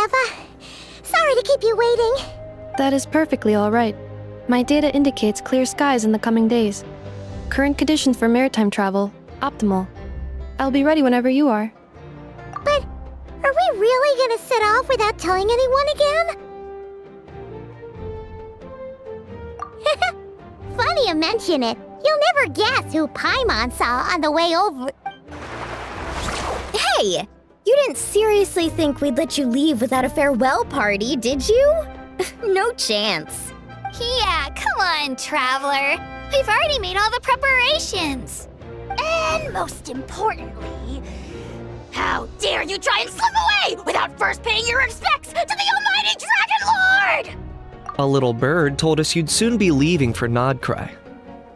Neffa. Sorry to keep you waiting. That is perfectly all right. My data indicates clear skies in the coming days. Current conditions for maritime travel, optimal. I'll be ready whenever you are. But are we really gonna set off without telling anyone again? Funny you mention it. You'll never guess who Paimon saw on the way over. Hey! You didn't seriously think we'd let you leave without a farewell party, did you? No chance. Yeah, come on, Traveler. We've already made all the preparations. And most importantly, how dare you try and slip away without first paying your respects to the almighty Dragon Lord! A little bird told us you'd soon be leaving for Nodcry.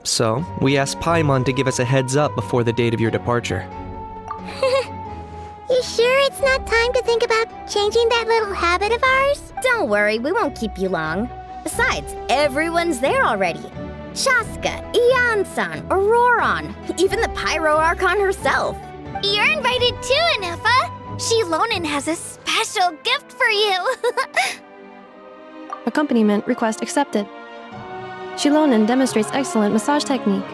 So, we asked Paimon to give us a heads up before the date of your departure. You sure it's not time to think about changing that little habit of ours? Don't worry, we won't keep you long. Besides, everyone's there already. Shaska, Ian-san, Auroron, even the Pyro Archon herself. You're invited too, Anefa. Shilonen has a special gift for you. Accompaniment request accepted. Shilonen demonstrates excellent massage technique.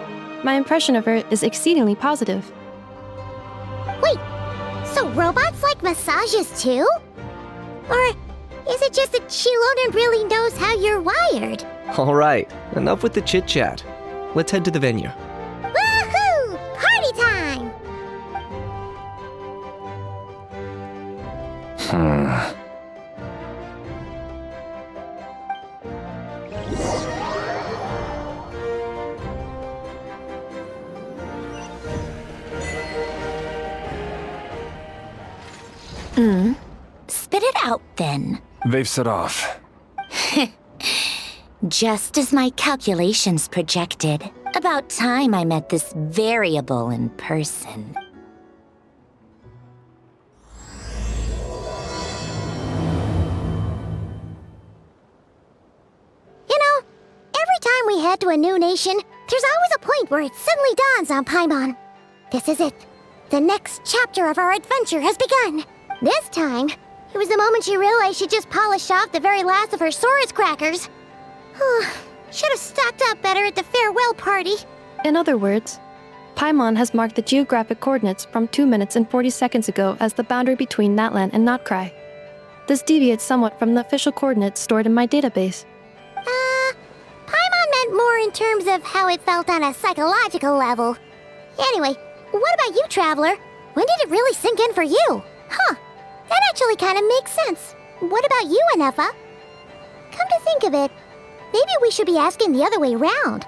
My impression of her is exceedingly positive. Wait, so robots like massages too? Or is it just that Shilonen really knows how you're wired? Alright, enough with the chit-chat. Let's head to the venue. Woohoo! Party time! Spit it out, then. They've set off. Just as my calculations projected. About time I met this variable in person. You know, every time we head to a new nation, there's always a point where it suddenly dawns on Paimon. This is it. The next chapter of our adventure has begun. This time, it was the moment she realized she just polished off the very last of her Saurus crackers. Should have stocked up better at the farewell party. In other words, Paimon has marked the geographic coordinates from 2 minutes and 40 seconds ago as the boundary between Natlan and Notcry. This deviates somewhat from the official coordinates stored in my database. Paimon meant more in terms of how it felt on a psychological level. Anyway, what about you, Traveler? When did it really sink in for you? Huh, that actually kind of makes sense. What about you, Anefa? Come to think of it, maybe we should be asking the other way round.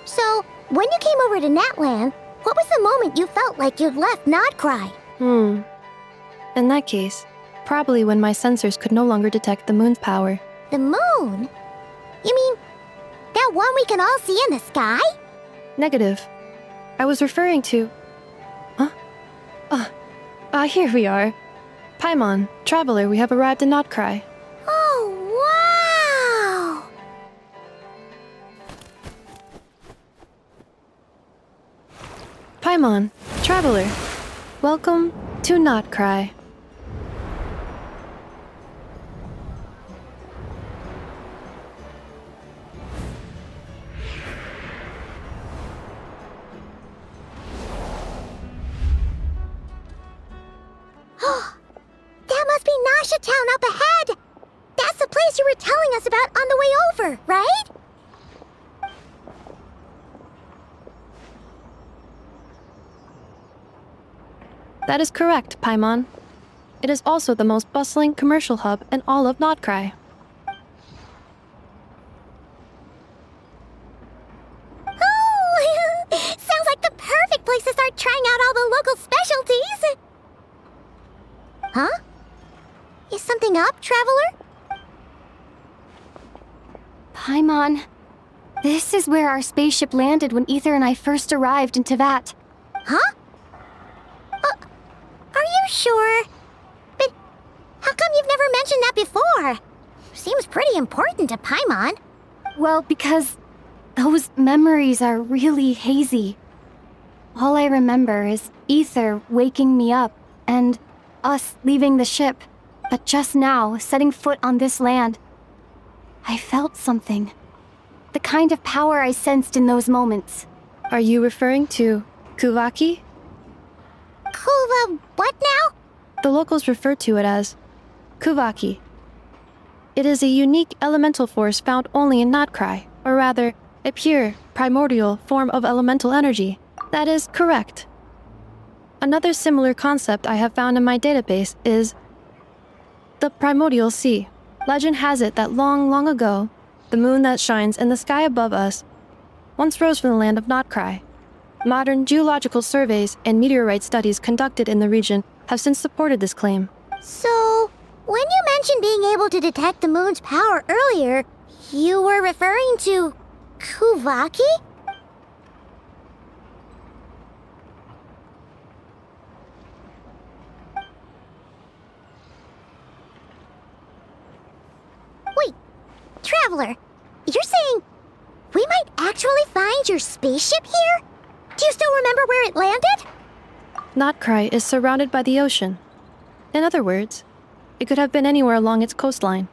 So, when you came over to Natlan, what was the moment you felt like you'd left Nodcry? In that case, probably when my sensors could no longer detect the moon's power. The moon? You mean, that one we can all see in the sky? Negative. I was referring to... Here we are. Paimon, Traveler, we have arrived in Notcry. Oh, wow! Paimon, Traveler, welcome to Notcry. That must be Nasha Town up ahead! That's the place you were telling us about on the way over, right? That is correct, Paimon. It is also the most bustling commercial hub in all of Notcry. Oh! Sounds like the perfect place to start trying out all the local specialties! Huh? Is something up, Traveler? Paimon, this is where our spaceship landed when Ether and I first arrived in Tevat. Huh? Are you sure? But how come you've never mentioned that before? Seems pretty important to Paimon. Well, because those memories are really hazy. All I remember is Ether waking me up and us leaving the ship. But just now, setting foot on this land, I felt something. The kind of power I sensed in those moments. Are you referring to Kuvaki? Kuva, what now? The locals refer to it as Kuvaki. It is a unique elemental force found only in Notcry, or rather, a pure, primordial form of elemental energy. That is correct. Another similar concept I have found in my database is the primordial sea. Legend has it that long, long ago, the moon that shines in the sky above us once rose from the land of Notcry. Modern geological surveys and meteorite studies conducted in the region have since supported this claim. So, when you mentioned being able to detect the moon's power earlier, you were referring to Kuvaki? Wait, Traveler, you're saying we might actually find your spaceship here? Do you still remember where it landed? Notcry is surrounded by the ocean. In other words, it could have been anywhere along its coastline.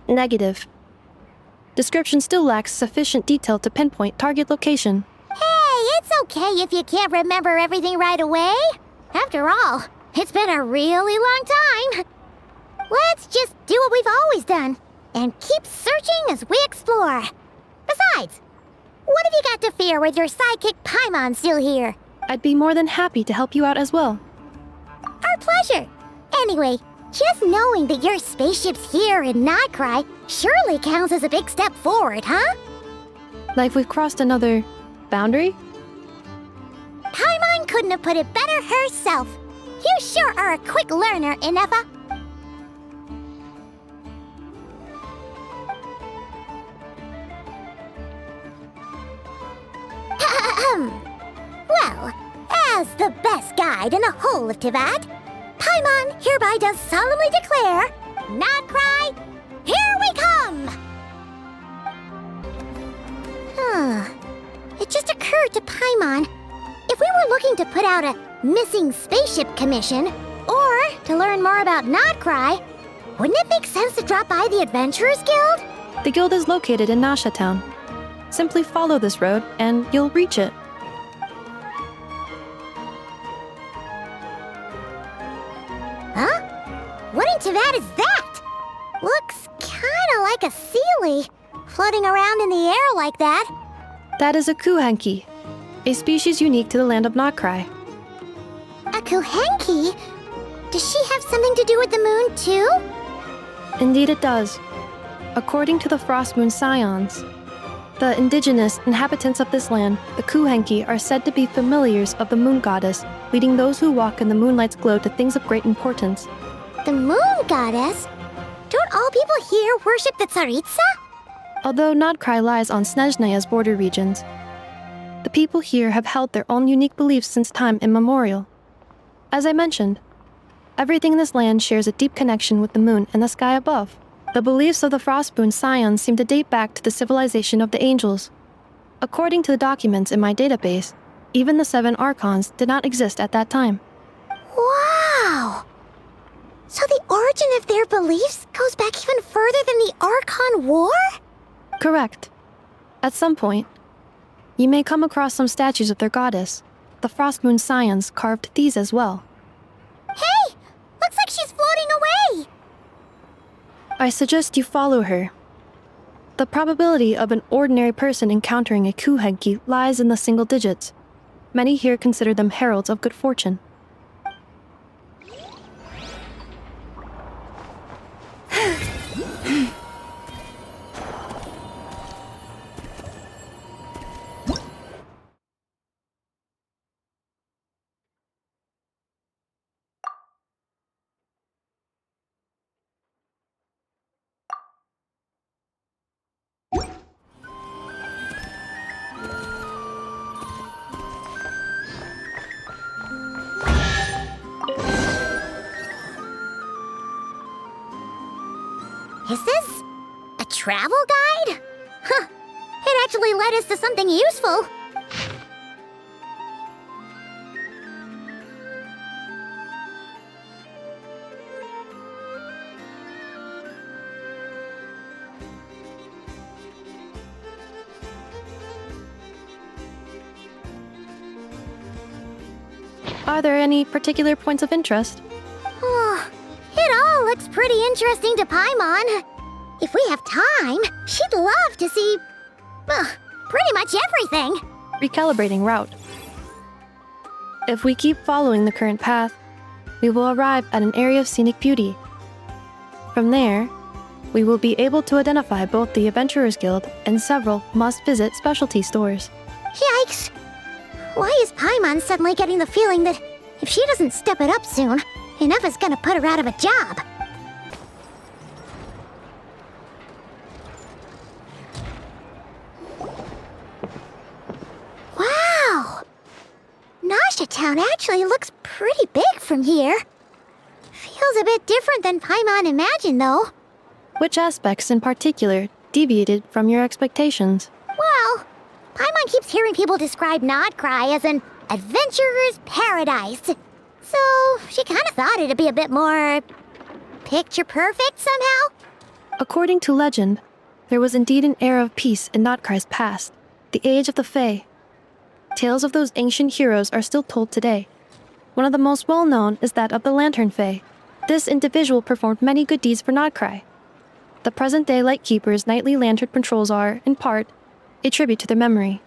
Negative. Description still lacks sufficient detail to pinpoint target location. Hey, it's okay if you can't remember everything right away. After all, it's been a really long time. Let's just do what we've always done and keep searching as we explore. Besides, what have you got to fear with your sidekick Paimon still here? I'd be more than happy to help you out as well. Our pleasure. Anyway, just knowing that your spaceship's here in Notcry surely counts as a big step forward, huh? Like we've crossed another boundary? Paimon couldn't have put it better herself. You sure are a quick learner, Inefa. Well, as the best guide in the whole of Tivat, Paimon hereby does solemnly declare, Notcry, here we come! It just occurred to Paimon, if we were looking to put out a missing spaceship commission, or to learn more about Notcry, wouldn't it make sense to drop by the Adventurers Guild? The guild is located in Nasha Town. Simply follow this road and you'll reach it. Huh? What in Tivat is that? Looks kinda like a Sealy, floating around in the air like that. That is a Kuhenki, a species unique to the land of Notcry. A Kuhenki? Does she have something to do with the moon, too? Indeed it does. According to the Frost Moon Scions, the indigenous inhabitants of this land, the Kuhenki, are said to be familiars of the moon goddess, leading those who walk in the moonlight's glow to things of great importance. The moon goddess? Don't all people here worship the Tsaritsa? Although Notcry lies on Snezhnaya's border regions, the people here have held their own unique beliefs since time immemorial. As I mentioned, everything in this land shares a deep connection with the moon and the sky above. The beliefs of the Frostmoon Scions seem to date back to the civilization of the angels. According to the documents in my database, even the 7 Archons did not exist at that time. Wow! So the origin of their beliefs goes back even further than the Archon War? Correct. At some point, you may come across some statues of their goddess. The Frostmoon Scions carved these as well. Hey! Looks like she's floating away! I suggest you follow her. The probability of an ordinary person encountering a Kuhenki lies in the single digits. Many here consider them heralds of good fortune. Is this a travel guide? Huh. It actually led us to something useful. Are there any particular points of interest? Oh, it all looks pretty interesting to Paimon. If we have time, she'd love to see, pretty much everything. Recalibrating route. If we keep following the current path, we will arrive at an area of scenic beauty. From there, we will be able to identify both the Adventurers Guild and several must-visit specialty stores. Yikes! Why is Paimon suddenly getting the feeling that if she doesn't step it up soon, Ineffa's gonna put her out of a job? Wow! Nasha Town actually looks pretty big from here. Feels a bit different than Paimon imagined, though. Which aspects in particular deviated from your expectations? Well, Paimon keeps hearing people describe Nodcry as an adventurer's paradise. So she kind of thought it'd be a bit more picture perfect somehow. According to legend, there was indeed an era of peace in Nodcry's past, the age of the Fae. Tales of those ancient heroes are still told today. One of the most well-known is that of the Lantern Fae. This individual performed many good deeds for Nodcry. The present-day Lightkeeper's nightly lantern patrols are, in part, a tribute to their memory.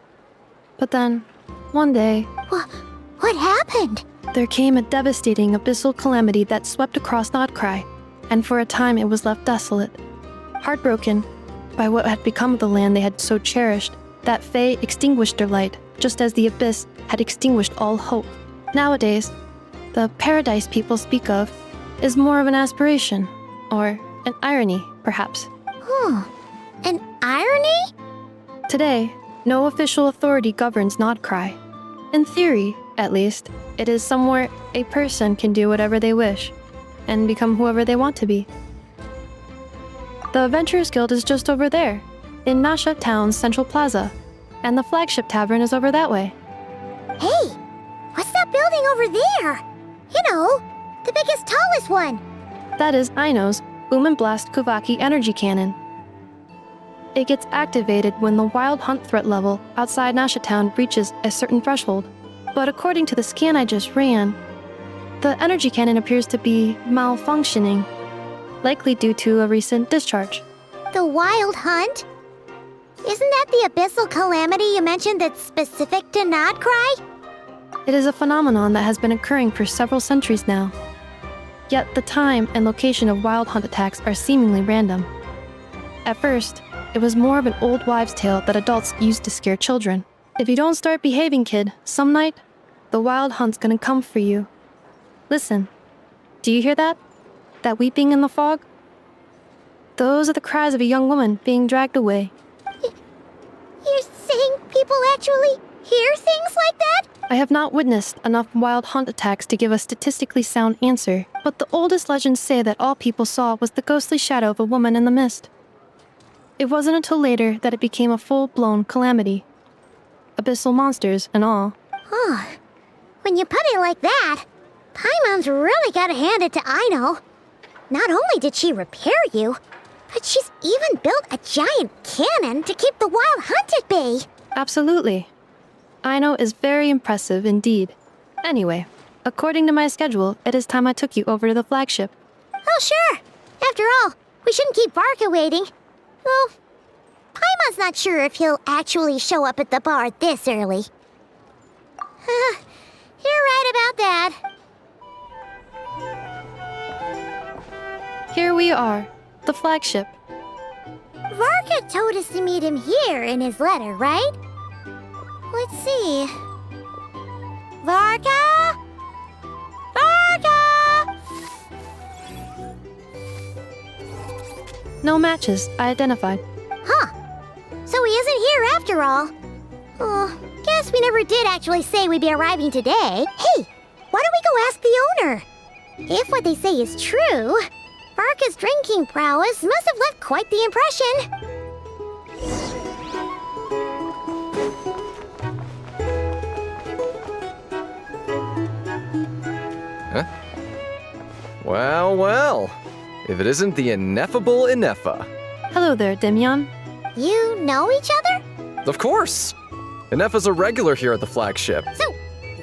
But then, one day, What happened? there came a devastating abyssal calamity that swept across Nodcry, and for a time it was left desolate. Heartbroken by what had become of the land they had so cherished, that Fae extinguished their light, just as the abyss had extinguished all hope. Nowadays, the paradise people speak of is more of an aspiration, or an irony, perhaps. An irony? Today, no official authority governs Nodcry. In theory, at least, it is somewhere a person can do whatever they wish, and become whoever they want to be. The Adventurers Guild is just over there, in Nasha Town's Central Plaza, and the flagship tavern is over that way. Hey, what's that building over there? You know, the biggest, tallest one. That is Aino's Boom and Blast Kuvaki energy cannon. It gets activated when the wild hunt threat level outside Nasha Town reaches a certain threshold. But according to the scan I just ran, the energy cannon appears to be malfunctioning, likely due to a recent discharge. The wild hunt? Isn't that the abyssal calamity you mentioned that's specific to Nodcry? It is a phenomenon that has been occurring for several centuries now. Yet the time and location of wild hunt attacks are seemingly random. At first, it was more of an old wives' tale that adults used to scare children. If you don't start behaving, kid, some night, the wild hunt's gonna come for you. Listen, do you hear that? That weeping in the fog? Those are the cries of a young woman being dragged away. You're saying people actually hear things like that? I have not witnessed enough wild hunt attacks to give a statistically sound answer, but the oldest legends say that all people saw was the ghostly shadow of a woman in the mist. It wasn't until later that it became a full-blown calamity. Abyssal monsters and all. Oh, when you put it like that, Paimon's really gotta hand it to Aino. Not only did she repair you, but she's even built a giant cannon to keep the wild hunt at bay. Absolutely. Aino is very impressive indeed. Anyway, according to my schedule, it is time I took you over to the flagship. Oh, sure. After all, we shouldn't keep Varka waiting. Well, Paimon's not sure if he'll actually show up at the bar this early. You're right about that. Here we are, the flagship. Varka told us to meet him here in his letter, right? Let's see. Varka? Varka! No matches, I identified. Huh. So he isn't here after all. Oh, guess we never did actually say we'd be arriving today. Hey, why don't we go ask the owner? If what they say is true, Varka's drinking prowess must have left quite the impression. Huh? Well, well. If it isn't the ineffable Ineffa. Hello there, Demyon. You know each other? Of course! Ineffa's a regular here at the flagship. So,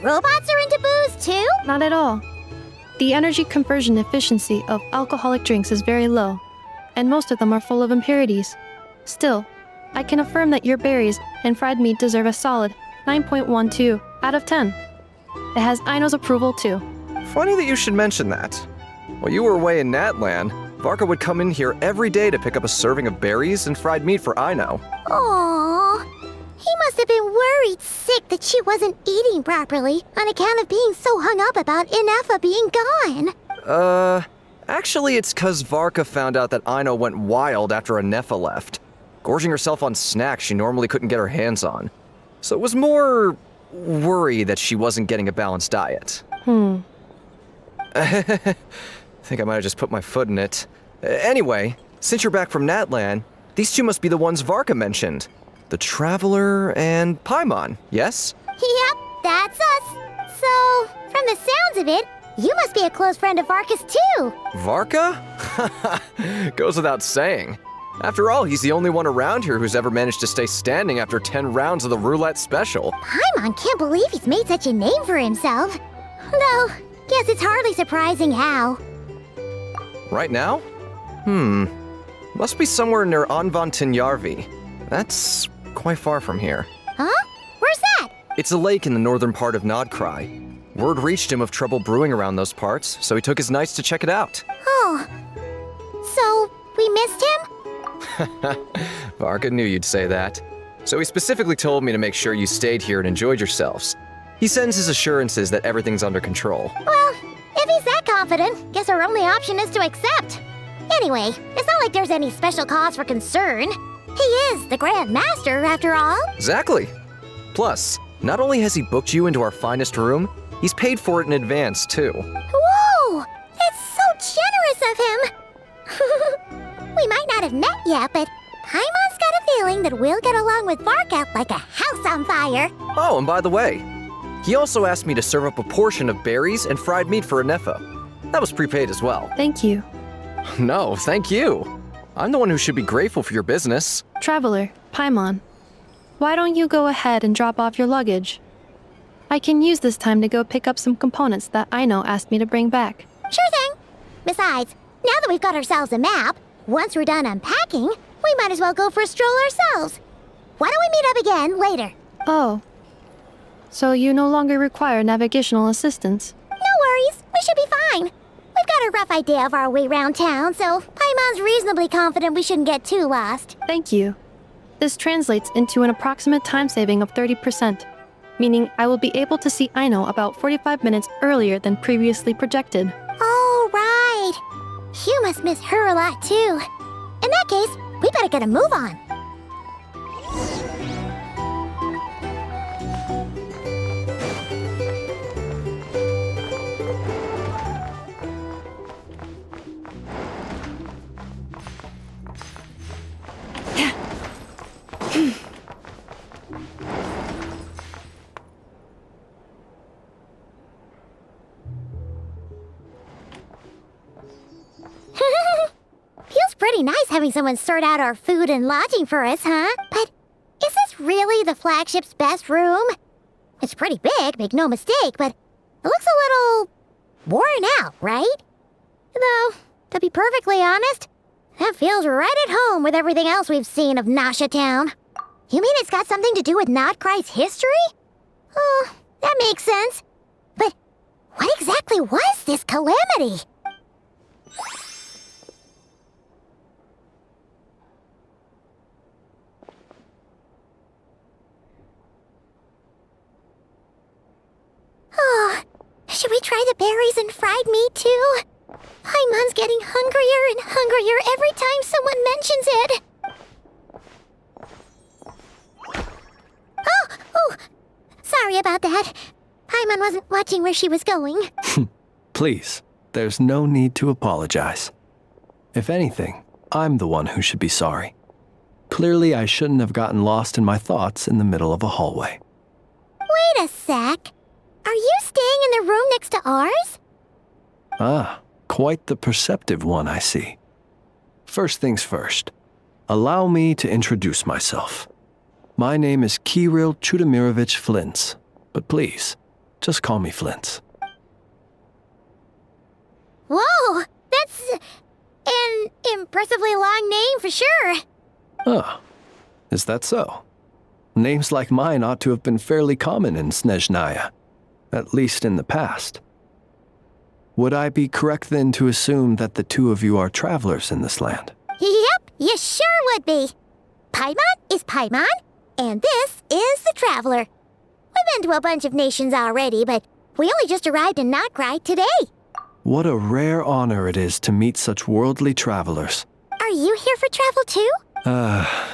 robots are into booze too? Not at all. The energy conversion efficiency of alcoholic drinks is very low, and most of them are full of impurities. Still, I can affirm that your berries and fried meat deserve a solid 9.12 out of 10. It has Aino's approval too. Funny that you should mention that. While you were away in Natlan, Varka would come in here every day to pick up a serving of berries and fried meat for Aino. Aww. He must have been worried sick that she wasn't eating properly on account of being so hung up about Ineffa being gone. Actually it's 'cause Varka found out that Aino went wild after Ineffa left, gorging herself on snacks she normally couldn't get her hands on. So it was more worry that she wasn't getting a balanced diet. I think I might have just put my foot in it. Anyway, since you're back from Natlan, these two must be the ones Varka mentioned. The Traveler and Paimon, yes? Yep, that's us. So, from the sounds of it, you must be a close friend of Varka's too. Varka? Goes without saying. After all, he's the only one around here who's ever managed to stay standing after 10 rounds of the roulette special. Paimon can't believe he's made such a name for himself. Though, guess it's hardly surprising how. Right now? Must be somewhere near Anvantinjarvi. That's quite far from here. Huh? Where's that? It's a lake in the northern part of Nodcry. Word reached him of trouble brewing around those parts, so he took his knights to check it out. Oh. So, we missed him? Varka knew you'd say that. So he specifically told me to make sure you stayed here and enjoyed yourselves. He sends his assurances that everything's under control. Well, if he's that confident, guess our only option is to accept. Anyway, it's not like there's any special cause for concern. He is the Grand Master, after all. Exactly. Plus, not only has he booked you into our finest room, he's paid for it in advance, too. Whoa! That's so generous of him! We might not have met yet, but Paimon's got a feeling that we'll get along with Varka like a house on fire. Oh, and by the way, he also asked me to serve up a portion of berries and fried meat for Ineffa. That was prepaid as well. Thank you. No, thank you. I'm the one who should be grateful for your business. Traveler, Paimon, why don't you go ahead and drop off your luggage? I can use this time to go pick up some components that Aino asked me to bring back. Sure thing. Besides, now that we've got ourselves a map, once we're done unpacking, we might as well go for a stroll ourselves. Why don't we meet up again later? Oh. So you no longer require navigational assistance? No worries, we should be fine. We've got a rough idea of our way around town, so Paimon's reasonably confident we shouldn't get too lost. Thank you. This translates into an approximate time saving of 30%, meaning I will be able to see Aino about 45 minutes earlier than previously projected. Oh, right. You must miss her a lot, too. In that case, we better get a move on. Feels pretty nice having someone sort out our food and lodging for us, huh? But is this really the flagship's best room? It's pretty big, make no mistake, but it looks a little worn out, right? Though, to be perfectly honest, that feels right at home with everything else we've seen of Nasha Town. You mean it's got something to do with Nodcry's history? Oh, that makes sense. But what exactly was this calamity? Oh, should we try the berries and fried meat too? Paimon's getting hungrier and hungrier every time someone mentions it. Oh, sorry about that. Paimon wasn't watching where she was going. Please, there's no need to apologize. If anything, I'm the one who should be sorry. Clearly, I shouldn't have gotten lost in my thoughts in the middle of a hallway. Wait a sec. Are you staying in the room next to ours? Ah, quite the perceptive one, I see. First things first, allow me to introduce myself. My name is Kirill Chudamirovich Flintz, but please, just call me Flintz. Whoa, that's an impressively long name for sure. Oh, is that so? Names like mine ought to have been fairly common in Snezhnaya, at least in the past. Would I be correct then to assume that the two of you are travelers in this land? Yep, you sure would be. Paimon is Paimon, and this is the Traveler. We've been to a bunch of nations already, but we only just arrived in Notcry today. What a rare honor it is to meet such worldly travelers. Are you here for travel too?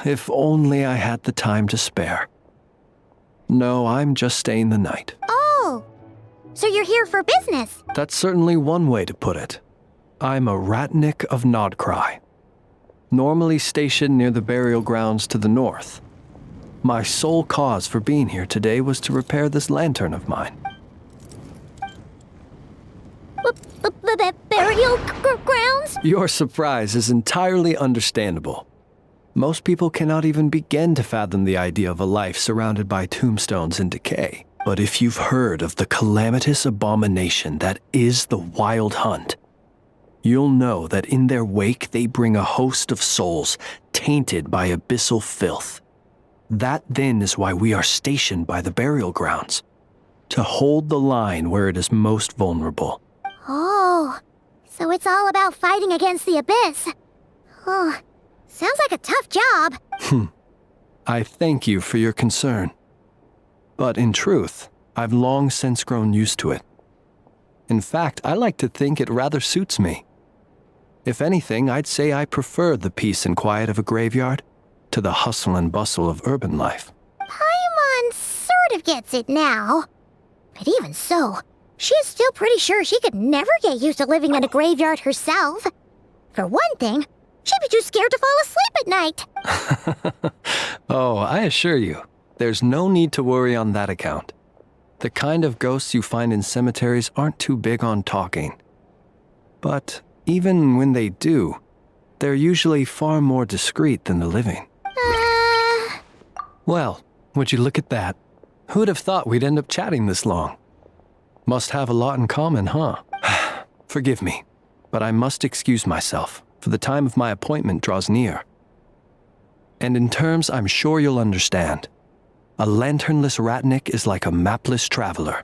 If only I had the time to spare. No, I'm just staying the night. Oh, so you're here for business? That's certainly one way to put it. I'm a Ratnik of Nodcry, normally stationed near the burial grounds to the north. My sole cause for being here today was to repair this lantern of mine. Burial grounds? Your surprise is entirely understandable. Most people cannot even begin to fathom the idea of a life surrounded by tombstones and decay. But if you've heard of the calamitous abomination that is the Wild Hunt, you'll know that in their wake they bring a host of souls tainted by abyssal filth. That then is why we are stationed by the burial grounds, to hold the line where it is most vulnerable. Oh, so it's all about fighting against the abyss. Oh, sounds like a tough job. I thank you for your concern. But in truth, I've long since grown used to it. In fact, I like to think it rather suits me. If anything, I'd say I prefer the peace and quiet of a graveyard to the hustle and bustle of urban life. Paimon sort of gets it now. But even so, she is still pretty sure she could never get used to living in a graveyard herself. For one thing, she'd be too scared to fall asleep at night. Oh, I assure you, there's no need to worry on that account. The kind of ghosts you find in cemeteries aren't too big on talking. But even when they do, they're usually far more discreet than the living. Well, would you look at that? Who'd have thought we'd end up chatting this long? Must have a lot in common, huh? Forgive me, but I must excuse myself, for the time of my appointment draws near. And in terms I'm sure you'll understand, a lanternless Ratnik is like a mapless traveler.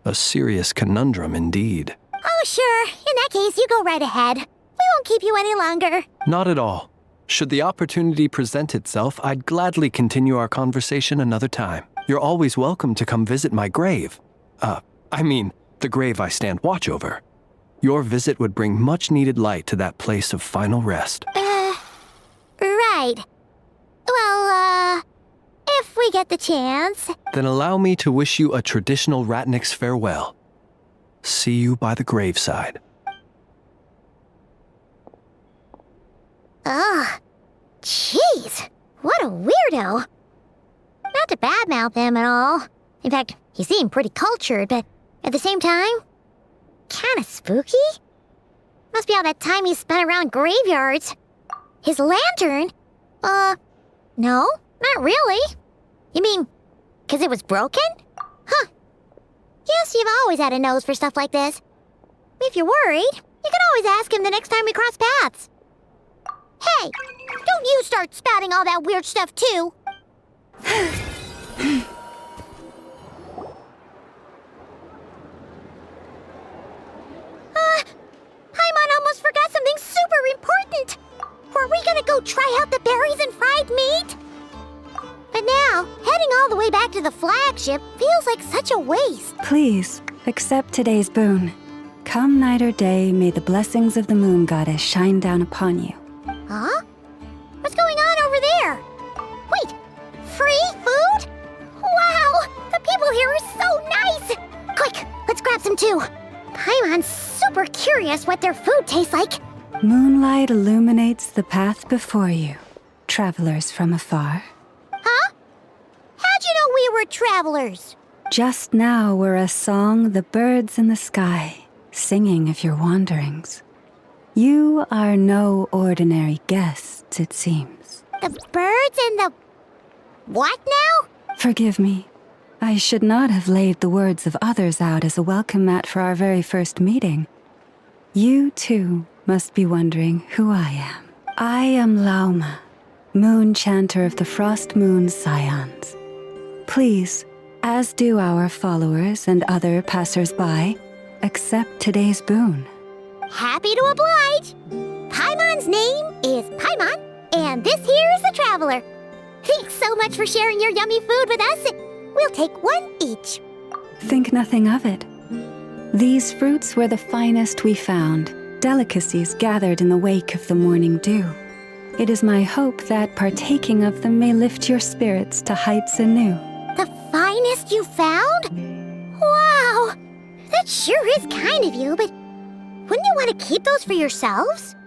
A serious conundrum indeed. Oh, sure. In that case, you go right ahead. We won't keep you any longer. Not at all. Should the opportunity present itself, I'd gladly continue our conversation another time. You're always welcome to come visit my grave. The grave I stand watch over. Your visit would bring much-needed light to that place of final rest. Right. Well, if we get the chance. Then allow me to wish you a traditional Ratnik's farewell. See you by the graveside. Ugh. Jeez. What a weirdo. Not to badmouth him at all. In fact, he seemed pretty cultured, but at the same time, kinda spooky? Must be all that time he spent around graveyards. His lantern? No, not really. You mean, 'cause it was broken? Huh. Guess you've always had a nose for stuff like this. If you're worried, you can always ask him the next time we cross paths. Hey, don't you start spouting all that weird stuff too. Paimon almost forgot something super important. Were we gonna go try out the berries and fried meat? But now, heading all the way back to the flagship feels like such a waste. Please, accept today's boon. Come night or day, may the blessings of the moon goddess shine down upon you. Huh? What's going on over there? Wait, free food? Wow, the people here are so nice! Quick, let's grab some too. Paimon's super curious what their food tastes like. Moonlight illuminates the path before you, travelers from afar. Huh? How'd you know we were travelers? Just now were a song the birds in the sky, singing of your wanderings. You are no ordinary guests, it seems. The birds and the... what now? Forgive me. I should not have laid the words of others out as a welcome mat for our very first meeting. You too must be wondering who I am. I am Lauma, moon chanter of the Frost Moon Scions. Please, as do our followers and other passers-by, accept today's boon. Happy to oblige. Paimon's name is Paimon, and this here is the Traveler. Thanks so much for sharing your yummy food with us. We'll take one each. Think nothing of it. These fruits were the finest we found, delicacies gathered in the wake of the morning dew. It is my hope that partaking of them may lift your spirits to heights anew. The finest you found? Wow! That sure is kind of you, but wouldn't you want to keep those for yourselves?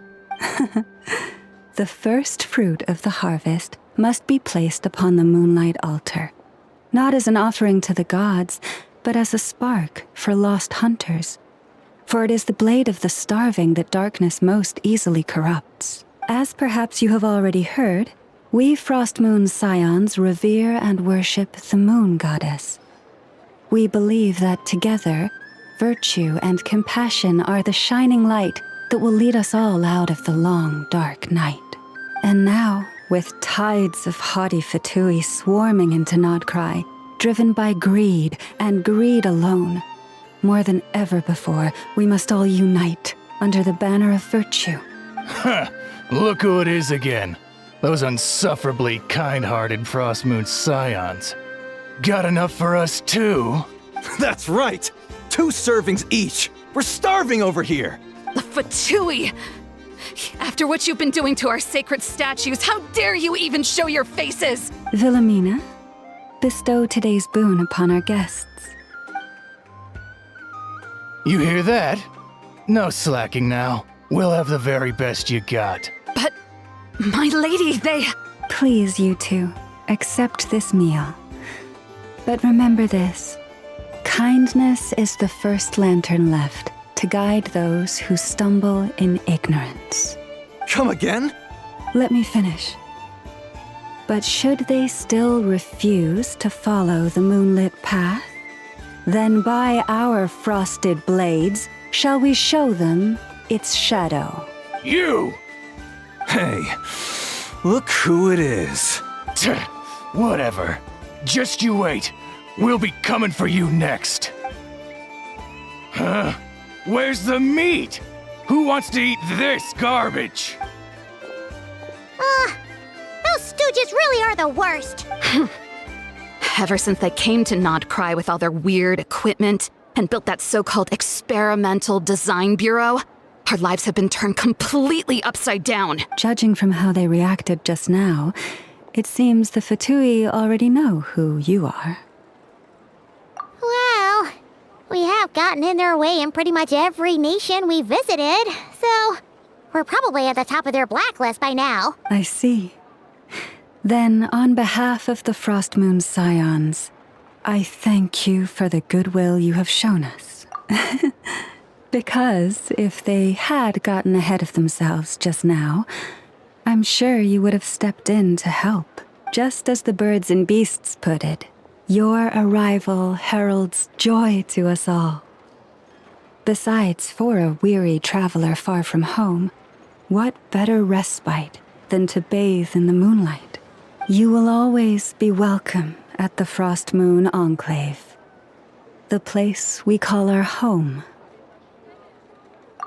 The first fruit of the harvest must be placed upon the moonlight altar, not as an offering to the gods, but as a spark for lost hunters. For it is the blade of the starving that darkness most easily corrupts. As perhaps you have already heard, we Frost Moon Scions revere and worship the moon goddess. We believe that together, virtue and compassion are the shining light that will lead us all out of the long, dark night. And now, with tides of haughty Fatui swarming into Nodcry, driven by greed and greed alone, more than ever before, we must all unite under the banner of virtue. Ha! Look who it is again. Those unsufferably kind-hearted Frost Moon Scions. Got enough for us too? That's right! 2 servings each! We're starving over here! The Fatui! After what you've been doing to our sacred statues, how dare you even show your faces? Wilhelmina, bestow today's boon upon our guests. You hear that? No slacking now. We'll have the very best you got. But, my lady, they... Please, you two, accept this meal. But remember this. Kindness is the first lantern left to guide those who stumble in ignorance. Come again? Let me finish. But should they still refuse to follow the moonlit path, then by our frosted blades shall we show them its shadow. You! Hey, look who it is. Whatever. Just you wait. We'll be coming for you next. Huh? Where's the meat? Who wants to eat this garbage? Those stooges really are the worst. Ever since they came to Nodcry with all their weird equipment and built that so-called experimental design bureau, our lives have been turned completely upside down. Judging from how they reacted just now, it seems the Fatui already know who you are. Well, we have gotten in their way in pretty much every nation we visited, so we're probably at the top of their blacklist by now. I see. Then, on behalf of the Frost Moon Scions, I thank you for the goodwill you have shown us. Because if they had gotten ahead of themselves just now, I'm sure you would have stepped in to help. Just as the birds and beasts put it, your arrival heralds joy to us all. Besides, for a weary traveler far from home, what better respite than to bathe in the moonlight? You will always be welcome at the Frost Moon Enclave, the place we call our home.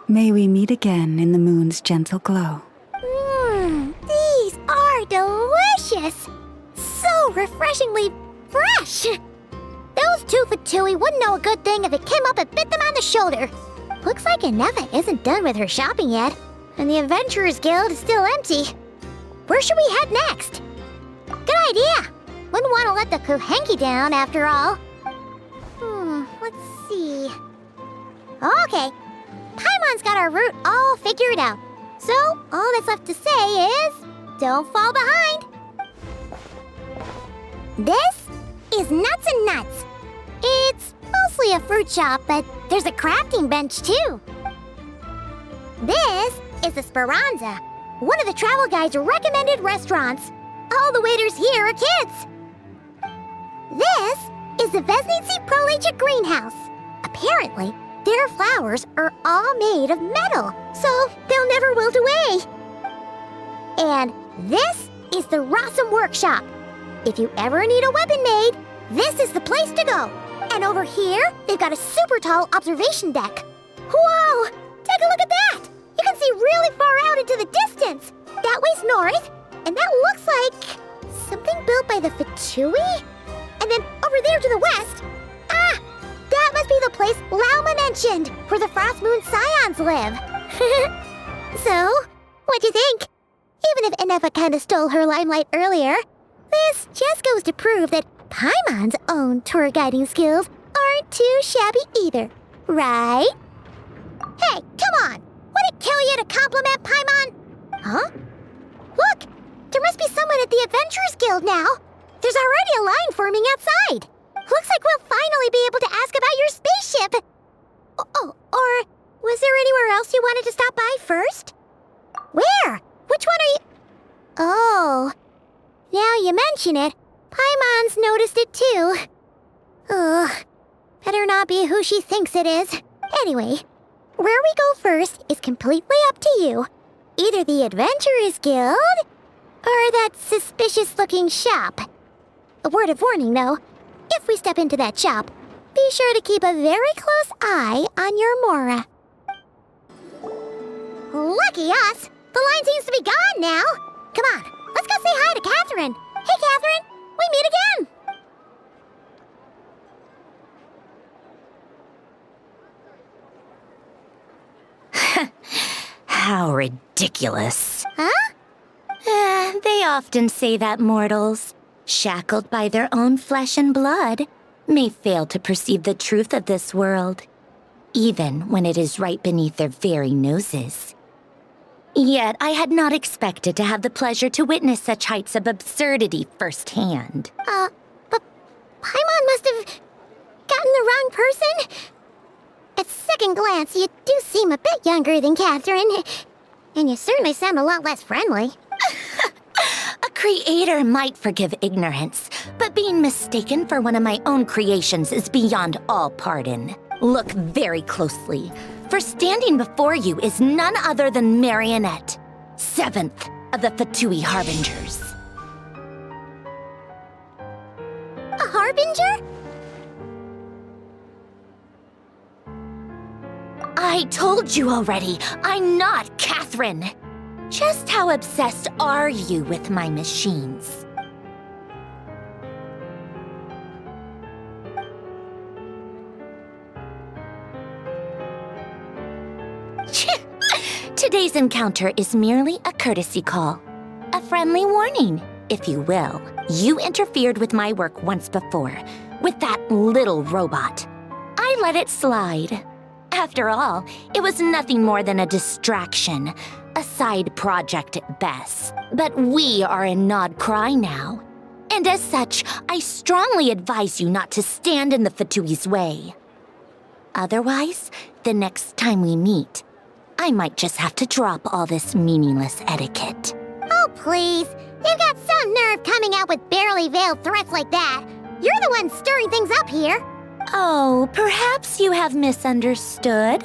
May we meet again in the moon's gentle glow. These are delicious! So refreshingly fresh! Those 2 Fatui wouldn't know a good thing if it came up and bit them on the shoulder. Looks like Inefa isn't done with her shopping yet, and the Adventurers Guild is still empty. Where should we head next? Good idea! Wouldn't want to let the Kuhenki down, after all. Let's see... Okay, Paimon's got our route all figured out. So, all that's left to say is... don't fall behind! This is Nuts and Nuts. It's mostly a fruit shop, but there's a crafting bench, too. This is the Speranza, one of the travel guide's recommended restaurants. All the waiters here are kids. This is the Vesnici Prolegia Greenhouse. Apparently, their flowers are all made of metal, so they'll never wilt away. And this is the Rossum Workshop. If you ever need a weapon made, this is the place to go. And over here, they've got a super tall observation deck. Whoa! Take a look at that! You can see really far out into the distance. That way's north, and that looks like something built by the Fatui? And then over there to the west, that must be the place Lauma mentioned, where the Frost Moon Scions live. So, what'd you think? Even if Enefa kinda stole her limelight earlier, this just goes to prove that Paimon's own tour guiding skills aren't too shabby either, right? Hey, come on! Would it kill you to compliment Paimon? Huh? Look! There must be someone at the Adventurers Guild now! There's already a line forming outside! Looks like we'll finally be able to ask about your spaceship! Oh, or was there anywhere else you wanted to stop by first? Where? Which one are you... Oh, now you mention it, Paimon's noticed it too. Ugh, better not be who she thinks it is. Anyway, where we go first is completely up to you. Either the Adventurers Guild, or that suspicious-looking shop. A word of warning, though. If we step into that shop, be sure to keep a very close eye on your Mora. Lucky us! The line seems to be gone now. Come on, let's go say hi to Catherine. Hey, Catherine, we meet again. How ridiculous. Huh? They often say that mortals, shackled by their own flesh and blood, may fail to perceive the truth of this world, even when it is right beneath their very noses. Yet I had not expected to have the pleasure to witness such heights of absurdity firsthand. But Paimon must have gotten the wrong person? At second glance, you do seem a bit younger than Catherine, and you certainly sound a lot less friendly. A creator might forgive ignorance, but being mistaken for one of my own creations is beyond all pardon. Look very closely, for standing before you is none other than Marionette, 7th of the Fatui Harbingers. A Harbinger? I told you already, I'm not Catherine. Just how obsessed are you with my machines? Today's encounter is merely a courtesy call. A friendly warning, if you will. You interfered with my work once before, with that little robot. I let it slide. After all, it was nothing more than a distraction, a side project at best. But we are in Nod Cry now. And as such, I strongly advise you not to stand in the Fatui's way. Otherwise, the next time we meet, I might just have to drop all this meaningless etiquette. Oh, please. You've got some nerve coming out with barely veiled threats like that. You're the one stirring things up here. Oh, perhaps you have misunderstood.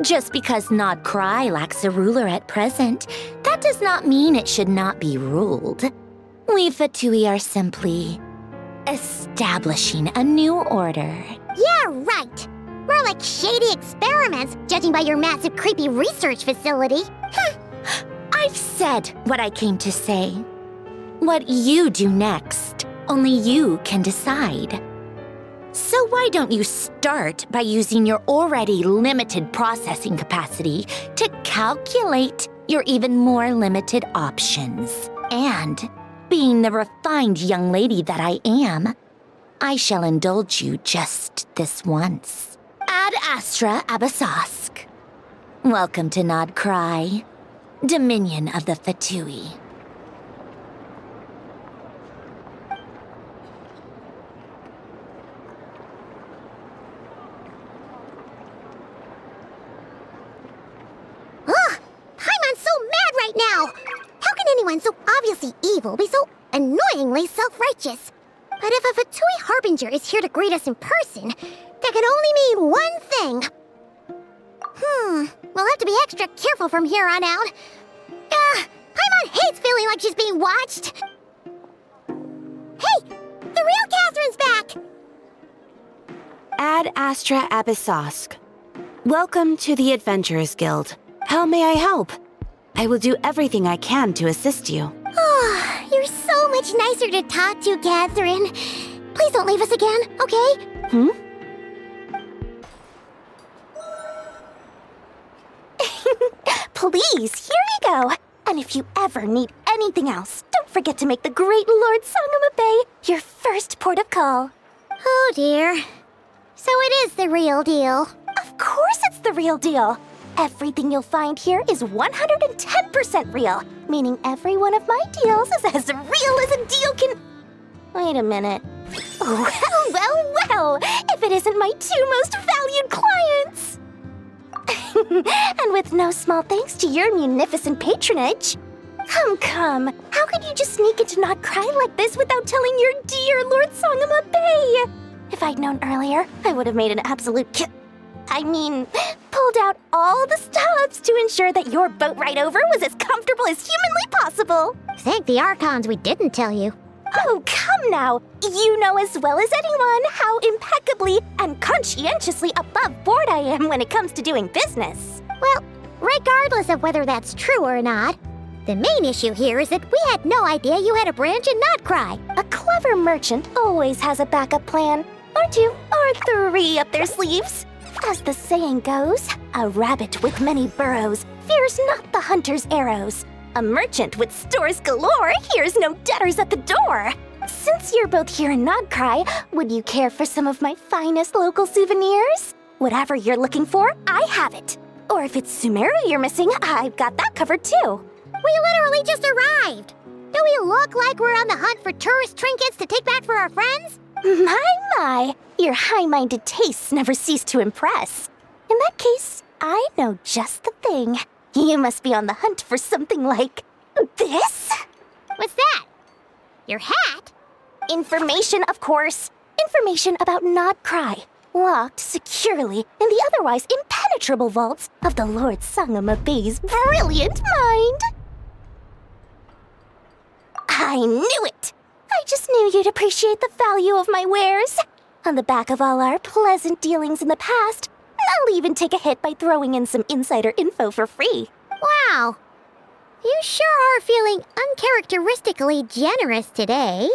Just because Nod Cry lacks a ruler at present, that does not mean it should not be ruled. We Fatui are simply establishing a new order. Yeah, right. More like shady experiments, judging by your massive, creepy research facility. I've said what I came to say. What you do next, only you can decide. So why don't you start by using your already limited processing capacity to calculate your even more limited options? And, being the refined young lady that I am, I shall indulge you just this once. Ad Astra Abasask. Welcome to Nod Cry, Dominion of the Fatui. Ugh! Paimon's so mad right now! How can anyone so obviously evil be so annoyingly self-righteous? But if a Fatui Harbinger is here to greet us in person, that can only mean one thing. We'll have to be extra careful from here on out. Paimon hates feeling like she's being watched. Hey! The real Catherine's back! Ad Astra Abyssosk. Welcome to the Adventurers Guild. How may I help? I will do everything I can to assist you. Oh, you're so much nicer to talk to, Catherine. Please don't leave us again, okay? Please, here you go. And if you ever need anything else, don't forget to make the great Lord Sangama Bay your first port of call. Oh dear. So it is the real deal. Of course it's the real deal. Everything you'll find here is 110% real, meaning every one of my deals is as real as a deal can... Wait a minute. Well, if it isn't my two most valued clients! And with no small thanks to your munificent patronage. Come, how could you just sneak into Not Cry like this without telling your dear Lord Sangama Bay? If I'd known earlier, I would have made an absolute pulled out all the stops to ensure that your boat ride over was as comfortable as humanly possible. Thank the Archons we didn't tell you. Oh, come now. You know as well as anyone how impeccably and conscientiously above board I am when it comes to doing business. Well, regardless of whether that's true or not, the main issue here is that we had no idea you had a branch in Not Cry. A clever merchant always has a backup plan, or two, or three up their sleeves. As the saying goes, a rabbit with many burrows fears not the hunter's arrows. A merchant with stores galore hears no debtors at the door. Since you're both here in Not Cry, would you care for some of my finest local souvenirs? Whatever you're looking for, I have it. Or if it's Sumeru you're missing, I've got that covered too. We literally just arrived. Do we look like we're on the hunt for tourist trinkets to take back for our friends? My, your high-minded tastes never cease to impress. In that case, I know just the thing. You must be on the hunt for something like this? What's that? Your hat? Information, of course. Information about Not Cry, locked securely in the otherwise impenetrable vaults of the Lord Sangama Bay's brilliant mind. I knew it! I just knew you'd appreciate the value of my wares. On the back of all our pleasant dealings in the past, I'll even take a hit by throwing in some insider info for free. Wow. You sure are feeling uncharacteristically generous today.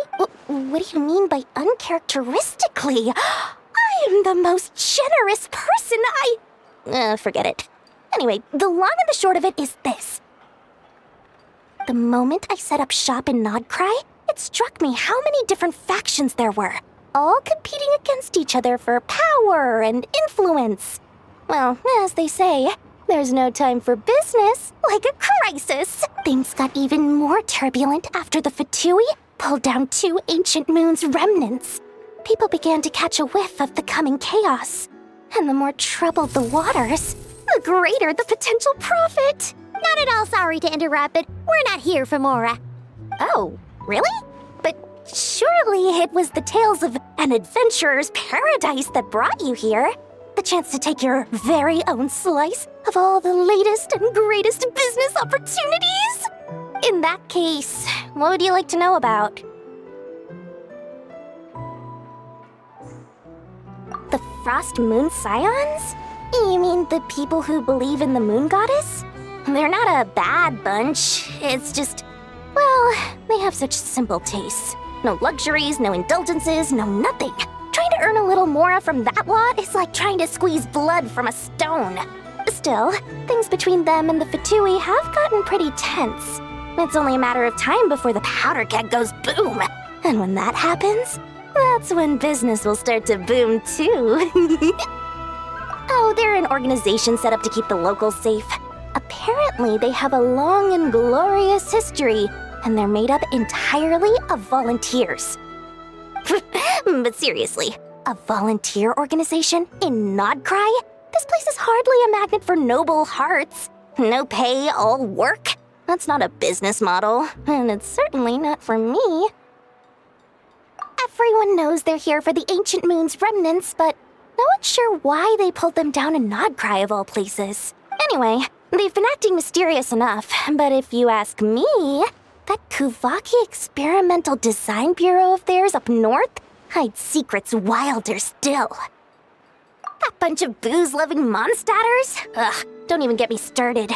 What do you mean by uncharacteristically? I am the most generous person forget it. Anyway, the long and the short of it is this. The moment I set up shop in Not Cry, it struck me how many different factions there were, all competing against each other for power and influence. Well, as they say, there's no time for business like a crisis. Things got even more turbulent after the Fatui pulled down 2 ancient moon's remnants. People began to catch a whiff of the coming chaos. And the more troubled the waters, the greater the potential profit. Not at all sorry to interrupt, but we're not here for Mora. Oh, really? But surely it was the tales of an adventurer's paradise that brought you here. The chance to take your very own slice of all the latest and greatest business opportunities? In that case, what would you like to know about? The Frost Moon Scions? You mean the people who believe in the Moon Goddess? They're not a bad bunch, it's just... well, they have such simple tastes. No luxuries, no indulgences, no nothing. Trying to earn a little more from that lot is like trying to squeeze blood from a stone. Still, things between them and the Fatui have gotten pretty tense. It's only a matter of time before the powder keg goes boom. And when that happens, that's when business will start to boom too. Oh, they're an organization set up to keep the locals safe. Apparently, they have a long and glorious history, and they're made up entirely of volunteers. But seriously, a volunteer organization in Not Cry? This place is hardly a magnet for noble hearts. No pay, all work. That's not a business model, and it's certainly not for me. Everyone knows they're here for the Ancient Moon's remnants, but No one's sure why they pulled them down in Nodcry of all places. Anyway, they've been acting mysterious enough, but if you ask me, that Kuvaki Experimental Design Bureau of theirs up north hides secrets wilder still. That bunch of booze-loving monstators? Ugh, don't even get me started.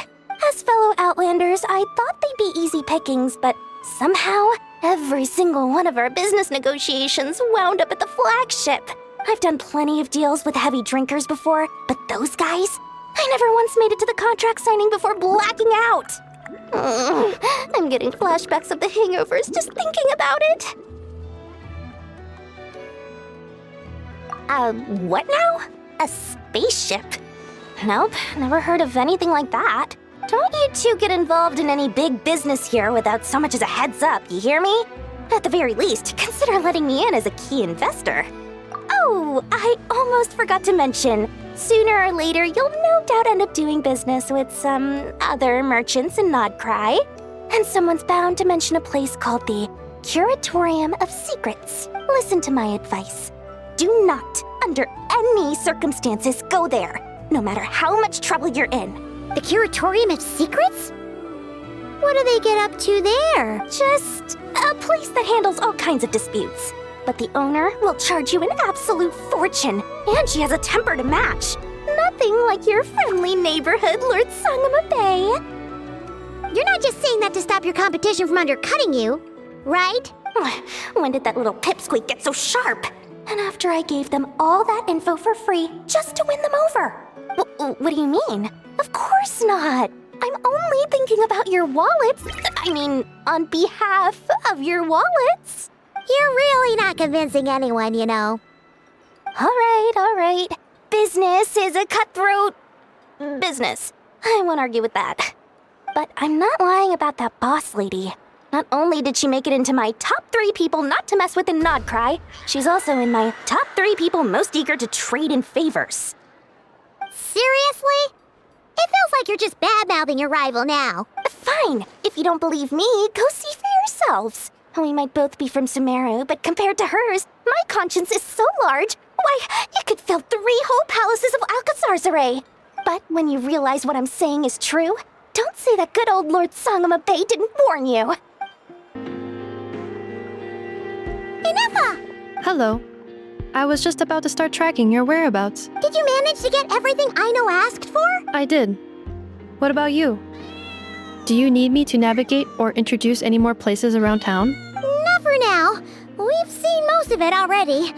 As fellow Outlanders, I thought they'd be easy pickings, but somehow, every single one of our business negotiations wound up at the flagship. I've done plenty of deals with heavy drinkers before, but those guys? I never once made it to the contract signing before blacking out. I'm getting flashbacks of the hangovers just thinking about it. What now? A spaceship? Nope, never heard of anything like that. Don't you two get involved in any big business here without so much as a heads up, you hear me? At the very least, consider letting me in as a key investor. Oh, I almost forgot to mention. Sooner or later, you'll no doubt end up doing business with some other merchants in Nodcry. And someone's bound to mention a place called the Curatorium of Secrets. Listen to my advice. Do not, under any circumstances, go there, no matter how much trouble you're in. The Curatorium of Secrets? What do they get up to there? Just a place that handles all kinds of disputes. But the owner will charge you an absolute fortune, and she has a temper to match. Nothing like your friendly neighborhood, Lord Sangama Bay. You're not just saying that to stop your competition from undercutting you, right? When did that little pipsqueak get so sharp? And after I gave them all that info for free just to win them over. What do you mean? Of course not. I'm only thinking about your wallets. I mean, on behalf of your wallets. You're really not convincing anyone, you know. All right. Business is a cutthroat business. I won't argue with that. But I'm not lying about that boss lady. Not only did she make it into my top 3 people not to mess with in Nodcry, she's also in my top 3 people most eager to trade in favors. Seriously? It feels like you're just bad-mouthing your rival now. Fine. If you don't believe me, go see for yourselves. We might both be from Sumeru, but compared to hers, my conscience is so large, why, it could fill 3 whole palaces of Alcazar's array. But when you realize what I'm saying is true, don't say that good old Lord Sangama Bay didn't warn you. Enough! Hello. I was just about to start tracking your whereabouts. Did you manage to get everything Aino asked for? I did. What about you? Do you need me to navigate or introduce any more places around town? Not for now. We've seen most of it already.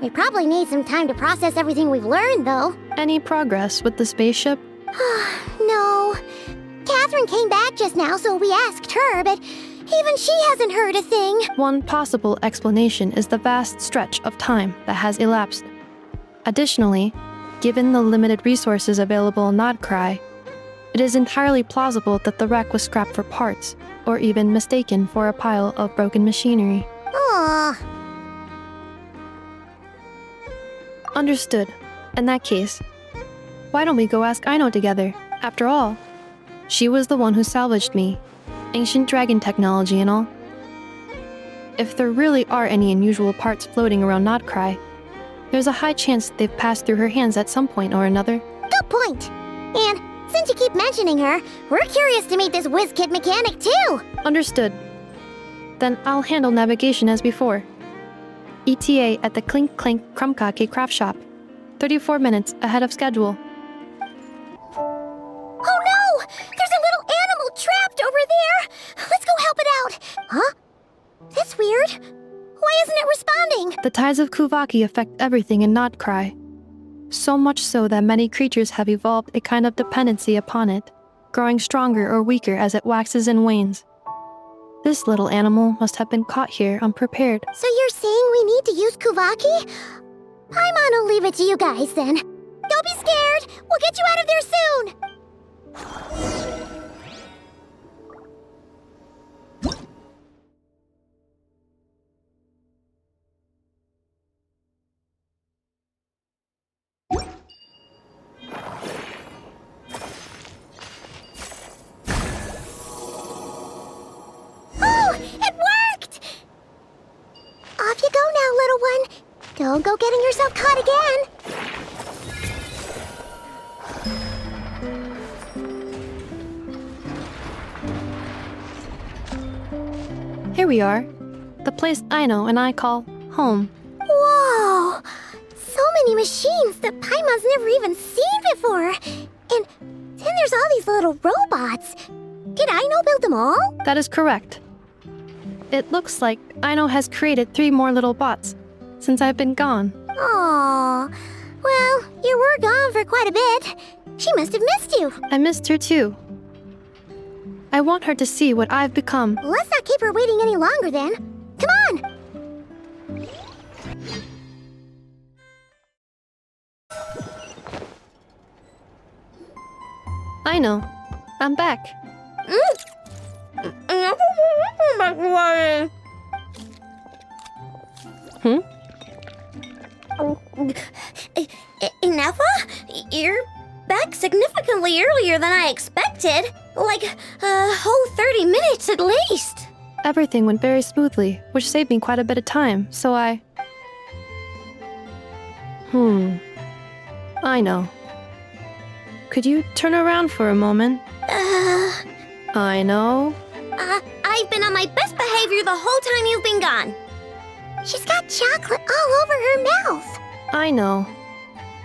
We probably need some time to process everything we've learned, though. Any progress with the spaceship? No. Catherine came back just now, so we asked her, but even she hasn't heard a thing. One possible explanation is the vast stretch of time that has elapsed. Additionally, given the limited resources available in Nodcry, it is entirely plausible that the wreck was scrapped for parts, or even mistaken for a pile of broken machinery. Aww. Understood. In that case, why don't we go ask Aino together? After all, she was the one who salvaged me. Ancient dragon technology and all. If there really are any unusual parts floating around Nodcry, there's a high chance they've passed through her hands at some point or another. Good point. And since you keep mentioning her, we're curious to meet this whiz-kid mechanic too. Understood. Then I'll handle navigation as before. ETA at the Clink Clank Krumkake craft shop. 34 minutes ahead of schedule. Oh no! There's a little animal trapped over there! Let's go help it out! Huh? That's weird. Why isn't it responding? The tides of Kuvaki affect everything in Nodcry. So much so that many creatures have evolved a kind of dependency upon it, growing stronger or weaker as it waxes and wanes. This little animal must have been caught here unprepared. So you're saying we need to use Kuvaki? I'm gonna leave it to you guys then. Don't be scared! We'll get you out of there soon! Oh! It worked! Off you go now, little one. Don't go getting yourself caught again. we are. The place Aino and I call home. Whoa! So many machines that Paimon's never even seen before. And then there's all these little robots. Did Aino build them all? That is correct. It looks like Aino has created 3 more little bots since I've been gone. Aww. Well, you were gone for quite a bit. She must have missed you. I missed her too. I want her to see what I've become. Let's not keep her waiting any longer then. Come on! Aino, I'm back. Hmm? Ineffa? You're back significantly earlier than I expected. Like a whole 30 minutes at least. Everything went very smoothly, which saved me quite a bit of time, so I know. Could you turn around for a moment? I know. I've been on my best behavior the whole time you've been gone. She's got chocolate all over her mouth. I know.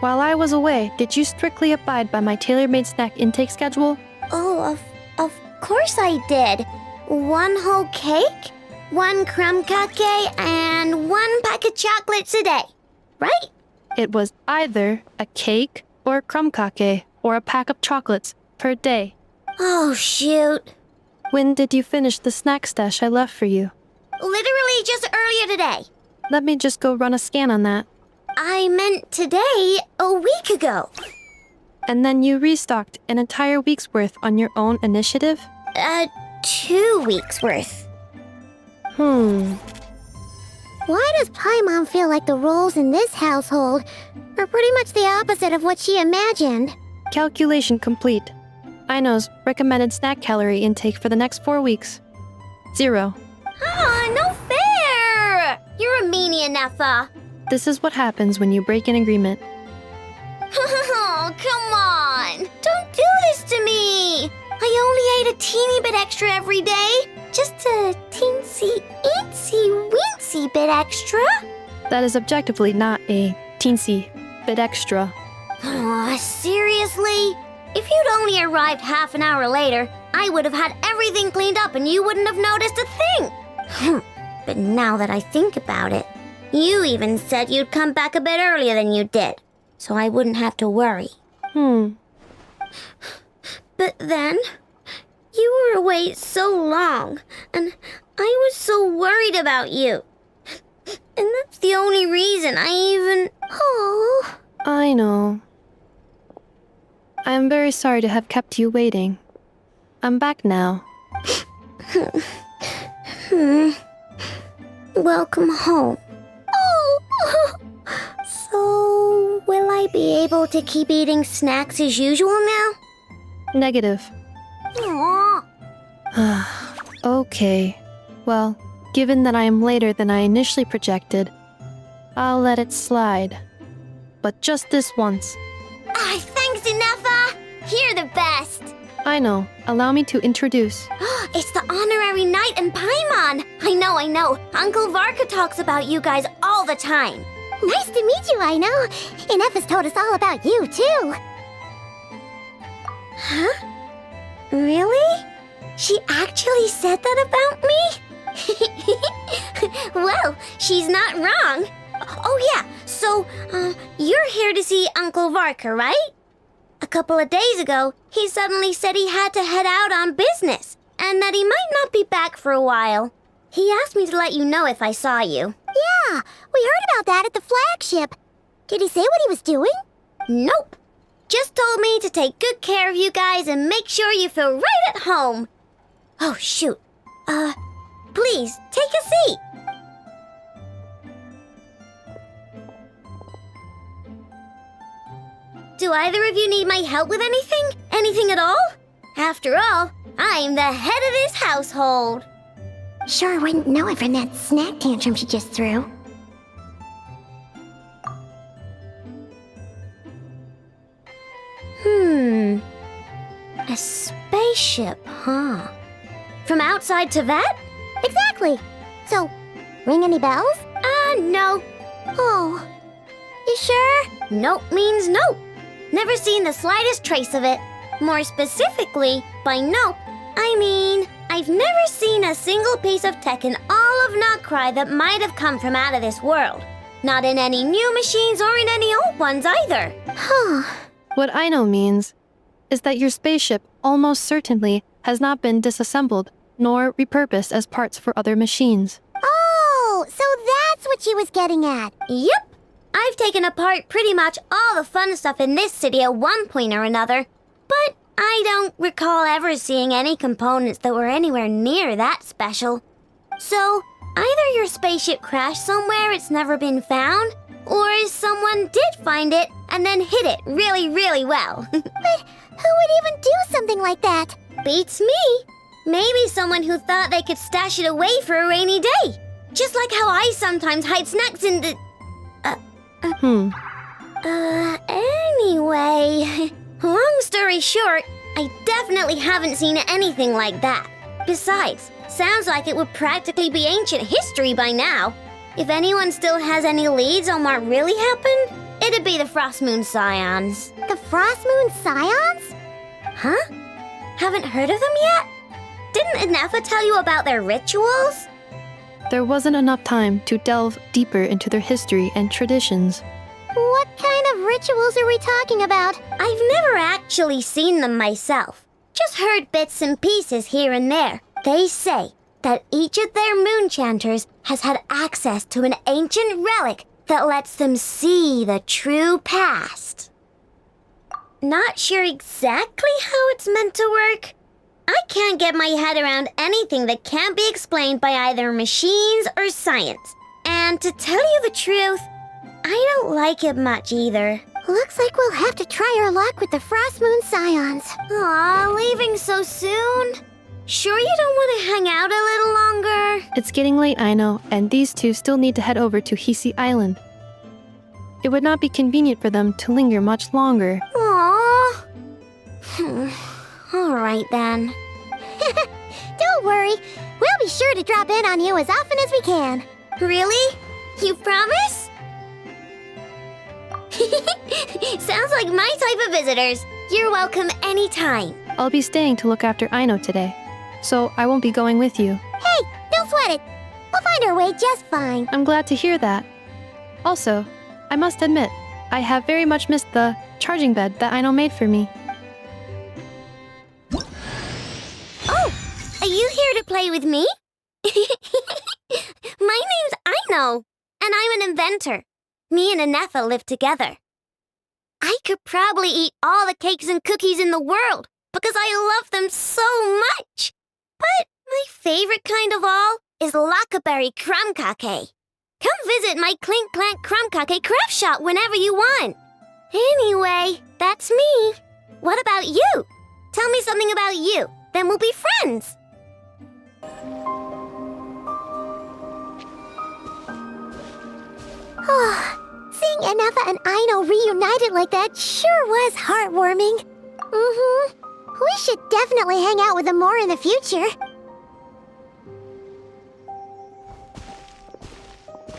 While I was away, did you strictly abide by my tailor-made snack intake schedule? Oh, of course I did. 1 whole cake, 1 crumb cupcake, and 1 pack of chocolates a day. Right? It was either a cake or a crumb cake or a pack of chocolates per day. Oh, shoot. When did you finish the snack stash I left for you? Literally just earlier today. Let me just go run a scan on that. I meant today, a week ago. And then you restocked an entire week's worth on your own initiative? 2 weeks worth. Why does Paimon feel like the roles in this household are pretty much the opposite of what she imagined? Calculation complete. Aino's recommended snack calorie intake for the next 4 weeks. 0. No fair! You're a meanie, Ineffa. This is what happens when you break an agreement. Oh, come on! Don't do this to me! I only ate a teeny bit extra every day. Just a teensy-weensy bit extra. That is objectively not a teensy bit extra. Oh, seriously? If you'd only arrived half an hour later, I would have had everything cleaned up and you wouldn't have noticed a thing. But now that I think about it, you even said you'd come back a bit earlier than you did, so I wouldn't have to worry. But then, you were away so long, and I was so worried about you. And that's the only reason I even... Oh. I know. I am very sorry to have kept you waiting. I'm back now. Welcome home. Oh! So, will I be able to keep eating snacks as usual now? Negative. Aww. Okay. Well, given that I am later than I initially projected, I'll let it slide. But just this once. Thanks, Ineffa! You're the best! I know. Allow me to introduce. It's the honorary knight and Paimon! I know. Uncle Varka talks about you guys all the time. Nice to meet you, I know. Ineffa's told us all about you, too. Huh? Really? She actually said that about me? Well, she's not wrong. Oh yeah, so, you're here to see Uncle Varka, right? A couple of days ago, he suddenly said he had to head out on business, and that he might not be back for a while. He asked me to let you know if I saw you. Yeah, we heard about that at the flagship. Did he say what he was doing? Nope. Just told me to take good care of you guys and make sure you feel right at home. Oh, shoot. Please, take a seat. Do either of you need my help with anything? Anything at all? After all, I'm the head of this household. Sure wouldn't know it from that snack tantrum she just threw. A spaceship, huh? From outside to that? Exactly. So, ring any bells? No. Oh. You sure? Nope means nope. Never seen the slightest trace of it. More specifically, by nope, I mean, I've never seen a single piece of tech in all of Notcry that might have come from out of this world. Not in any new machines or in any old ones either. Huh. What I know means is that your spaceship almost certainly has not been disassembled nor repurposed as parts for other machines. Oh, so that's what she was getting at. Yep. I've taken apart pretty much all the fun stuff in this city at one point or another, but I don't recall ever seeing any components that were anywhere near that special. So, either your spaceship crashed somewhere it's never been found, or someone did find it and then hid it really, really well. But who would even do something like that? Beats me. Maybe someone who thought they could stash it away for a rainy day. Just like how I sometimes hide snacks in the... Anyway, long story short, I definitely haven't seen anything like that. Besides, sounds like it would practically be ancient history by now. If anyone still has any leads on what really happened, it'd be the Frostmoon Scions. The Frostmoon Scions? Huh? Haven't heard of them yet? Didn't Inefa tell you about their rituals? There wasn't enough time to delve deeper into their history and traditions. What kind of rituals are we talking about? I've never actually seen them myself. Just heard bits and pieces here and there. They say that each of their moon chanters has had access to an ancient relic that lets them see the true past. Not sure exactly how it's meant to work. I can't get my head around anything that can't be explained by either machines or science. And to tell you the truth, I don't like it much either. Looks like we'll have to try our luck with the Frostmoon Scions. Aw, leaving so soon? Sure you don't want to hang out a little longer? It's getting late, I know, and these two still need to head over to Hisi Island. It would not be convenient for them to linger much longer. Aww. All right then. Don't worry. We'll be sure to drop in on you as often as we can. Really? You promise? Sounds like my type of visitors. You're welcome anytime. I'll be staying to look after Aino today, so I won't be going with you. Hey, don't sweat it. We'll find our way just fine. I'm glad to hear that. Also, I must admit, I have very much missed the charging bed that Aino made for me. Oh, are you here to play with me? My name's Aino, and I'm an inventor. Me and Inefa live together. I could probably eat all the cakes and cookies in the world because I love them so much. But my favorite kind of all is Lackaberry Crumb Cake. Come visit my Clink Clank Crumb Cake craft shop whenever you want. Anyway, that's me. What about you? Tell me something about you, then we'll be friends. Oh, seeing Inefa and Aino reunited like that sure was heartwarming. We should definitely hang out with them more in the future.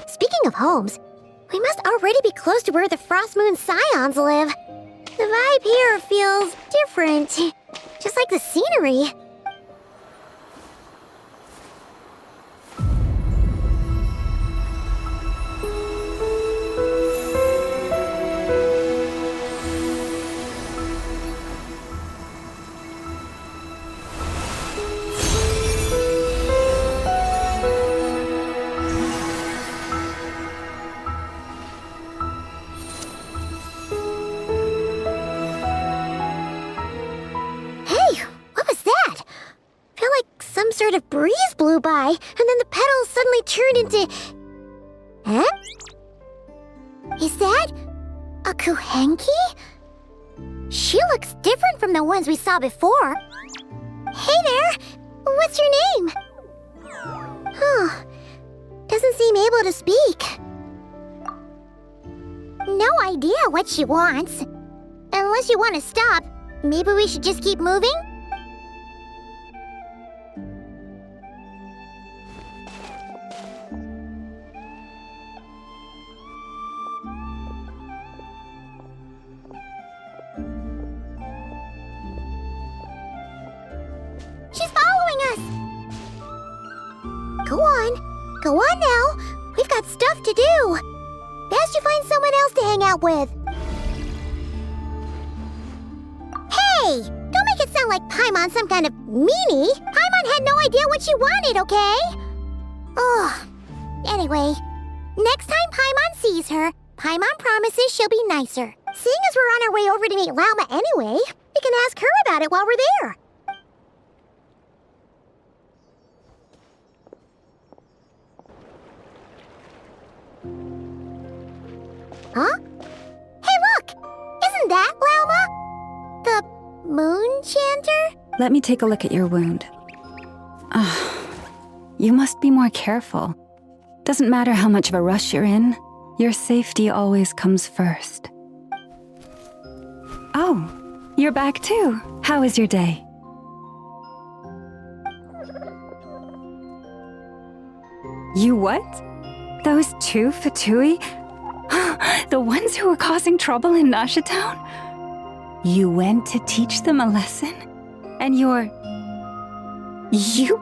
Speaking of homes, we must already be close to where the Frostmoon Scions live. The vibe here feels different, just like the scenery. Sort of breeze blew by, and then the petals suddenly turned into... Huh? Is that a Kuhenki? She looks different from the ones we saw before. Hey there! What's your name? Huh. Doesn't seem able to speak. No idea what she wants. Unless you want to stop, maybe we should just keep moving? Go on now. We've got stuff to do. Best you find someone else to hang out with. Hey! Don't make it sound like Paimon's some kind of meanie. Paimon had no idea what she wanted, okay? Ugh. Anyway, next time Paimon sees her, Paimon promises she'll be nicer. Seeing as we're on our way over to meet Lauma anyway, we can ask her about it while we're there. Huh? Hey, look! Isn't that Lauma? The moon chanter? Let me take a look at your wound. You must be more careful. Doesn't matter how much of a rush you're in, your safety always comes first. Oh, you're back too. How was your day? You what? Those two Fatui? The ones who were causing trouble in Nasha Town? You went to teach them a lesson? And you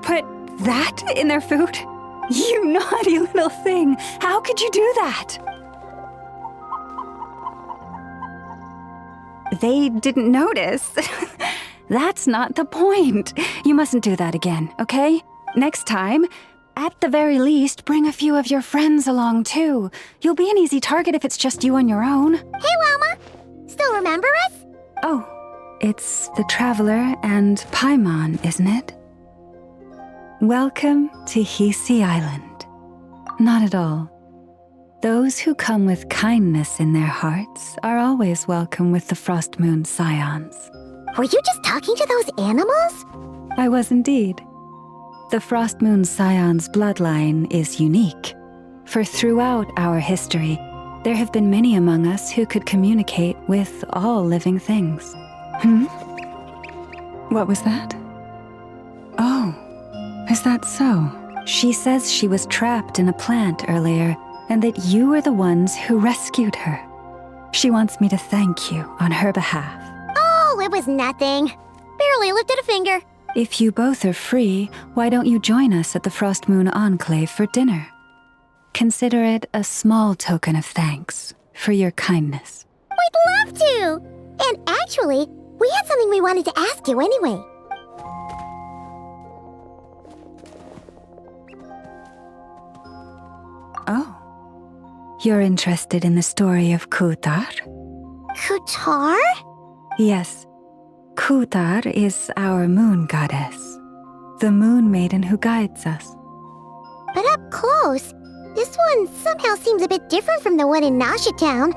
put that in their food? You naughty little thing! How could you do that? They didn't notice. That's not the point. You mustn't do that again, okay? Next time, at the very least, bring a few of your friends along too. You'll be an easy target if it's just you on your own. Hey, Lauma! Still remember us? Oh, it's the Traveler and Paimon, isn't it? Welcome to Hisi Island. Not at all. Those who come with kindness in their hearts are always welcome with the Frost Moon Scions. Were you just talking to those animals? I was indeed. The Frost Moon Scions bloodline is unique, for throughout our history, there have been many among us who could communicate with all living things. What was that? Oh, is that so? She says she was trapped in a plant earlier, and that you were the ones who rescued her. She wants me to thank you on her behalf. Oh, it was nothing. Barely lifted a finger. If you both are free, why don't you join us at the Frost Moon Enclave for dinner? Consider it a small token of thanks for your kindness. We'd love to! And actually, we had something we wanted to ask you anyway. Oh. You're interested in the story of Kutar? Kutar? Yes. Kutar is our moon goddess, the moon maiden who guides us. But up close, this one somehow seems a bit different from the one in Nasha Town.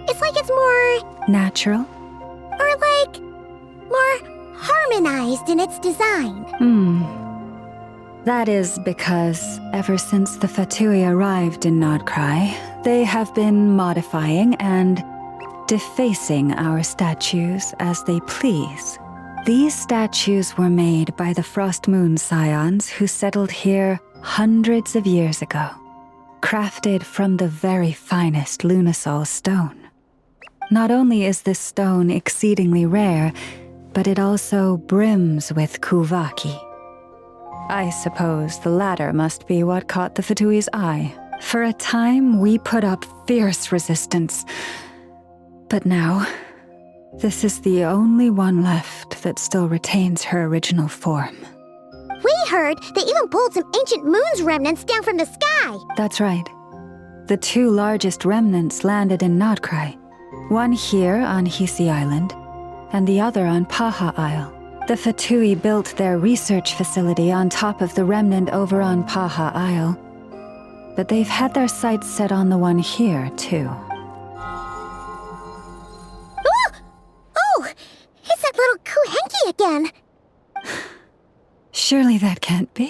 It's like it's more... natural? Or like... more harmonized in its design. That is because ever since the Fatui arrived in Nodcry, they have been modifying and defacing our statues as they please. These statues were made by the Frost Moon Scions who settled here hundreds of years ago, crafted from the very finest Lunasol stone. Not only is this stone exceedingly rare, but it also brims with Kuvaki. I suppose the latter must be what caught the Fatui's eye. For a time, we put up fierce resistance. But now, this is the only one left that still retains her original form. We heard they even pulled some ancient moon's remnants down from the sky. That's right. The two largest remnants landed in Nodcry. One here on Hisi Island, and the other on Paha Isle. The Fatui built their research facility on top of the remnant over on Paha Isle. But they've had their sights set on the one here, too. Oh! It's that little Kuhenki again! Surely that can't be.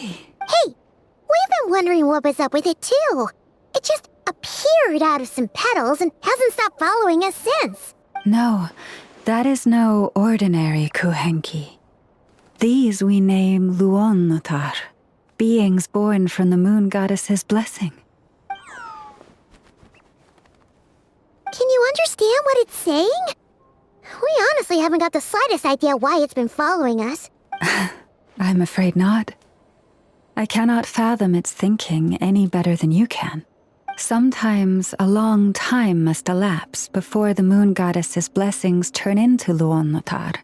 Hey! We've been wondering what was up with it, too. It just appeared out of some petals and hasn't stopped following us since. No, that is no ordinary Kuhenki. These we name Luonnotar, beings born from the moon goddess's blessing. Can you understand what it's saying? We honestly haven't got the slightest idea why it's been following us. I'm afraid not. I cannot fathom its thinking any better than you can. Sometimes a long time must elapse before the moon goddess's blessings turn into Luon-Notar.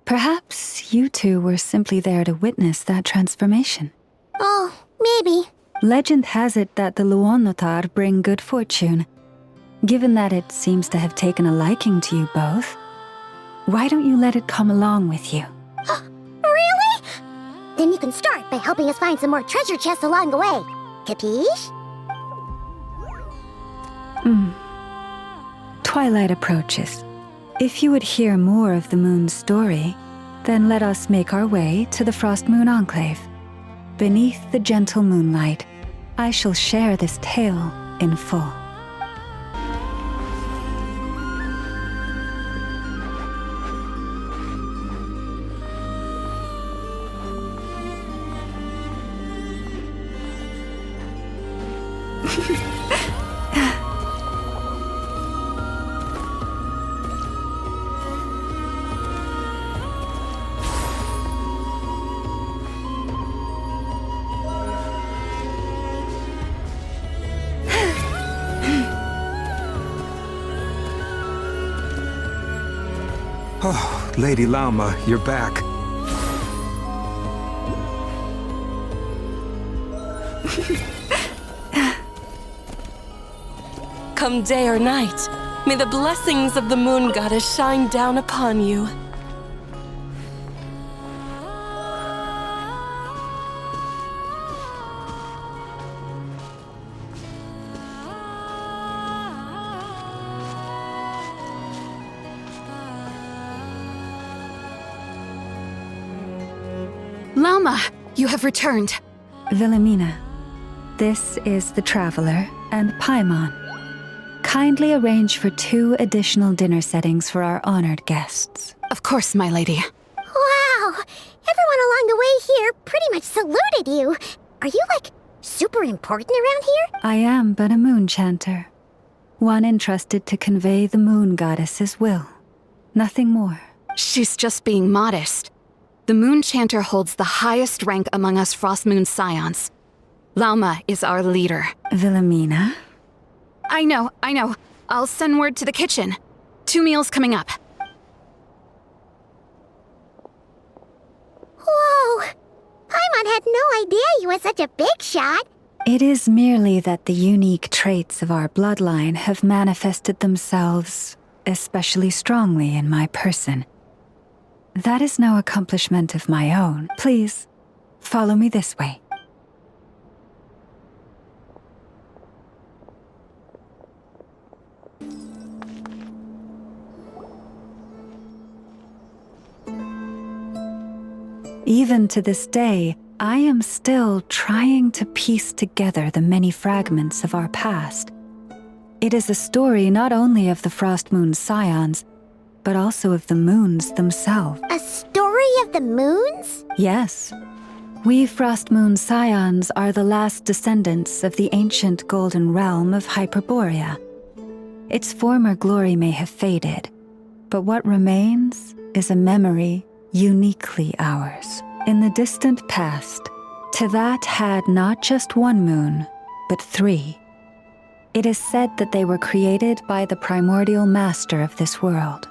Perhaps you two were simply there to witness that transformation. Oh, maybe. Legend has it that the Luon-Notar bring good fortune. Given that it seems to have taken a liking to you both, why don't you let it come along with you? Really? Then you can start by helping us find some more treasure chests along the way. Capiche? Twilight approaches. If you would hear more of the moon's story, then let us make our way to the Frost Moon Enclave. Beneath the gentle moonlight, I shall share this tale in full. Oh, Lady Lauma, you're back. Come day or night, may the blessings of the moon goddess shine down upon you. Lauma, you have returned. Wilhelmina, this is the Traveler and Paimon. Kindly arrange for 2 additional dinner settings for our honored guests. Of course, my lady. Wow! Everyone along the way here pretty much saluted you. Are you, like, super important around here? I am but a moon chanter, one entrusted to convey the moon goddess's will. Nothing more. She's just being modest. The Moon Chanter holds the highest rank among us Frost Moon Scions. Lauma is our leader. Wilhelmina? I know. I'll send word to the kitchen. 2 meals coming up. Whoa! Paimon had no idea you were such a big shot. It is merely that the unique traits of our bloodline have manifested themselves especially strongly in my person. That is no accomplishment of my own. Please, follow me this way. Even to this day, I am still trying to piece together the many fragments of our past. It is a story not only of the Frost Moon Scions, but also of the moons themselves. A story of the moons? Yes. We Frost Moon Scions are the last descendants of the ancient golden realm of Hyperborea. Its former glory may have faded, but what remains is a memory uniquely ours. In the distant past, Teyvat had not just 1 moon, but 3. It is said that they were created by the primordial master of this world,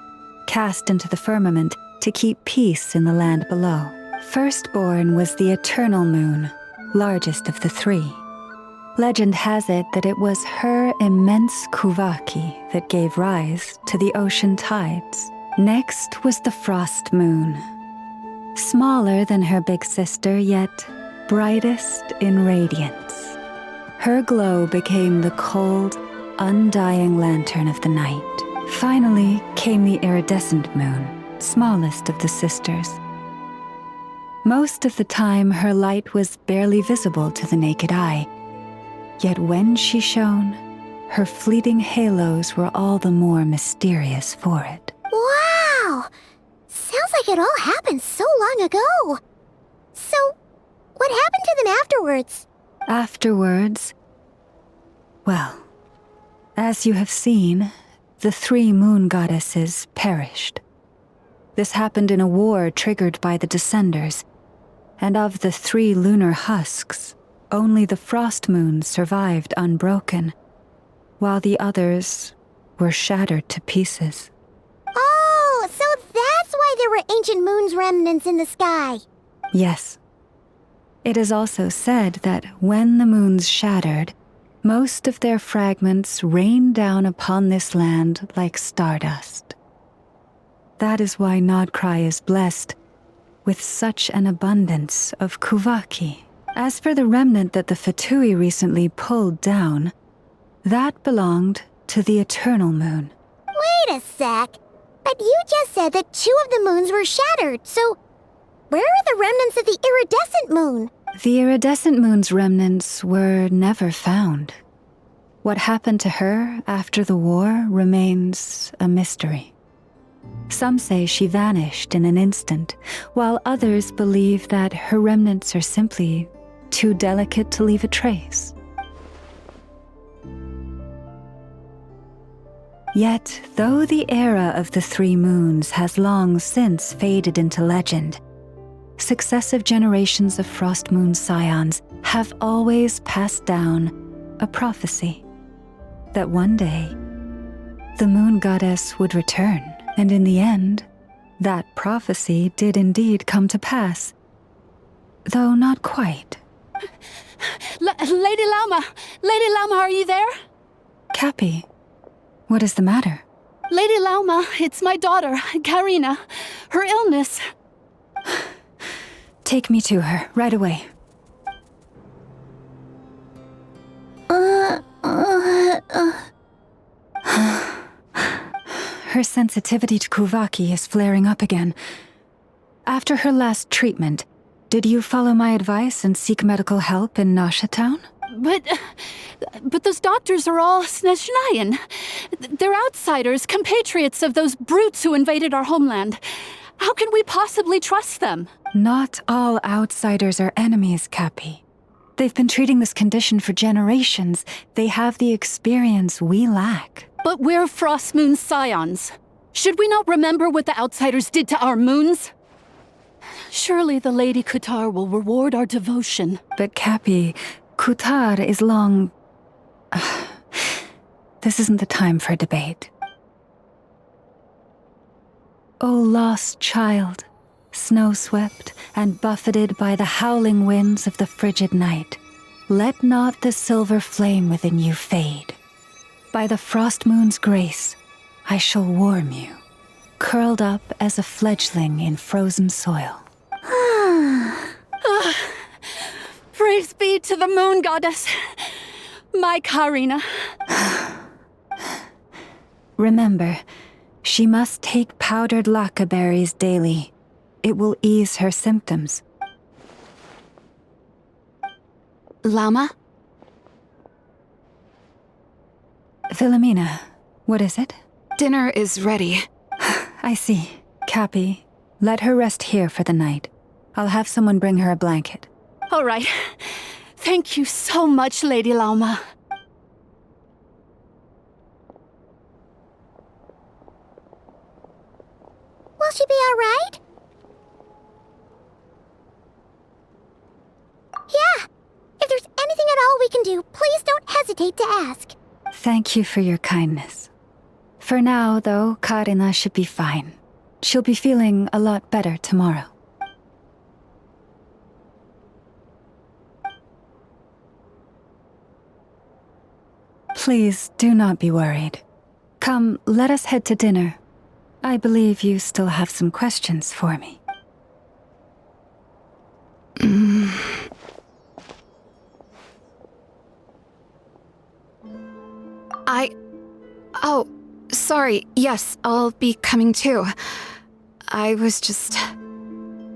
cast into the firmament to keep peace in the land below. Firstborn was the eternal moon, largest of the 3. Legend has it that it was her immense kuvaki that gave rise to the ocean tides. Next was the frost moon, smaller than her big sister, yet brightest in radiance. Her glow became the cold, undying lantern of the night. Finally came the iridescent moon, smallest of the sisters. Most of the time, her light was barely visible to the naked eye. Yet when she shone, her fleeting halos were all the more mysterious for it. Wow! Sounds like it all happened so long ago. So, what happened to them afterwards? Afterwards, well, as you have seen, the 3 moon goddesses perished. This happened in a war triggered by the Descenders. and of the 3 lunar husks, only the frost moons survived unbroken, while the others were shattered to pieces. Oh, so that's why there were ancient moon's remnants in the sky. Yes. It is also said that when the moons shattered, most of their fragments rained down upon this land like stardust. That is why Nodcry is blessed with such an abundance of Kuvaki. As for the remnant that the Fatui recently pulled down, that belonged to the Eternal Moon. Wait a sec. But you just said that 2 of the moons were shattered, so where are the remnants of the iridescent moon? The iridescent moon's remnants were never found. What happened to her after the war remains a mystery. Some say she vanished in an instant, while others believe that her remnants are simply too delicate to leave a trace. Yet, though the era of the 3 moons has long since faded into legend, successive generations of Frost Moon Scions have always passed down a prophecy that one day the moon goddess would return, and in the end, that prophecy did indeed come to pass, though not quite. Lady Lauma! Lady Lauma, are you there? Cappy, what is the matter? Lady Lauma, it's my daughter, Karina. Her illness. Take me to her, right away. Her sensitivity to Kuvaki is flaring up again. After her last treatment, did you follow my advice and seek medical help in Nasha Town? But those doctors are all Snezhnayan. They're outsiders, compatriots of those brutes who invaded our homeland. How can we possibly trust them? Not all outsiders are enemies, Cappy. They've been treating this condition for generations. They have the experience we lack. But we're Frost Moon Scions. Should we not remember what the outsiders did to our moons? Surely the Lady Kutar will reward our devotion. But Cappy, Kutar is long... This isn't the time for debate. O lost child, snow-swept and buffeted by the howling winds of the frigid night, let not the silver flame within you fade. By the frost moon's grace, I shall warm you, curled up as a fledgling in frozen soil. Praise be to the moon goddess, my Karina. Remember, she must take powdered laka berries daily. It will ease her symptoms. Llama? Philomena, what is it? Dinner is ready. I see. Cappy, let her rest here for the night. I'll have someone bring her a blanket. All right. Thank you so much, Lady Lauma. Will she be all right? Yeah. If there's anything at all we can do, please don't hesitate to ask. Thank you for your kindness. For now, though, Karina should be fine. She'll be feeling a lot better tomorrow. Please do not be worried. Come, let us head to dinner. I believe you still have some questions for me. Oh, sorry. Yes, I'll be coming too. I was just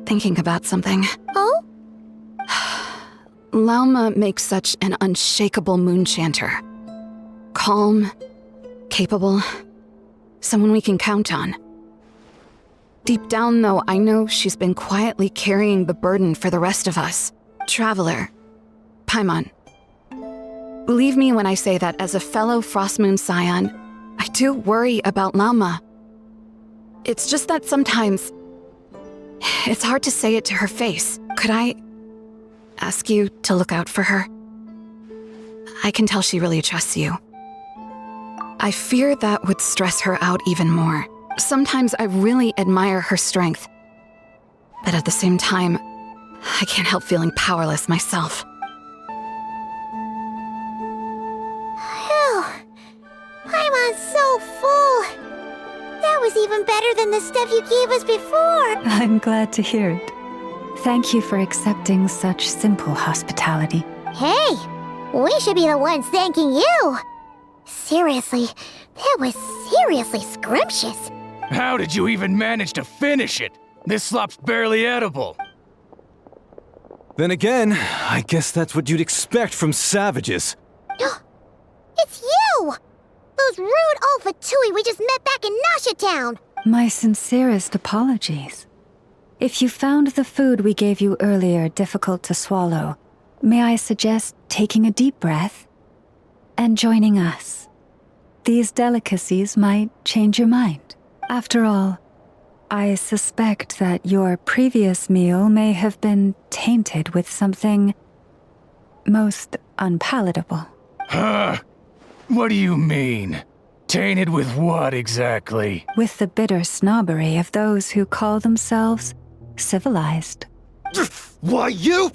thinking about something. Oh? Lauma makes such an unshakable moon chanter. Calm, capable, someone we can count on. Deep down, though, I know she's been quietly carrying the burden for the rest of us. Traveler, Paimon, believe me when I say that as a fellow Frost Moon Scion, I do worry about Lauma. It's just that sometimes it's hard to say it to her face. Could I ask you to look out for her? I can tell she really trusts you. I fear that would stress her out even more. Sometimes I really admire her strength, but at the same time, I can't help feeling powerless myself. Phew. Paimon's so full. That was even better than the stuff you gave us before. I'm glad to hear it. Thank you for accepting such simple hospitality. Hey, we should be the ones thanking you. Seriously, that was seriously scrumptious. How did you even manage to finish it? This slop's barely edible. Then again, I guess that's what you'd expect from savages. It's you! Those rude Alpha Tui we just met back in Nasha Town! My sincerest apologies. If you found the food we gave you earlier difficult to swallow, may I suggest taking a deep breath and joining us? These delicacies might change your mind. After all, I suspect that your previous meal may have been tainted with something most unpalatable. Huh? What do you mean? Tainted with what exactly? With the bitter snobbery of those who call themselves civilized. Why, you?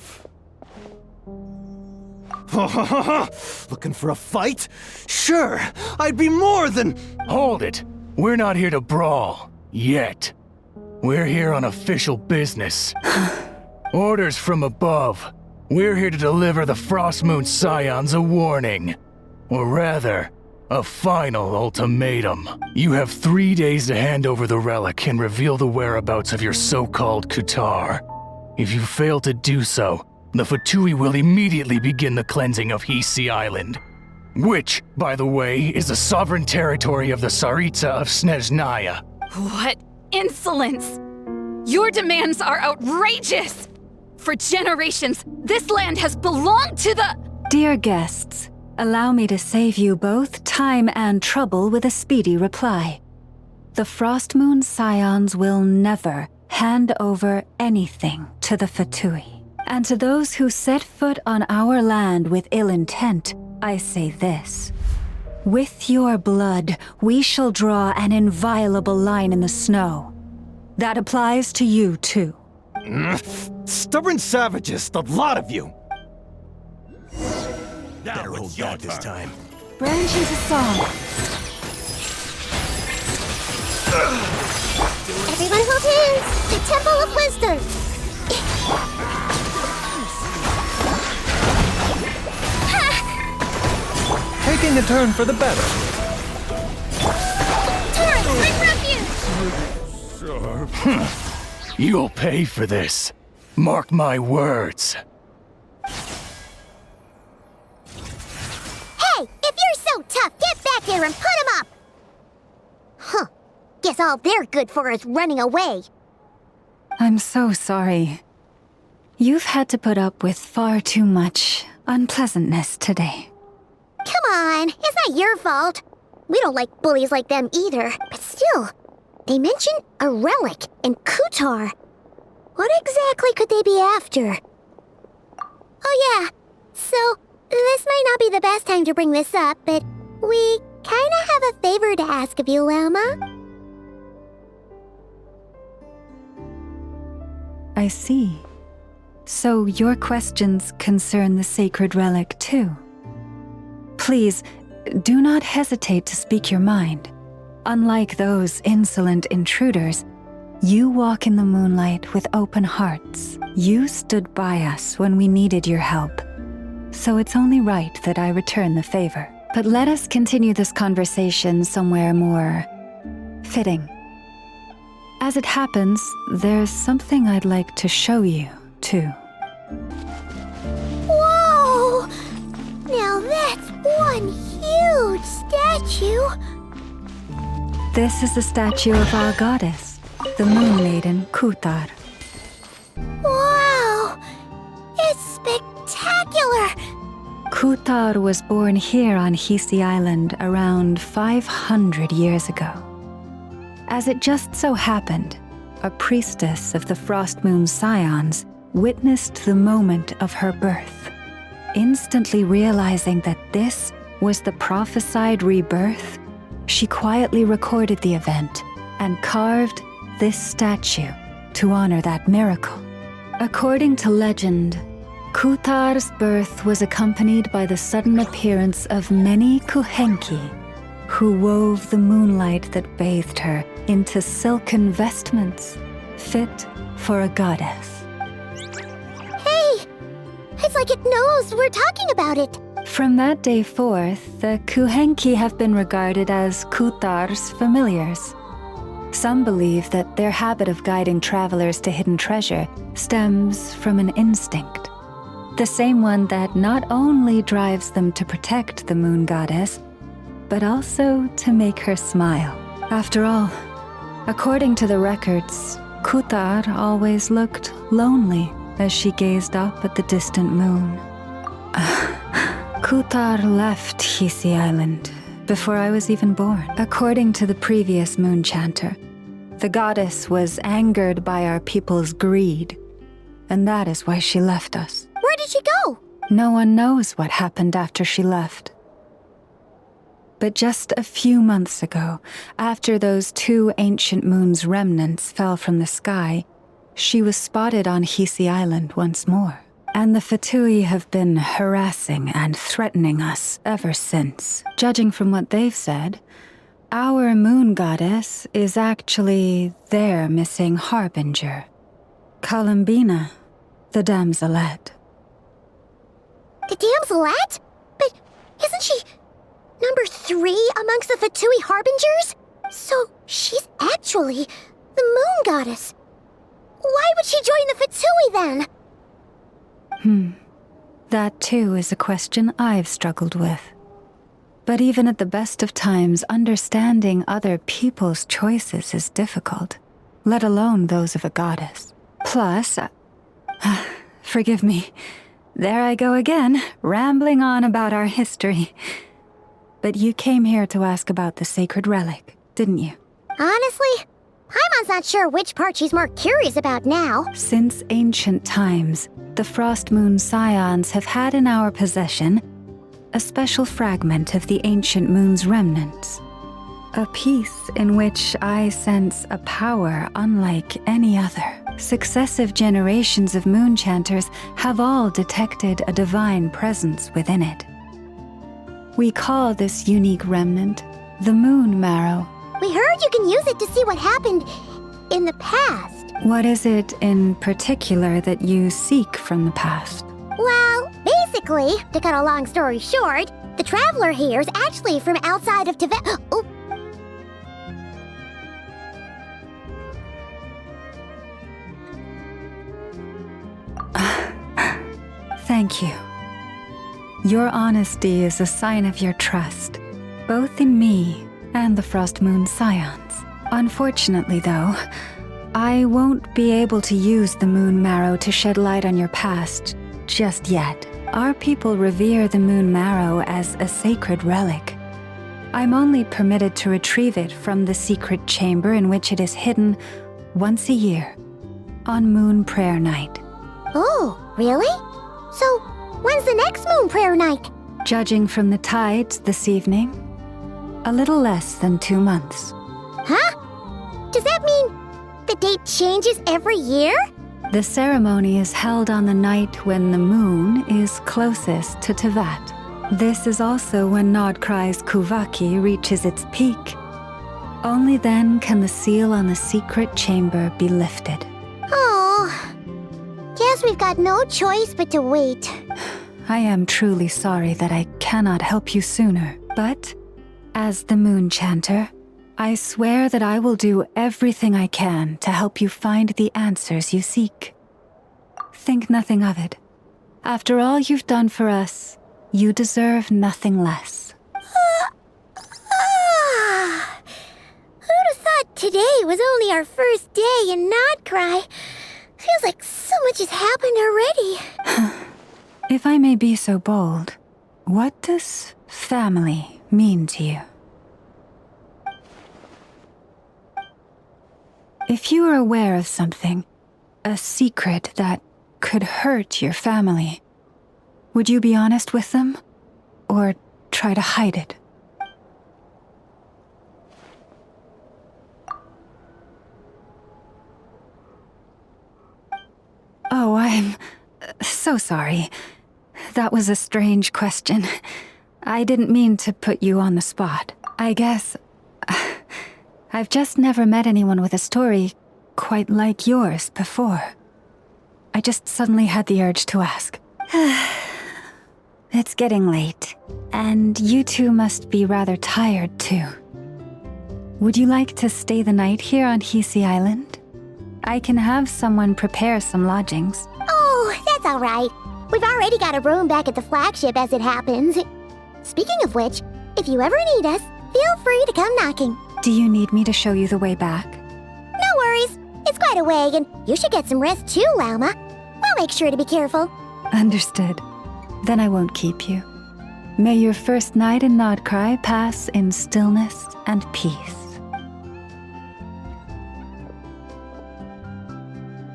Looking for a fight? Sure, I'd be more than... Hold it. We're not here to brawl. Yet. We're here on official business. Orders from above. We're here to deliver the Frostmoon Scions a warning. Or rather, a final ultimatum. You have 3 days to hand over the relic and reveal the whereabouts of your so-called Kutar. If you fail to do so, the Fatui will immediately begin the cleansing of Hisi Island. Which, by the way, is the sovereign territory of the Tsaritsa of Snezhnaya. What insolence! Your demands are outrageous! For generations, this land has belonged to the— Dear guests, allow me to save you both time and trouble with a speedy reply. The Frostmoon Scions will never hand over anything to the Fatui. And to those who set foot on our land with ill intent, I say this. With your blood, we shall draw an inviolable line in the snow. That applies to you, too. Stubborn savages, the lot of you! Better hold back this time. Branch into song. Everyone hold hands! The Temple of Wisdom! Taking a turn for the better. Turn, bring refuge! You'll pay for this. Mark my words. Hey, if you're so tough, get back there and put him up! Huh. Guess all they're good for is running away. I'm so sorry. You've had to put up with far too much unpleasantness today. Come on, it's not your fault. We don't like bullies like them either, but still, they mentioned a relic and Kutar. What exactly could they be after? Oh yeah, so this might not be the best time to bring this up, but we kinda have a favor to ask of you, Lama. I see. So your questions concern the sacred relic too. Please, do not hesitate to speak your mind. Unlike those insolent intruders, you walk in the moonlight with open hearts. You stood by us when we needed your help. So it's only right that I return the favor. But let us continue this conversation somewhere more fitting. As it happens, there's something I'd like to show you, too. Whoa! Now that's one huge statue! This is the statue of our goddess, the Moon Maiden Kutar. Wow! It's spectacular! Kutar was born here on Hisi Island around 500 years ago. As it just so happened, a priestess of the Frostmoon Scions witnessed the moment of her birth. Instantly realizing that this was the prophesied rebirth, she quietly recorded the event and carved this statue to honor that miracle. According to legend, Kutar's birth was accompanied by the sudden appearance of many Kuhenki, who wove the moonlight that bathed her into silken vestments fit for a goddess. Hey! It's like it knows we're talking about it. From that day forth, the Kuhenki have been regarded as Kutar's familiars. Some believe that their habit of guiding travelers to hidden treasure stems from an instinct. The same one that not only drives them to protect the moon goddess, but also to make her smile. After all, according to the records, Kutar always looked lonely as she gazed up at the distant moon. Kutar left Hisi Island before I was even born. According to the previous moon chanter, the goddess was angered by our people's greed, and that is why she left us. Where did she go? No one knows what happened after she left. But just a few months ago, after those 2 ancient moon's remnants fell from the sky, she was spotted on Hisi Island once more. And the Fatui have been harassing and threatening us ever since. Judging from what they've said, our moon goddess is actually their missing harbinger, Columbina, the damselette. The damselette? But isn't she number 3 amongst the Fatui harbingers? So she's actually the moon goddess. Why would she join the Fatui then? That too is a question I've struggled with. But even at the best of times, understanding other people's choices is difficult, let alone those of a goddess. Plus, forgive me, there I go again, rambling on about our history. But you came here to ask about the sacred relic, didn't you? Honestly, Paimon's not sure which part she's more curious about now. Since ancient times, the Frost Moon Scions have had in our possession a special fragment of the ancient moon's remnants. A piece in which I sense a power unlike any other. Successive generations of moon chanters have all detected a divine presence within it. We call this unique remnant the Moon Marrow. We heard you can use it to see what happened in the past. What is it in particular that you seek from the past? Well, basically, to cut a long story short, the traveler here is actually from outside of Tibet. Oh. Thank you. Your honesty is a sign of your trust, both in me and the Frost Moon Scions. Unfortunately, though, I won't be able to use the Moon Marrow to shed light on your past just yet. Our people revere the Moon Marrow as a sacred relic. I'm only permitted to retrieve it from the secret chamber in which it is hidden once a year, on Moon Prayer Night. Oh, really? So, when's the next Moon Prayer Night? Judging from the tides this evening, a little less than 2 months. Huh? Does that mean the date changes every year? The ceremony is held on the night when the moon is closest to Tevat. This is also when Nodkrai's Kuvaki reaches its peak. Only then can the seal on the secret chamber be lifted. Oh, guess we've got no choice but to wait. I am truly sorry that I cannot help you sooner, but as the Moon Chanter, I swear that I will do everything I can to help you find the answers you seek. Think nothing of it. After all you've done for us, you deserve nothing less. Who'd have thought today was only our first day in Nodcry? Feels like so much has happened already. If I may be so bold, what does family mean to you? If you are aware of something, a secret that could hurt your family. Would you be honest with them? Or try to hide it? Oh, I'm so sorry. That was a strange question. I didn't mean to put you on the spot. I guess I've just never met anyone with a story quite like yours before. I just suddenly had the urge to ask. It's getting late, and you two must be rather tired too. Would you like to stay the night here on Hisi Island? I can have someone prepare some lodgings. Oh, that's all right. We've already got a room back at the flagship as it happens. Speaking of which, if you ever need us, feel free to come knocking. Do you need me to show you the way back? No worries. It's quite a way, and you should get some rest too, Lauma. I'll make sure to be careful. Understood. Then I won't keep you. May your first night in Nodcry pass in stillness and peace.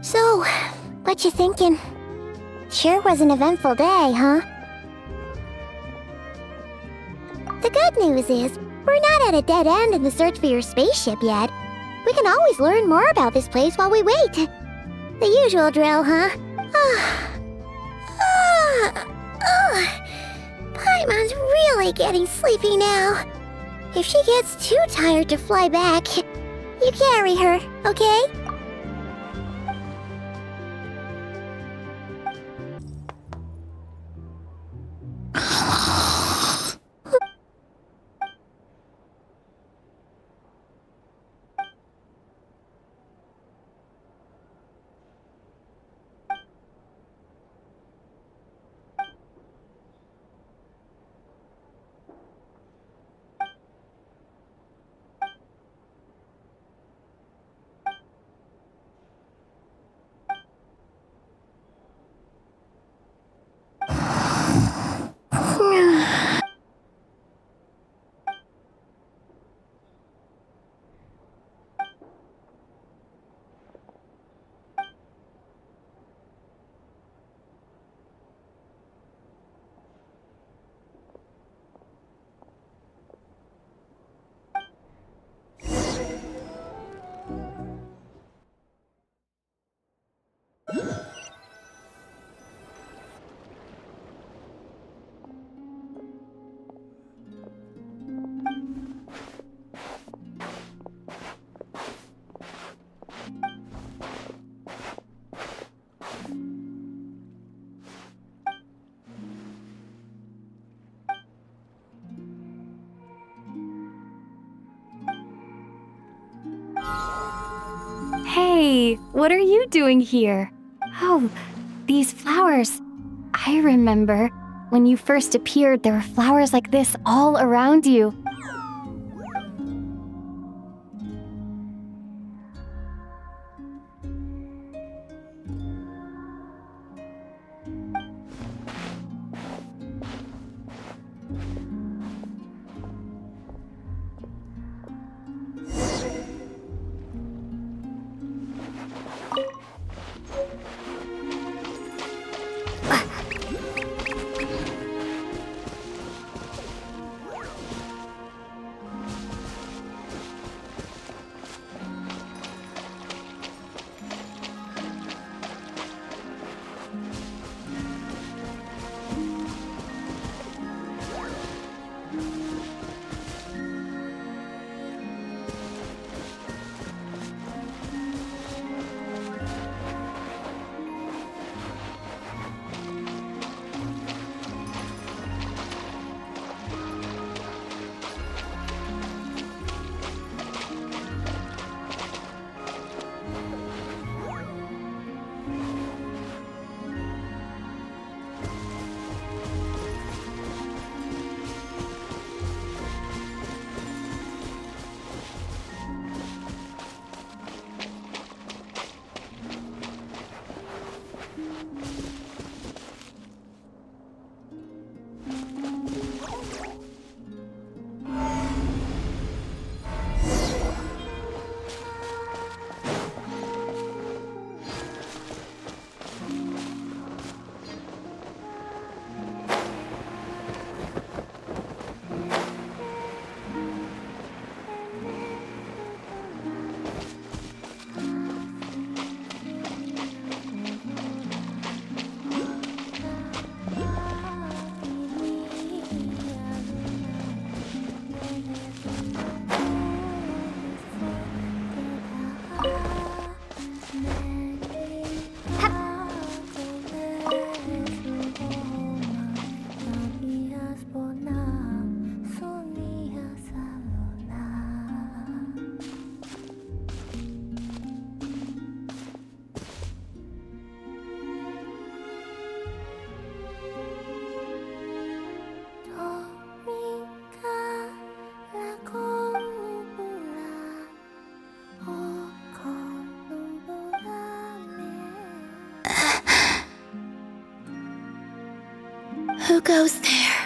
So, what you thinking? Sure was an eventful day, huh? The good news is, we're not at a dead end in the search for your spaceship yet. We can always learn more about this place while we wait. The usual drill, huh? Paimon's really getting sleepy now. If she gets too tired to fly back, you carry her, okay? Hey, what are you doing here? Oh, these flowers. I remember when you first appeared, there were flowers like this all around you. Who goes there?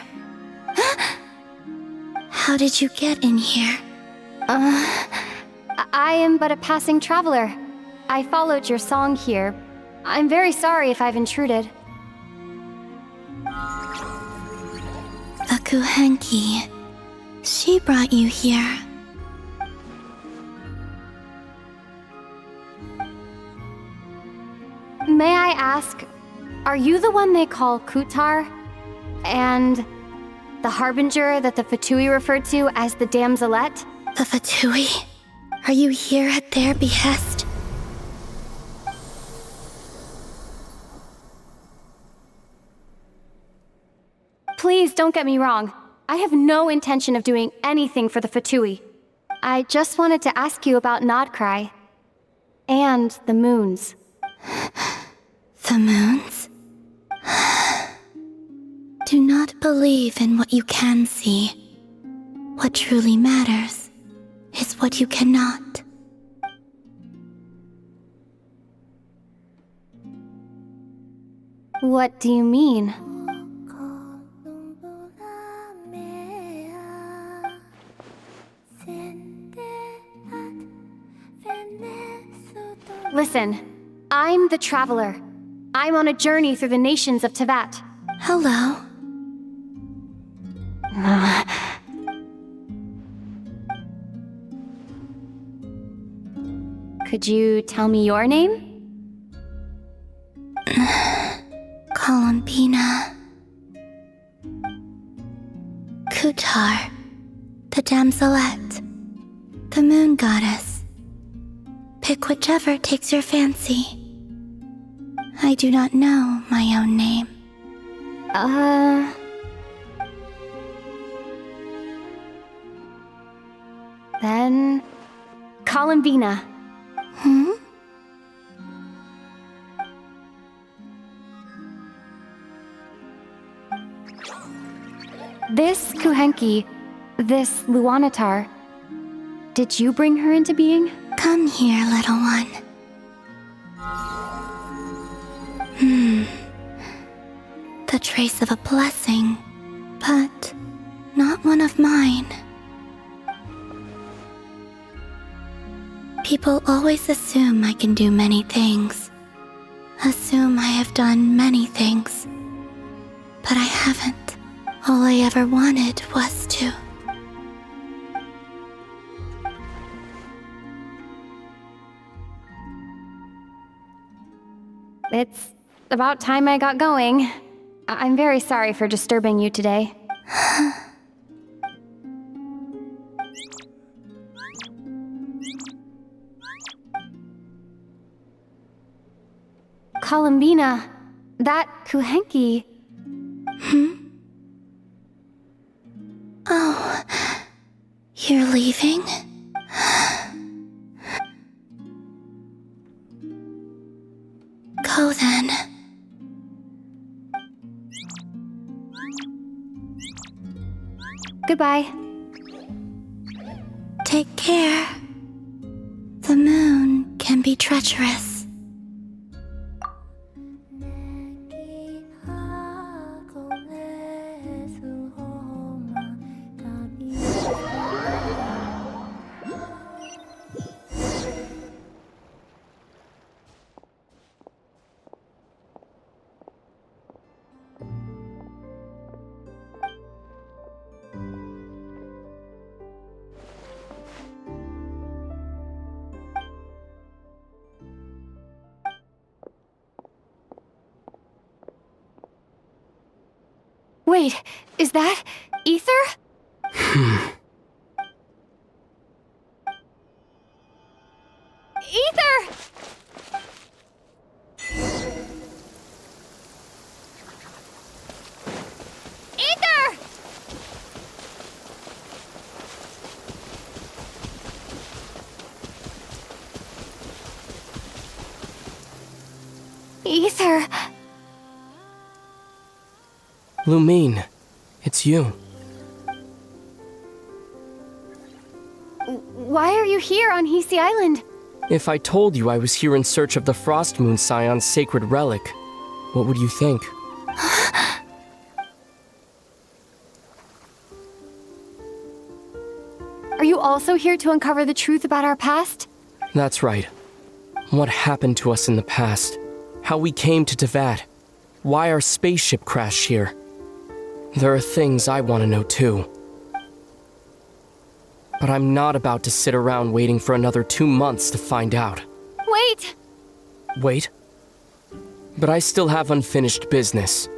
How did you get in here? I am but a passing traveler. I followed your song here. I'm very sorry if I've intruded. The Kuhenki. She brought you here. May I ask, are you the one they call Kutar? And the harbinger that the Fatui referred to as the Damselette? The Fatui? Are you here at their behest? Please don't get me wrong. I have no intention of doing anything for the Fatui. I just wanted to ask you about Nodcry. And the moons. The moons? Do not believe in what you can see. What truly matters is what you cannot. What do you mean? Listen, I'm the Traveler. I'm on a journey through the nations of Tevat. Hello. Could you tell me your name? Columbina. Kutar, the Damselette, the moon goddess. Pick whichever takes your fancy. I do not know my own name. Then... Columbina. This Kuhenki, this Luanatar, did you bring her into being? Come here, little one. The trace of a blessing, but not one of mine. People always assume I can do many things. Assume I have done many things. But I haven't. All I ever wanted was to. It's about time I got going. I'm very sorry for disturbing you today. Columbina, that Kuhenki... Oh, you're leaving? Go then. Goodbye. Take care. The moon can be treacherous. Wait, is that Ether? Ether! Ether! Ether! Lumine, it's you. Why are you here on Hisi Island? If I told you I was here in search of the Frost Moon Scion's sacred relic, what would you think? also here to uncover the truth about our past? That's right. What happened to us in the past? How we came to Tevat? Why our spaceship crashed here? There are things I want to know too. But I'm not about to sit around waiting for another 2 months to find out. Wait! Wait? But I still have unfinished business.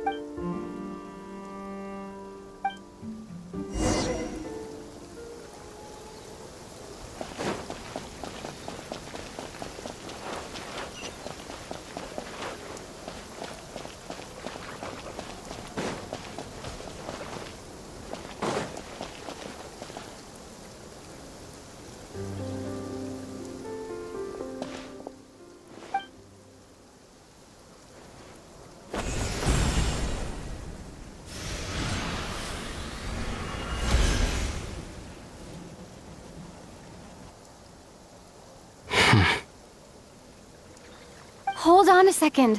Hold on a second.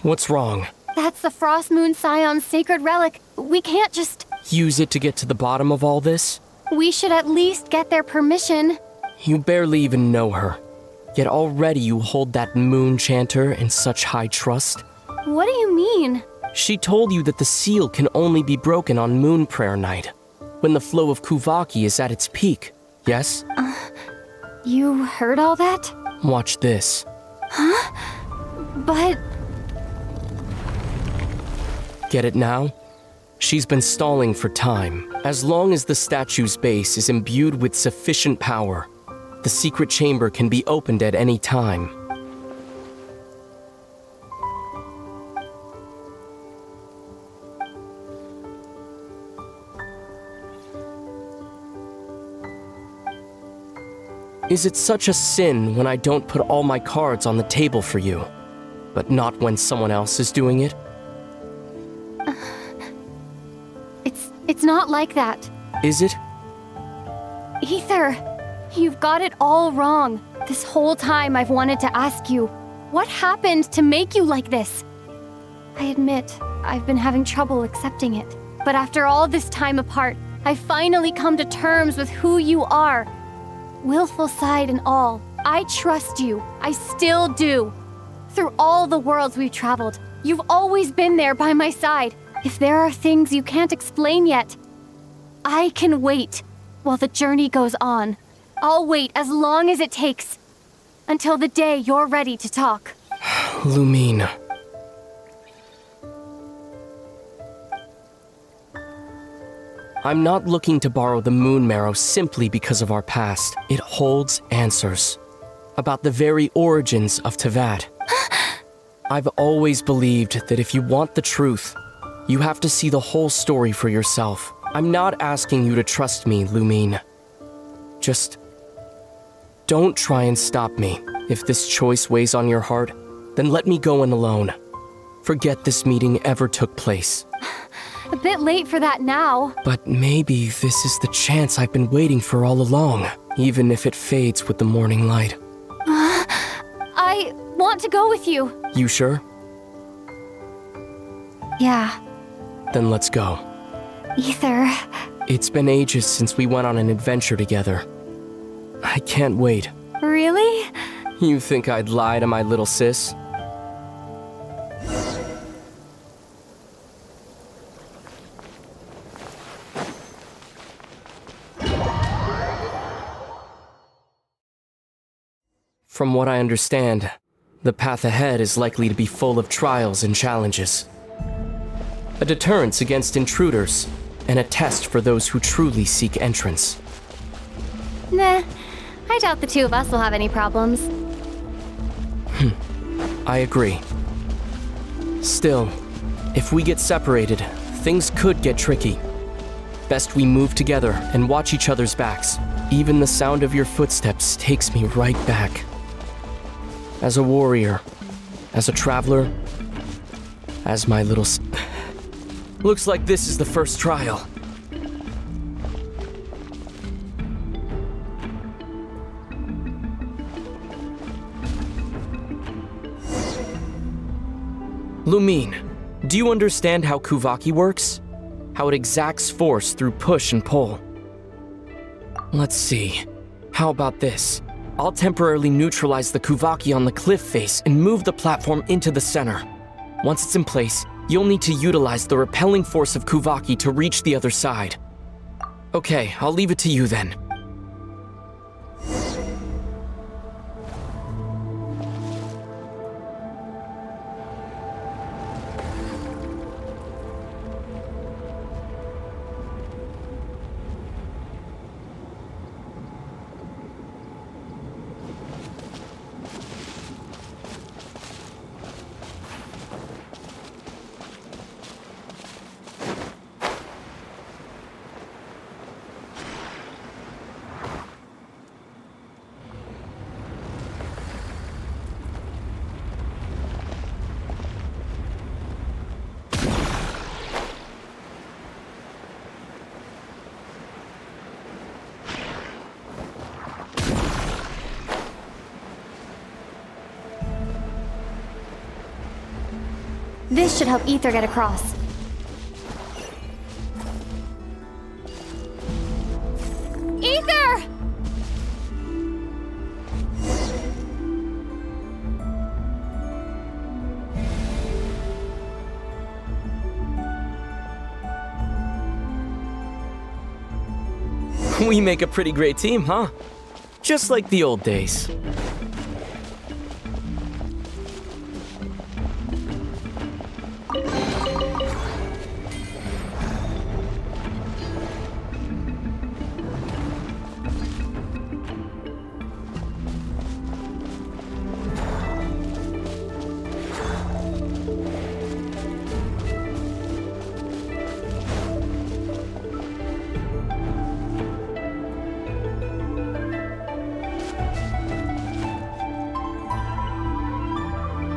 What's wrong? That's the Frost Moon Scion's sacred relic. We can't just... Use it to get to the bottom of all this? We should at least get their permission. You barely even know her. Yet already you hold that moon chanter in such high trust. What do you mean? She told you that the seal can only be broken on Moon Prayer Night, when the flow of Kuvaki is at its peak, yes? You heard all that? Watch this. Huh? But... Get it now? She's been stalling for time. As long as the statue's base is imbued with sufficient power, the secret chamber can be opened at any time. Is it such a sin when I don't put all my cards on the table for you, but not when someone else is doing it? It's not like that. Is it? Ether, you've got it all wrong. This whole time I've wanted to ask you, what happened to make you like this? I admit, I've been having trouble accepting it. But after all this time apart, I've finally come to terms with who you are. Willful side and all, I trust you. I still do. Through all the worlds we've traveled, you've always been there by my side. If there are things you can't explain yet, I can wait while the journey goes on. I'll wait as long as it takes, until the day you're ready to talk. Lumine. I'm not looking to borrow the moon marrow simply because of our past. It holds answers about the very origins of Tevat. I've always believed that if you want the truth, you have to see the whole story for yourself. I'm not asking you to trust me, Lumine. Just don't try and stop me. If this choice weighs on your heart, then let me go in alone. Forget this meeting ever took place. A bit late for that now. But maybe this is the chance I've been waiting for all along, even if it fades with the morning light. I want to go with you. You sure? Yeah. Then let's go. Ether. It's been ages since we went on an adventure together. I can't wait. Really? You think I'd lie to my little sis? From what I understand, the path ahead is likely to be full of trials and challenges. A deterrence against intruders, and a test for those who truly seek entrance. Nah, I doubt the two of us will have any problems. I agree. Still, if we get separated, things could get tricky. Best we move together and watch each other's backs. Even the sound of your footsteps takes me right back. As a warrior, as a traveler, as my little Looks like this is the first trial. Lumine, do you understand how Kuvaki works? How it exacts force through push and pull? Let's see. How about this? I'll temporarily neutralize the Kuvaki on the cliff face and move the platform into the center. Once it's in place, you'll need to utilize the repelling force of Kuvaki to reach the other side. Okay, I'll leave it to you then. This should help Ether get across. Ether! We make a pretty great team, huh? Just like the old days.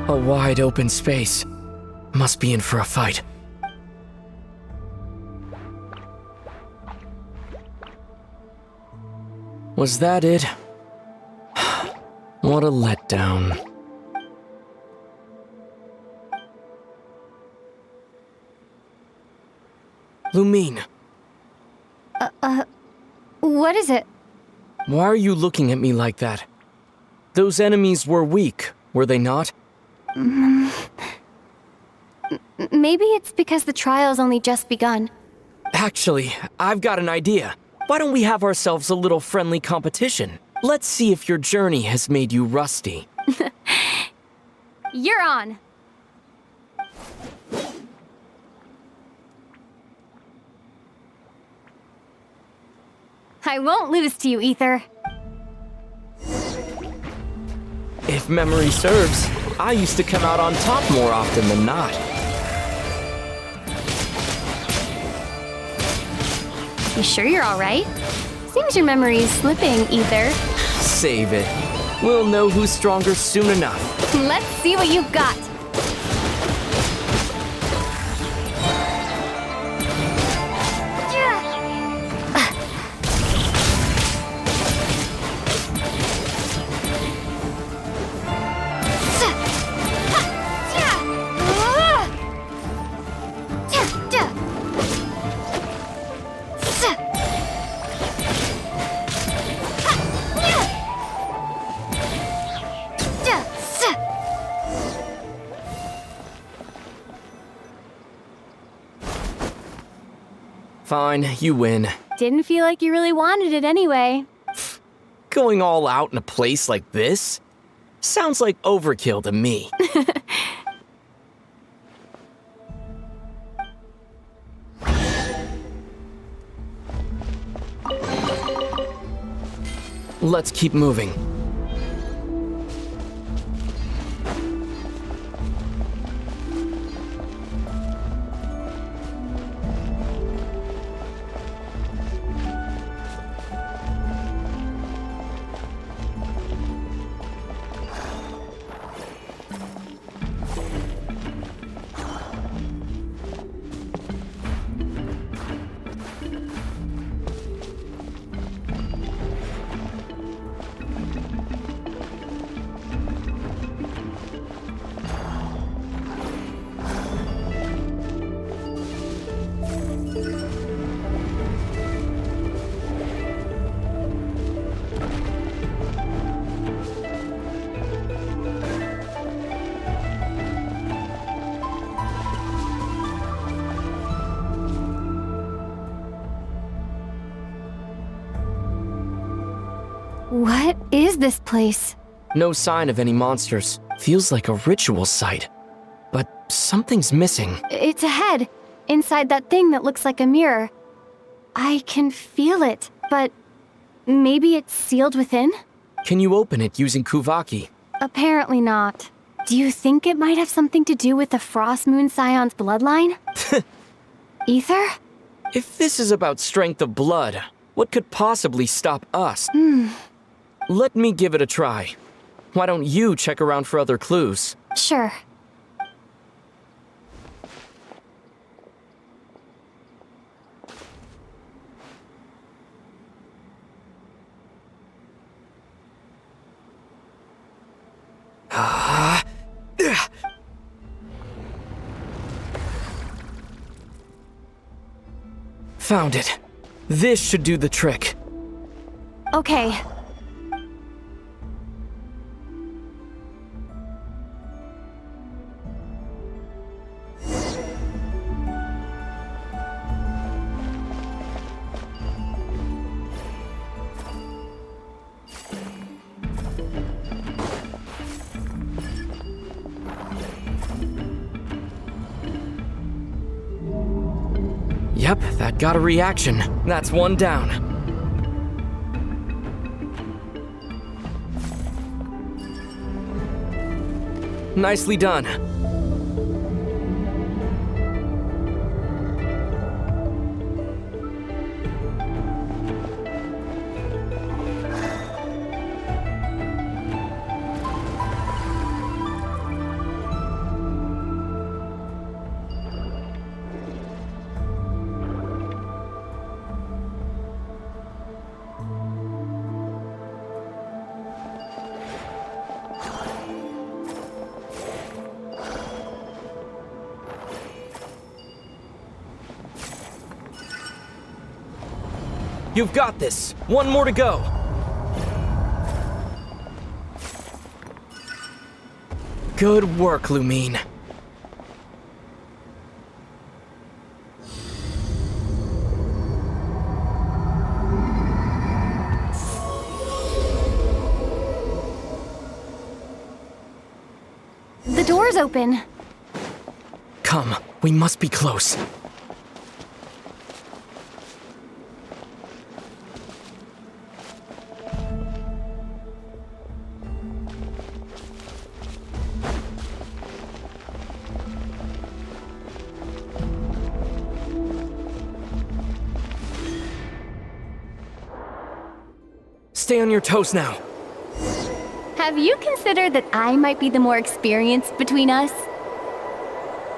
A wide open space. Must be in for a fight. Was that it? What a letdown. Lumine. What is it? Why are you looking at me like that? Those enemies were weak, were they not? Maybe it's because the trial's only just begun. Actually, I've got an idea. Why don't we have ourselves a little friendly competition? Let's see if your journey has made you rusty. You're on. I won't lose to you, Ether. If memory serves, I used to come out on top more often than not. You sure you're alright? Seems your memory's slipping, Ether. Save it. We'll know who's stronger soon enough. Let's see what you've got. Fine, you win. Didn't feel like you really wanted it anyway. Going all out in a place like this? Sounds like overkill to me. Let's keep moving. is this place? No sign of any monsters. Feels like a ritual site. But something's missing. It's ahead, inside that thing that looks like a mirror. I can feel it, but maybe it's sealed within? Can you open it using Kuvaki? Apparently not. Do you think it might have something to do with the Frost Moon Scion's bloodline? Ether? If this is about strength of blood, what could possibly stop us? Let me give it a try. Why don't you check around for other clues? Sure. Found it. This should do the trick. Okay. Yep, that got a reaction. That's one down. Nicely done. You've got this. One more to go. Good work, Lumine. The door's open. Come, we must be close. Stay on your toes now. Have you considered that I might be the more experienced between us?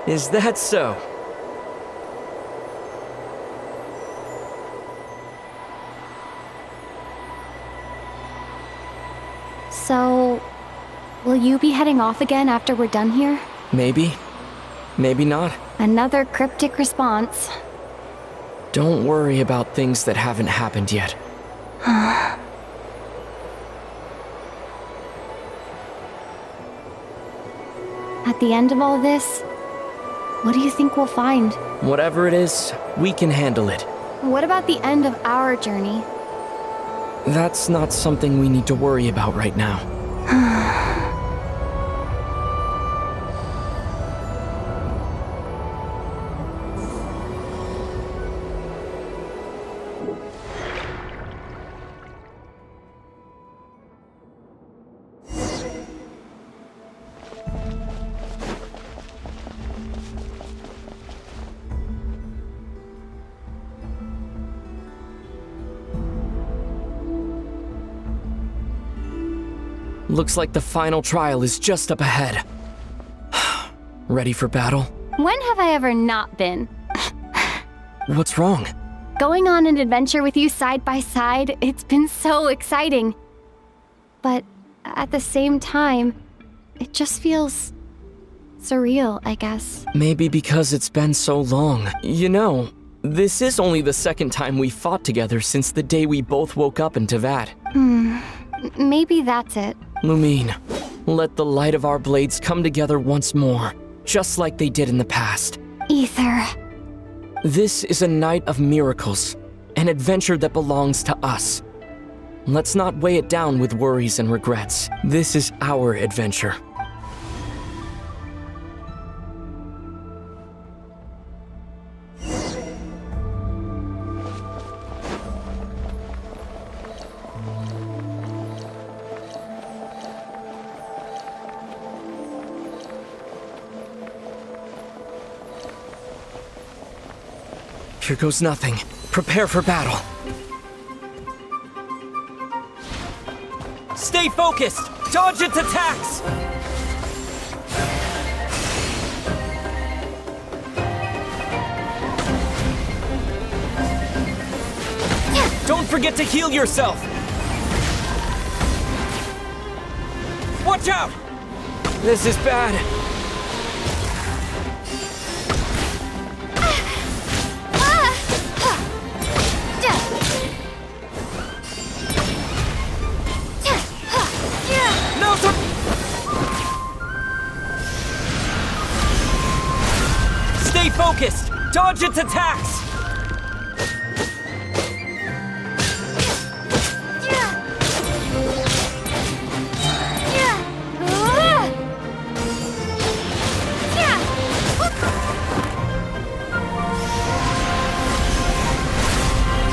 Is that so? So, will you be heading off again after we're done here? Maybe. Maybe not. Another cryptic response. Don't worry about things that haven't happened yet. At the end of all this, what do you think we'll find? Whatever it is, we can handle it. What about the end of our journey? That's not something we need to worry about right now. Looks like the final trial is just up ahead. Ready for battle? When have I ever not been? What's wrong? Going on an adventure with you side by side, it's been so exciting. But at the same time, it just feels surreal, I guess. Maybe because it's been so long. You know, this is only the second time we fought together since the day we both woke up in Teyvat. Maybe that's it. Lumine, let the light of our blades come together once more, just like they did in the past. Ether. This is a night of miracles, an adventure that belongs to us. Let's not weigh it down with worries and regrets. This is our adventure. Here goes nothing. Prepare for battle. Stay focused! Dodge its attacks! Don't forget to heal yourself! Watch out! This is bad. Stay focused! Dodge its attacks!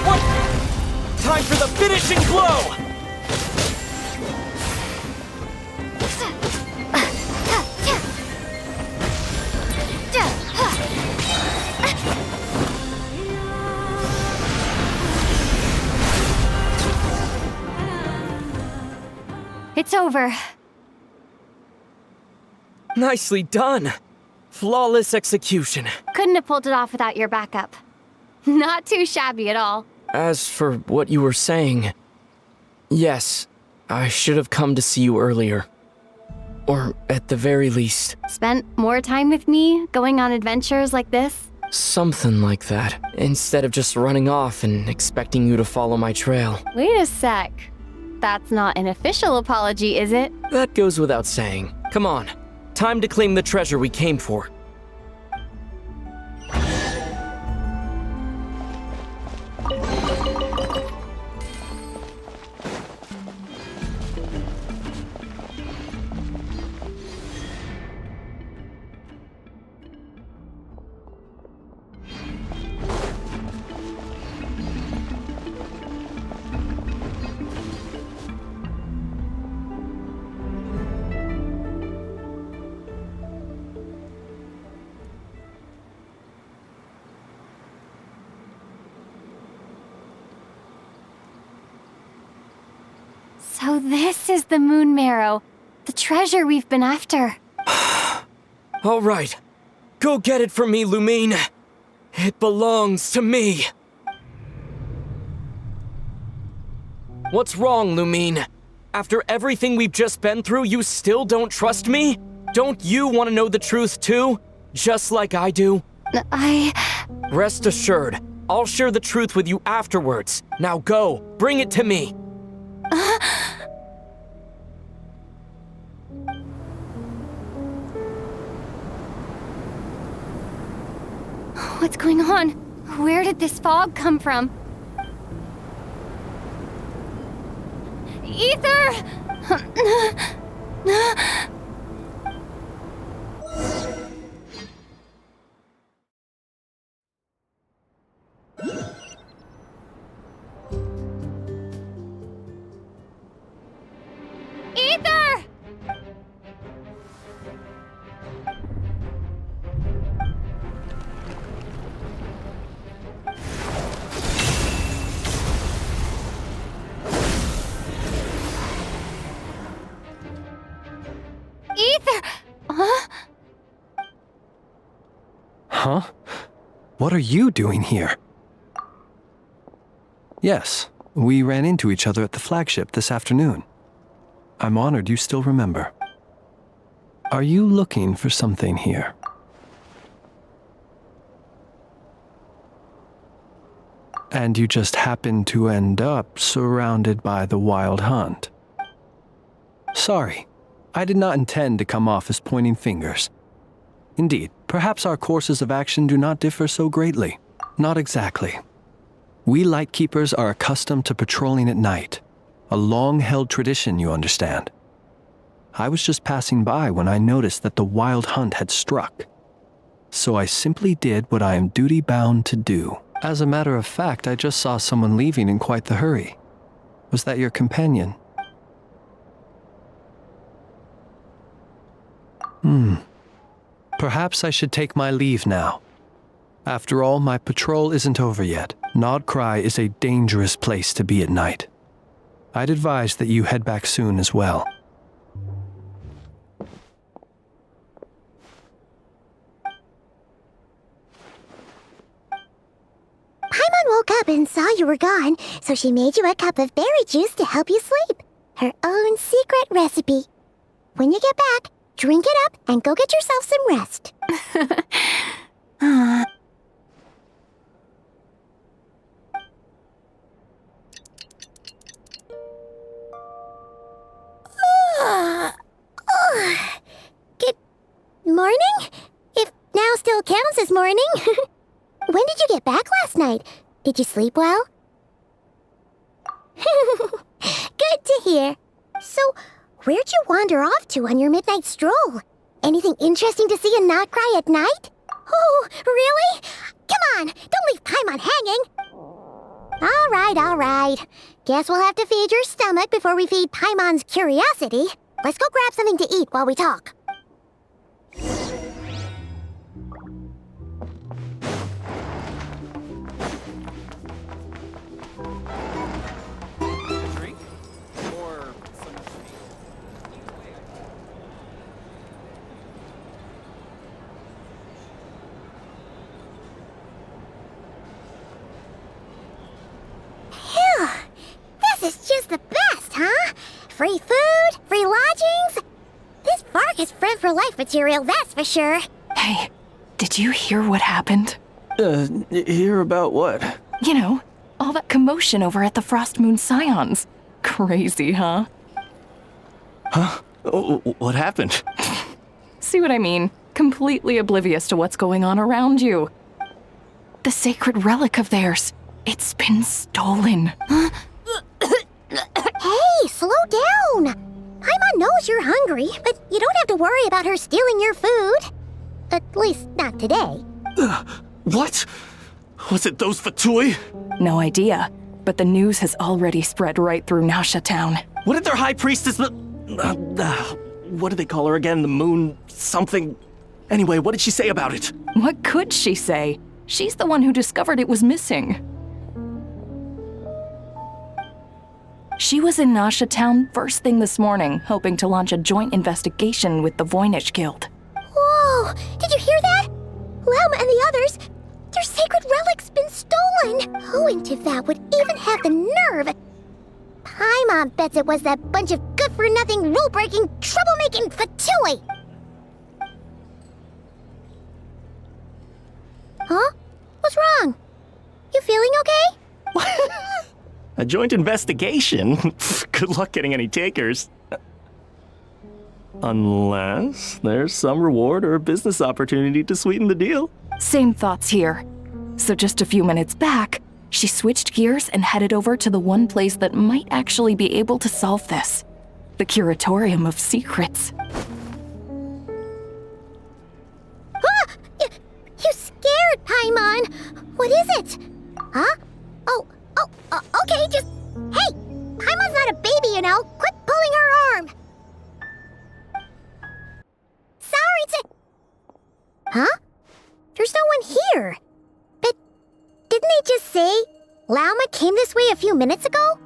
What? Time for the finishing blow! It's over. Nicely done. Flawless execution. Couldn't have pulled it off without your backup. Not too shabby at all. As for what you were saying, yes, I should have come to see you earlier. Or at the very least. Spent more time with me, going on adventures like this? Something like that. Instead of just running off and expecting you to follow my trail. Wait a sec. That's not an official apology, is it? That goes without saying. Come on. Time to claim the treasure we came for. So this is the Moon Marrow, the treasure we've been after. All right. Go get it for me, Lumine. It belongs to me. What's wrong, Lumine? After everything we've just been through, you still don't trust me? Don't you want to know the truth too? Just like I do? Rest assured, I'll share the truth with you afterwards. Now go, bring it to me. What's going on? Where did this fog come from? Ether! Ether! Ether! Huh? Huh? What are you doing here? Yes, we ran into each other at the flagship this afternoon. I'm honored you still remember. Are you looking for something here? And you just happened to end up surrounded by the Wild Hunt. Sorry, I did not intend to come off as pointing fingers. Indeed, perhaps our courses of action do not differ so greatly. Not exactly. We Lightkeepers are accustomed to patrolling at night, A long-held tradition, you understand. I was just passing by when I noticed that the wild hunt had struck. So I simply did what I am duty-bound to do. As a matter of fact, I just saw someone leaving in quite the hurry. Was that your companion? Perhaps I should take my leave now. After all, my patrol isn't over yet. Nodcry is a dangerous place to be at night. I'd advise that you head back soon as well. Paimon woke up and saw you were gone, so she made you a cup of berry juice to help you sleep. Her own secret recipe. When you get back, drink it up and go get yourself some rest. Good morning? If now still counts as morning. When did you get back last night? Did you sleep well? Good to hear. So, where'd you wander off to on your midnight stroll? Anything interesting to see in Nodcry at night? Oh, really? Come on, don't leave Paimon hanging. All right. Guess we'll have to feed your stomach before we feed Paimon's curiosity. Let's go grab something to eat while we talk. This is just the best, huh? Free food, free lodgings. This park is friend for life material, that's for sure. Hey, did you hear what happened? Hear about what? You know, all that commotion over at the Frost Moon Scions. Crazy, huh? Huh? Oh, what happened? See what I mean? Completely oblivious to what's going on around you. The sacred relic of theirs. It's been stolen. Hey, slow down! Paimon knows you're hungry, but you don't have to worry about her stealing your food. At least, not today. What? Was it those Fatui? No idea, but the news has already spread right through Nausha Town. What did their high priestess what do they call her again? The moon something? Anyway, what did she say about it? What could she say? She's the one who discovered it was missing. She was in Nausha Town first thing this morning, hoping to launch a joint investigation with the Voynich Guild. Whoa! Did you hear that? Lauma and the others, their sacred relic's been stolen! Who in Teyvat would even have the nerve? Paimon bets it was that bunch of good-for-nothing, rule-breaking, troublemaking Fatui! Huh? What's wrong? You feeling okay? A joint investigation? Good luck getting any takers. Unless there's some reward or business opportunity to sweeten the deal. Same thoughts here. So just a few minutes back, she switched gears and headed over to the one place that might actually be able to solve this. The Curatorium of Secrets. Ah! You scared, Paimon! What is it? Huh? Okay, just... Hey! Paimon's not a baby, you know! Quit pulling her arm! Sorry to... Huh? There's no one here. But didn't they just say Lauma came this way a few minutes ago?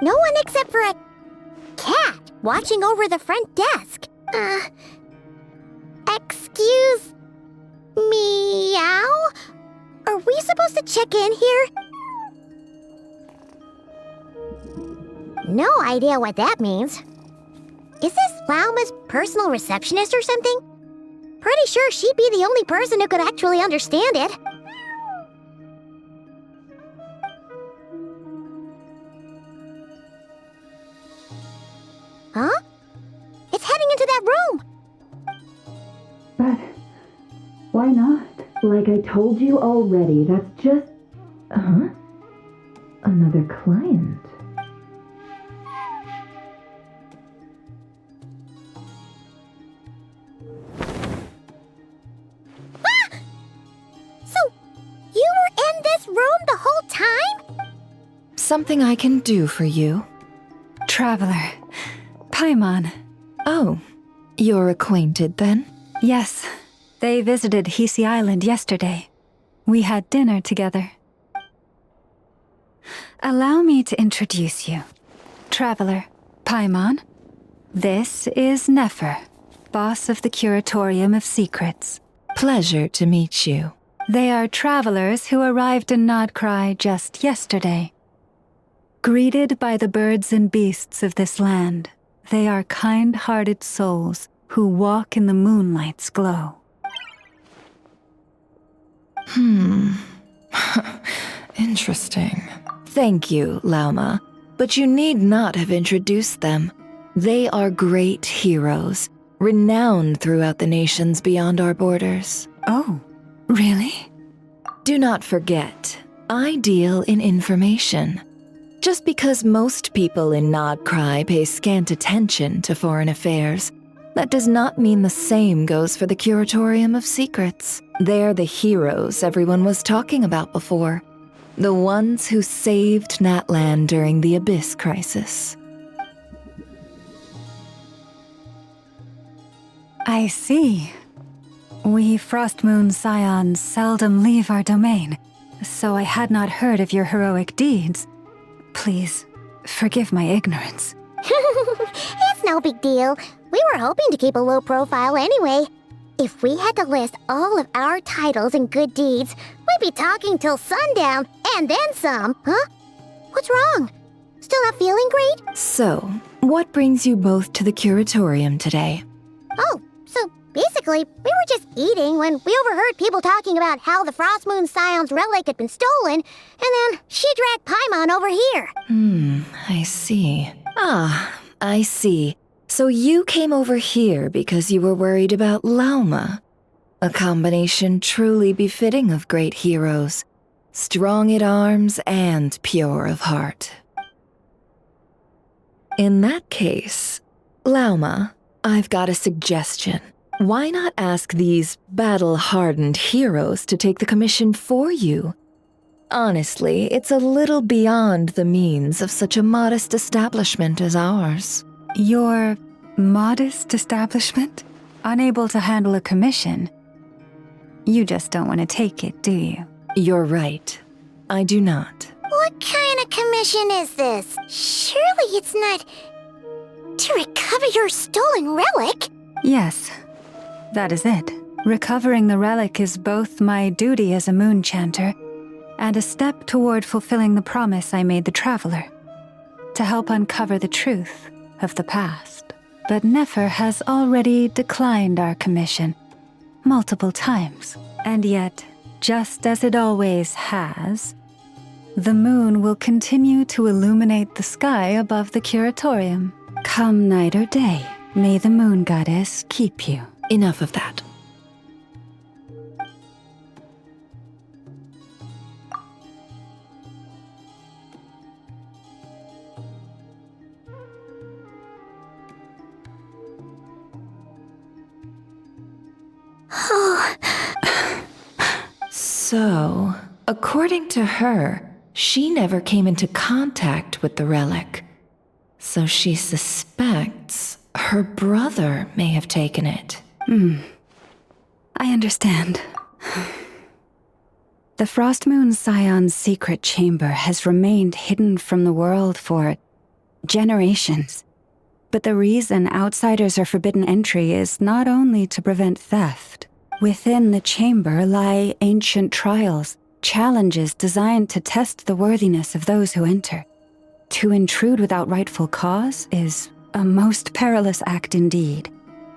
No one except for a cat watching over the front desk. Excuse... Meow? Are we supposed to check in here? No idea what that means. Is this Lauma's personal receptionist or something? Pretty sure she'd be the only person who could actually understand it. Huh? It's heading into that room! But why not? Like I told you already, that's just... Huh? Another client. So, you were in this room the whole time? Something I can do for you? Traveler. Paimon. Oh, you're acquainted then? Yes. They visited Hisi Island yesterday. We had dinner together. Allow me to introduce you. Traveler, Paimon. This is Nefer, boss of the Curatorium of Secrets. Pleasure to meet you. They are travelers who arrived in Nodcry just yesterday. Greeted by the birds and beasts of this land, they are kind-hearted souls who walk in the moonlight's glow. Interesting. Thank you, Lauma, but you need not have introduced them. They are great heroes, renowned throughout the nations beyond our borders. Oh, really? Do not forget, I deal in information. Just because most people in Nodcry pay scant attention to foreign affairs, that does not mean the same goes for the Curatorium of Secrets. They're the heroes everyone was talking about before. The ones who saved Natlan during the Abyss crisis. I see. We Frostmoon Scions seldom leave our domain, so I had not heard of your heroic deeds. Please, forgive my ignorance. It's no big deal. We were hoping to keep a low profile anyway. If we had to list all of our titles and good deeds, we'd be talking till sundown, and then some, huh? What's wrong? Still not feeling great? So, what brings you both to the Curatorium today? Oh, so basically, we were just eating when we overheard people talking about how the Frostmoon Scion's relic had been stolen, and then she dragged Paimon over here. I see. I see. So you came over here because you were worried about Lauma. A combination truly befitting of great heroes. Strong at arms and pure of heart. In that case, Lauma, I've got a suggestion. Why not ask these battle-hardened heroes to take the commission for you? Honestly, it's a little beyond the means of such a modest establishment as ours. Your modest establishment? Unable to handle a commission? You just don't want to take it, do you? You're right. I do not. What kind of commission is this? Surely it's not to recover your stolen relic? Yes, that is it. Recovering the relic is both my duty as a moon chanter and a step toward fulfilling the promise I made the traveler, to help uncover the truth of the past. But Nefer has already declined our commission multiple times, and yet, just as it always has, the moon will continue to illuminate the sky above the Curatorium. Come night or day, may the moon goddess keep you. Enough of that. So, according to her, she never came into contact with the relic. So she suspects her brother may have taken it. I understand. The Frostmoon Scion's secret chamber has remained hidden from the world for generations. But the reason outsiders are forbidden entry is not only to prevent theft. Within the chamber lie ancient trials, challenges designed to test the worthiness of those who enter. To intrude without rightful cause is a most perilous act indeed.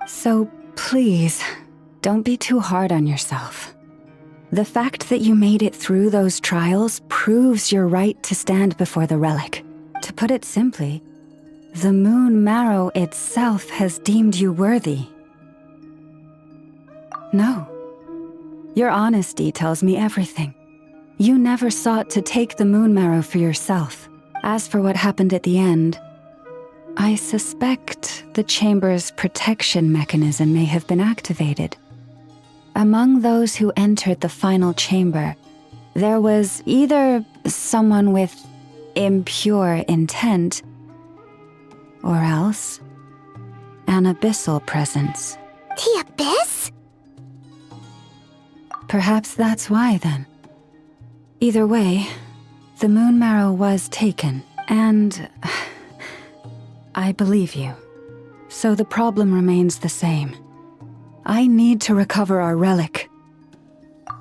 So please, don't be too hard on yourself. The fact that you made it through those trials proves your right to stand before the relic. To put it simply, the Moon Marrow itself has deemed you worthy. No. Your honesty tells me everything. You never sought to take the moon marrow for yourself. As for what happened at the end, I suspect the chamber's protection mechanism may have been activated. Among those who entered the final chamber, there was either someone with impure intent, or else an abyssal presence. The abyss? Perhaps that's why, then. Either way, the moon marrow was taken, and I believe you. So the problem remains the same. I need to recover our relic.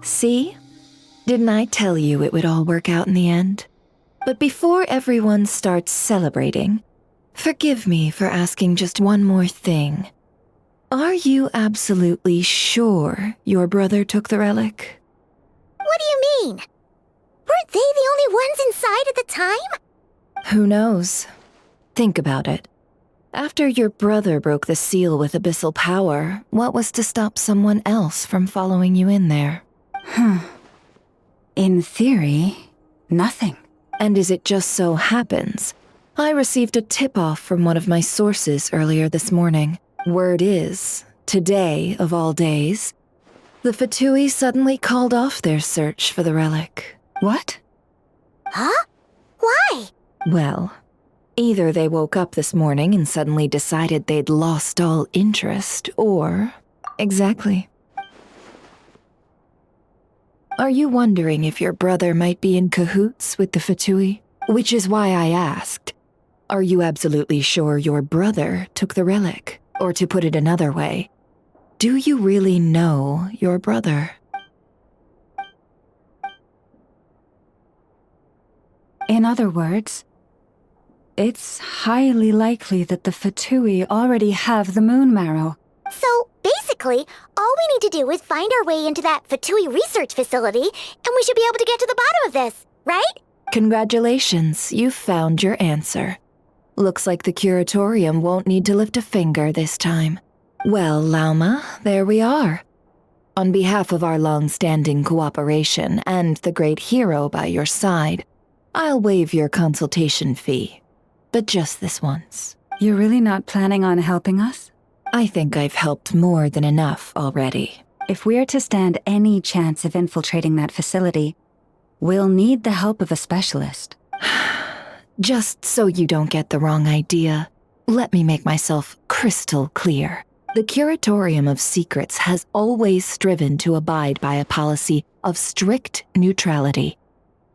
See? Didn't I tell you it would all work out in the end? But before everyone starts celebrating, forgive me for asking just one more thing. Are you absolutely sure your brother took the relic? What do you mean? Weren't they the only ones inside at the time? Who knows? Think about it. After your brother broke the seal with abyssal power, what was to stop someone else from following you in there? In theory, nothing. And as it just so happens, I received a tip-off from one of my sources earlier this morning. Word is, today of all days, the Fatui suddenly called off their search for the relic. What? Huh? Why? Well, either they woke up this morning and suddenly decided they'd lost all interest, or... Exactly. Are you wondering if your brother might be in cahoots with the Fatui? Which is why I asked, are you absolutely sure your brother took the relic? Or to put it another way, do you really know your brother? In other words, it's highly likely that the Fatui already have the moon marrow. So, basically, all we need to do is find our way into that Fatui research facility, and we should be able to get to the bottom of this, right? Congratulations, you've found your answer. Looks like the curatorium won't need to lift a finger this time. Well, Lauma, there we are. On behalf of our long-standing cooperation and the great hero by your side, I'll waive your consultation fee. But just this once. You're really not planning on helping us? I think I've helped more than enough already. If we're to stand any chance of infiltrating that facility, we'll need the help of a specialist. Just so you don't get the wrong idea, let me make myself crystal clear. The Curatorium of Secrets has always striven to abide by a policy of strict neutrality.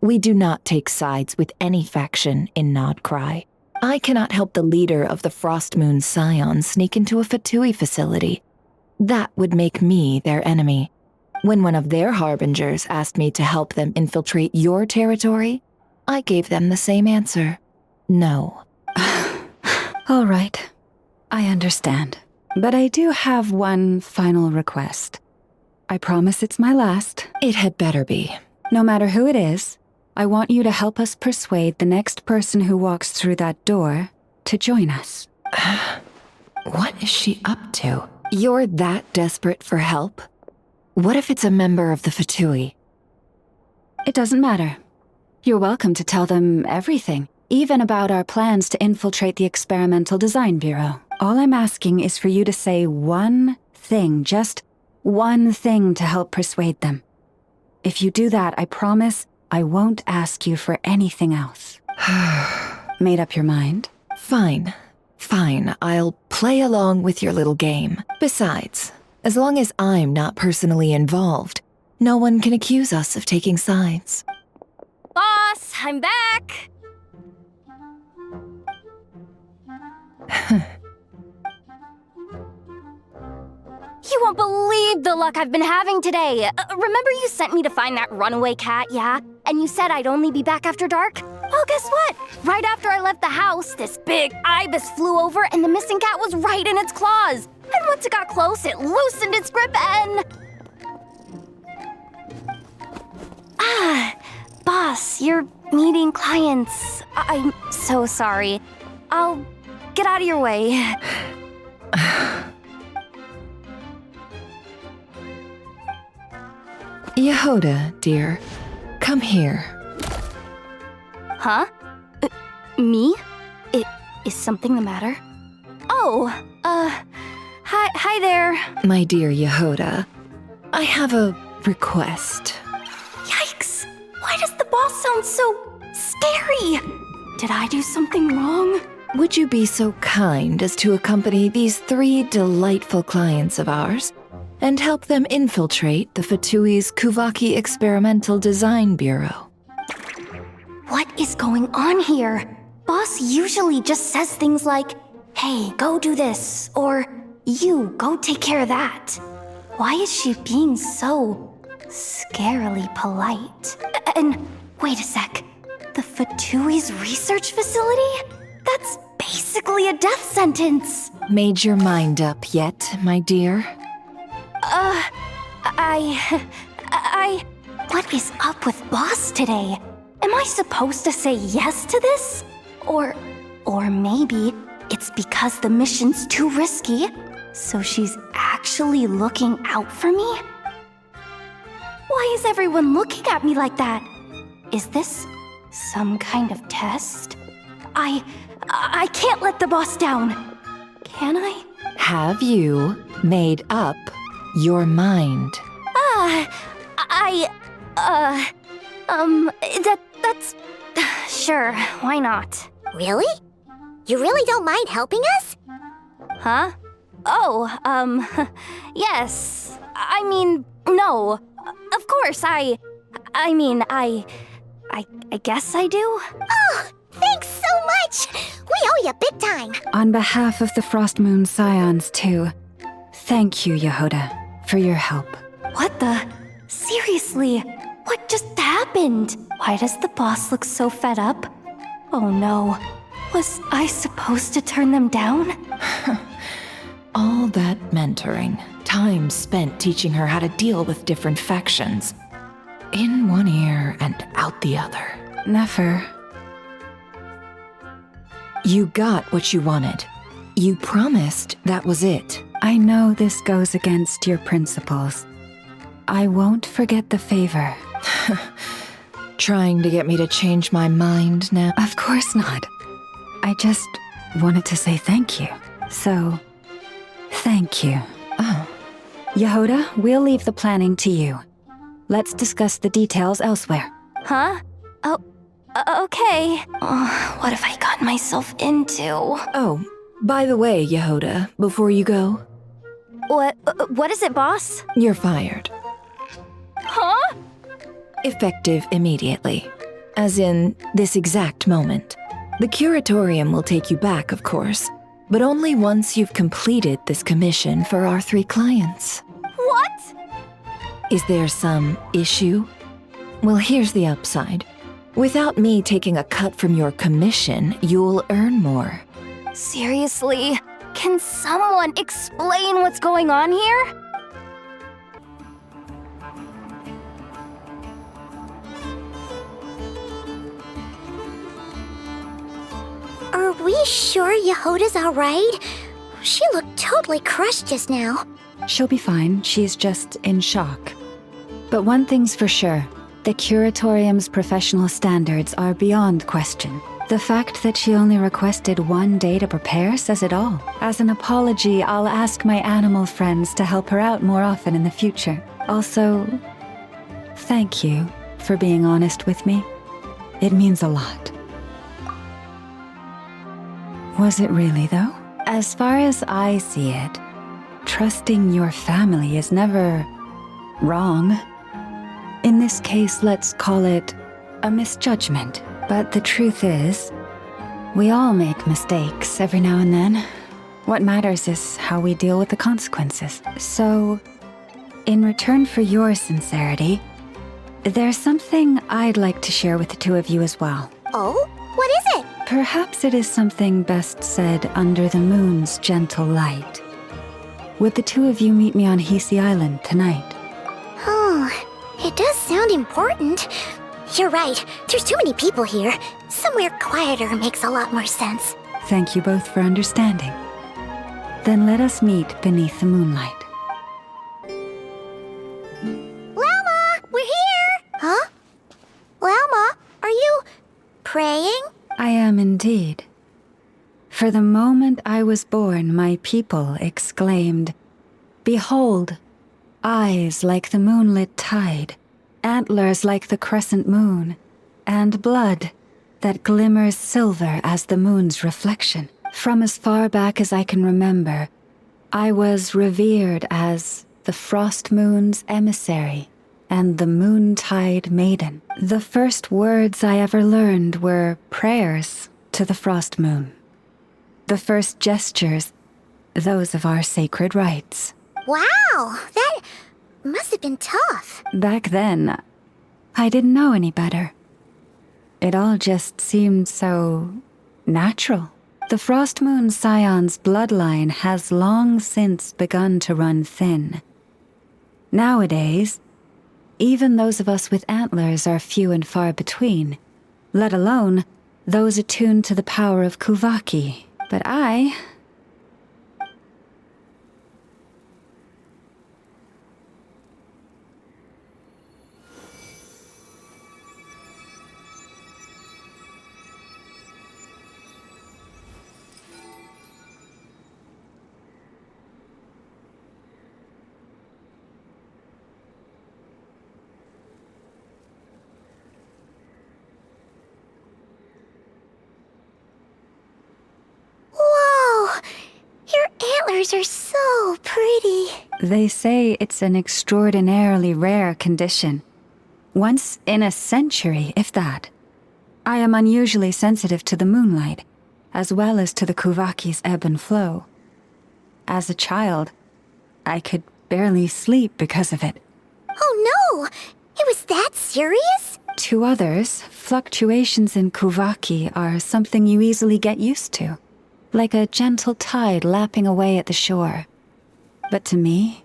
We do not take sides with any faction in Nodcry. I cannot help the leader of the Frostmoon Scions sneak into a Fatui facility. That would make me their enemy. When one of their harbingers asked me to help them infiltrate your territory, I gave them the same answer. No. All right. I understand. But I do have one final request. I promise it's my last. It had better be. No matter who it is, I want you to help us persuade the next person who walks through that door to join us. What is she up to? You're that desperate for help? What if it's a member of the Fatui? It doesn't matter. You're welcome to tell them everything, even about our plans to infiltrate the Experimental Design Bureau. All I'm asking is for you to say one thing, just one thing to help persuade them. If you do that, I promise I won't ask you for anything else. Made up your mind? Fine. Fine, I'll play along with your little game. Besides, as long as I'm not personally involved, no one can accuse us of taking sides. Boss, I'm back! You won't believe the luck I've been having today. Remember you sent me to find that runaway cat, yeah? And you said I'd only be back after dark? Well, guess what? Right after I left the house, this big ibis flew over and the missing cat was right in its claws. And once it got close, it loosened its grip and... Boss, you're meeting clients. I'm so sorry. I'll get out of your way. Yehoda, dear, Come here. Huh? Me? Is something the matter? Oh, hi there. My dear Yehoda, I have a request. Yikes! Why does the boss sound so scary? Did I do something wrong? Would you be so kind as to accompany these 3 delightful clients of ours and help them infiltrate the Fatui's Kuvaki Experimental Design Bureau? What is going on here? Boss usually just says things like, hey, go do this, or you, go take care of that. Why is she being so scarily polite? And wait a sec, the Fatui's research facility? That's basically a death sentence. Made your mind up yet, my dear? What is up with Boss today? Am I supposed to say yes to this? Or maybe it's because the mission's too risky, so she's actually looking out for me? Why is everyone looking at me like that? Is this some kind of test? I can't let the boss down. Can I? Have you made up your mind? That's... Sure, why not? Really? You really don't mind helping us? Huh? Oh, yes. I mean, no. Of course, I guess I do. Oh, thanks so much! We owe you big time! On behalf of the Frost Moon Scions, too, thank you, Yehoda, for your help. What the? Seriously, what just happened? Why does the boss look so fed up? Oh no, was I supposed to turn them down? All that mentoring, time spent teaching her how to deal with different factions. In one ear and out the other. Never. You got what you wanted. You promised that was it. I know this goes against your principles. I won't forget the favor. Trying to get me to change my mind now? Of course not. I just wanted to say thank you. So, thank you. Oh. Yehoda, we'll leave the planning to you. Let's discuss the details elsewhere. Huh? Oh, okay. What have I gotten myself into? Oh, by the way, Yehoda, before you go... What is it, boss? You're fired. Huh? Effective immediately. As in, this exact moment. The curatorium will take you back, of course, but only once you've completed this commission for our 3 clients. What? Is there some issue? Well, here's the upside. Without me taking a cut from your commission, you'll earn more. Seriously? Can someone explain what's going on here? Are we sure Yehoda's alright? She looked totally crushed just now. She'll be fine. She's just in shock. But one thing's for sure. The curatorium's professional standards are beyond question. The fact that she only requested 1 day to prepare says it all. As an apology, I'll ask my animal friends to help her out more often in the future. Also, thank you for being honest with me. It means a lot. Was it really, though? As far as I see it, trusting your family is never wrong. In this case, let's call it a misjudgment. But the truth is, we all make mistakes every now and then. What matters is how we deal with the consequences. So, in return for your sincerity, there's something I'd like to share with the 2 of you as well. Oh? What is it? Perhaps it is something best said under the moon's gentle light. Would the 2 of you meet me on Hisi Island tonight? Oh, it does sound important. You're right, there's too many people here. Somewhere quieter makes a lot more sense. Thank you both for understanding. Then let us meet beneath the moonlight. Lama, we're here! Huh? For the moment I was born, my people exclaimed, "Behold, eyes like the moonlit tide, antlers like the crescent moon, and blood that glimmers silver as the moon's reflection." From as far back as I can remember, I was revered as the frost moon's emissary and the moontide maiden. The first words I ever learned were prayers to the frost moon. The first gestures, those of our sacred rites. Wow, that must have been tough. Back then, I didn't know any better. It all just seemed so natural. The Frost Moon Scion's bloodline has long since begun to run thin. Nowadays, even those of us with antlers are few and far between, let alone those attuned to the power of Kuvaki. But I... Antlers are so pretty. They say it's an extraordinarily rare condition. Once in a century, if that. I am unusually sensitive to the moonlight, as well as to the Kuvaki's ebb and flow. As a child, I could barely sleep because of it. Oh no! It was that serious? To others, fluctuations in Kuvaki are something you easily get used to. Like a gentle tide lapping away at the shore. But to me,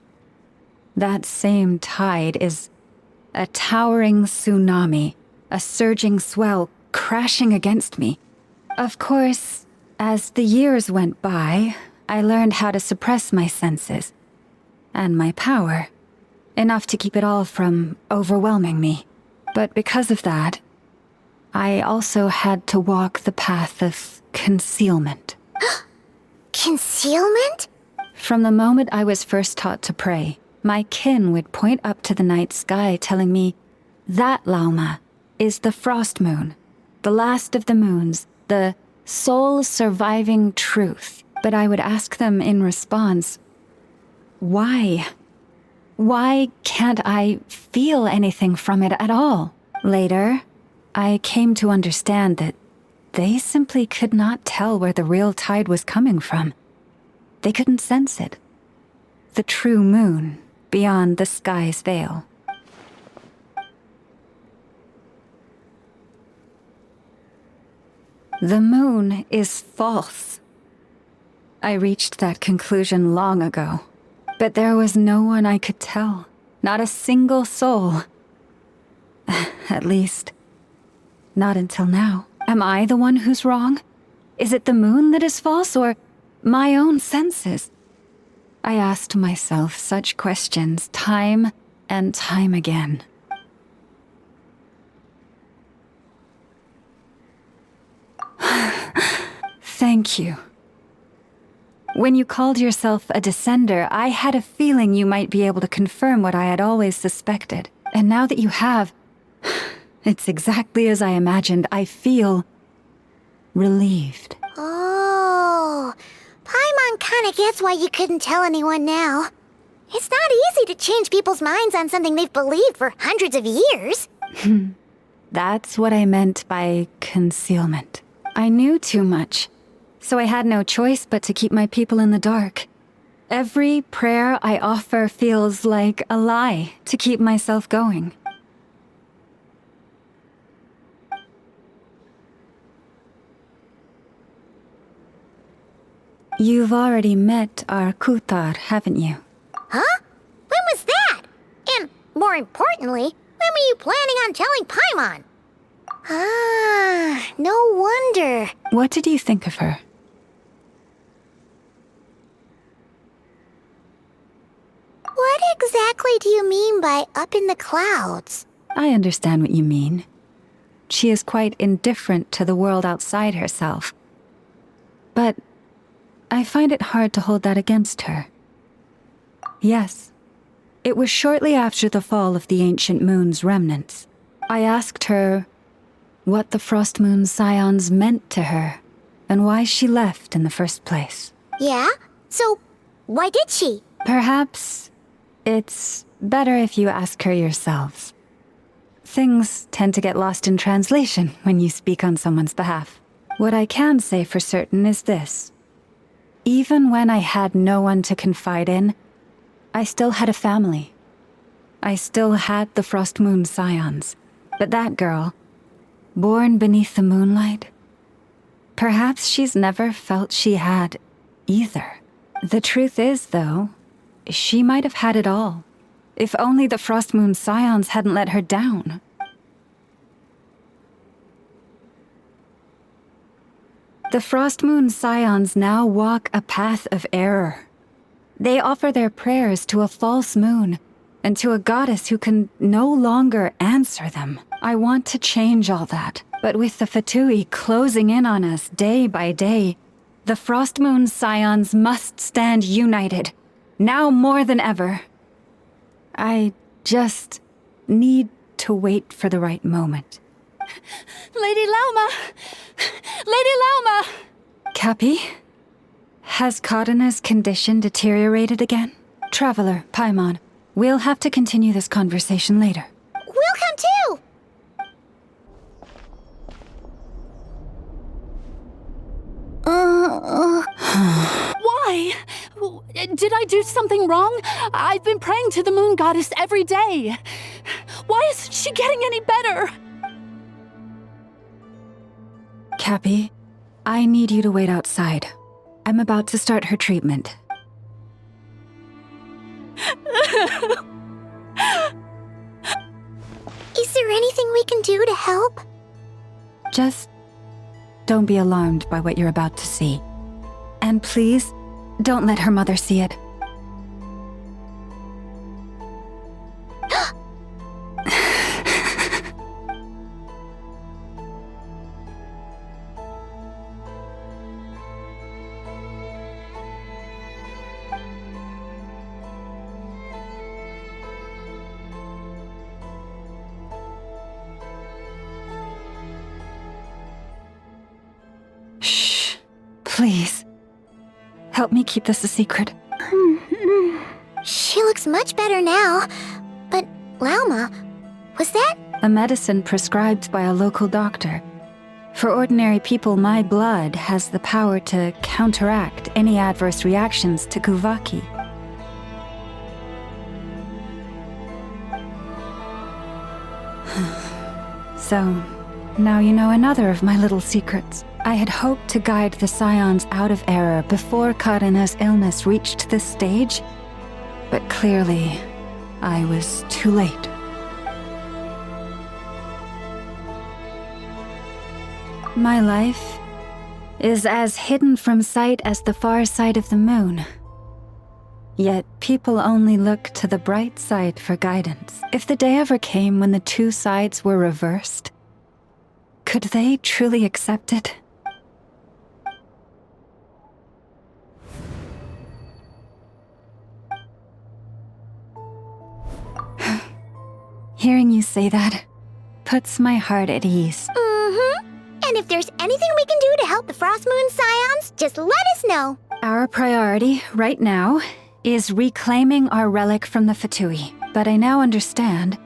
that same tide is a towering tsunami, a surging swell crashing against me. Of course, as the years went by, I learned how to suppress my senses and my power, enough to keep it all from overwhelming me. But because of that, I also had to walk the path of concealment. Concealment? From the moment I was first taught to pray, my kin would point up to the night sky telling me, "That, Lauma, is the frost moon, the last of the moons, the sole surviving truth." But I would ask them in response, why? Why can't I feel anything from it at all? Later, I came to understand that they simply could not tell where the real tide was coming from. They couldn't sense it. The true moon beyond the sky's veil. The moon is false. I reached that conclusion long ago, but there was no one I could tell, not a single soul. At least, not until now. Am I the one who's wrong? Is it the moon that is false, or my own senses? I asked myself such questions time and time again. Thank you. When you called yourself a descender, I had a feeling you might be able to confirm what I had always suspected. And now that you have, it's exactly as I imagined. I feel relieved. Oh, Paimon kinda gets why you couldn't tell anyone now. It's not easy to change people's minds on something they've believed for hundreds of years. That's what I meant by concealment. I knew too much, so I had no choice but to keep my people in the dark. Every prayer I offer feels like a lie to keep myself going. You've already met our Kutar, haven't you? Huh? When was that? And, more importantly, when were you planning on telling Paimon? Ah, no wonder. What did you think of her? What exactly do you mean by up in the clouds? I understand what you mean. She is quite indifferent to the world outside herself. But I find it hard to hold that against her. Yes, it was shortly after the fall of the ancient moon's remnants. I asked her what the Frost Moon Scions meant to her, and why she left in the first place. Yeah? So, why did she? Perhaps it's better if you ask her yourselves. Things tend to get lost in translation when you speak on someone's behalf. What I can say for certain is this. Even when I had no one to confide in, I still had a family. I still had the Frost Moon Scions. But that girl, born beneath the moonlight, perhaps she's never felt she had either. The truth is, though, she might have had it all. If only the Frost Moon Scions hadn't let her down. The Frost Moon Scions now walk a path of error. They offer their prayers to a false moon, and to a goddess who can no longer answer them. I want to change all that, but with the Fatui closing in on us day by day, the Frost Moon Scions must stand united, now more than ever. I just need to wait for the right moment. Lady Lauma! Lady Lauma! Cappy? Has Cardina's condition deteriorated again? Traveler, Paimon, we'll have to continue this conversation later. We'll come too! Why? Did I do something wrong? I've been praying to the moon goddess every day. Why isn't she getting any better? Cappy, I need you to wait outside. I'm about to start her treatment. Is there anything we can do to help? Just don't be alarmed by what you're about to see. And please, don't let her mother see it. Shh. Please. Help me keep this a secret. She looks much better now. But, Lauma, was that? A medicine prescribed by a local doctor. For ordinary people, my blood has the power to counteract any adverse reactions to Kuvaki. So, now you know another of my little secrets. I had hoped to guide the Scions out of error before Karina's illness reached this stage, but clearly, I was too late. My life is as hidden from sight as the far side of the moon. Yet people only look to the bright side for guidance. If the day ever came when the two sides were reversed, could they truly accept it? Hearing you say that puts my heart at ease. And if there's anything we can do to help the Frost Moon Scions, just let us know. Our priority, right now, is reclaiming our relic from the Fatui. But I now understand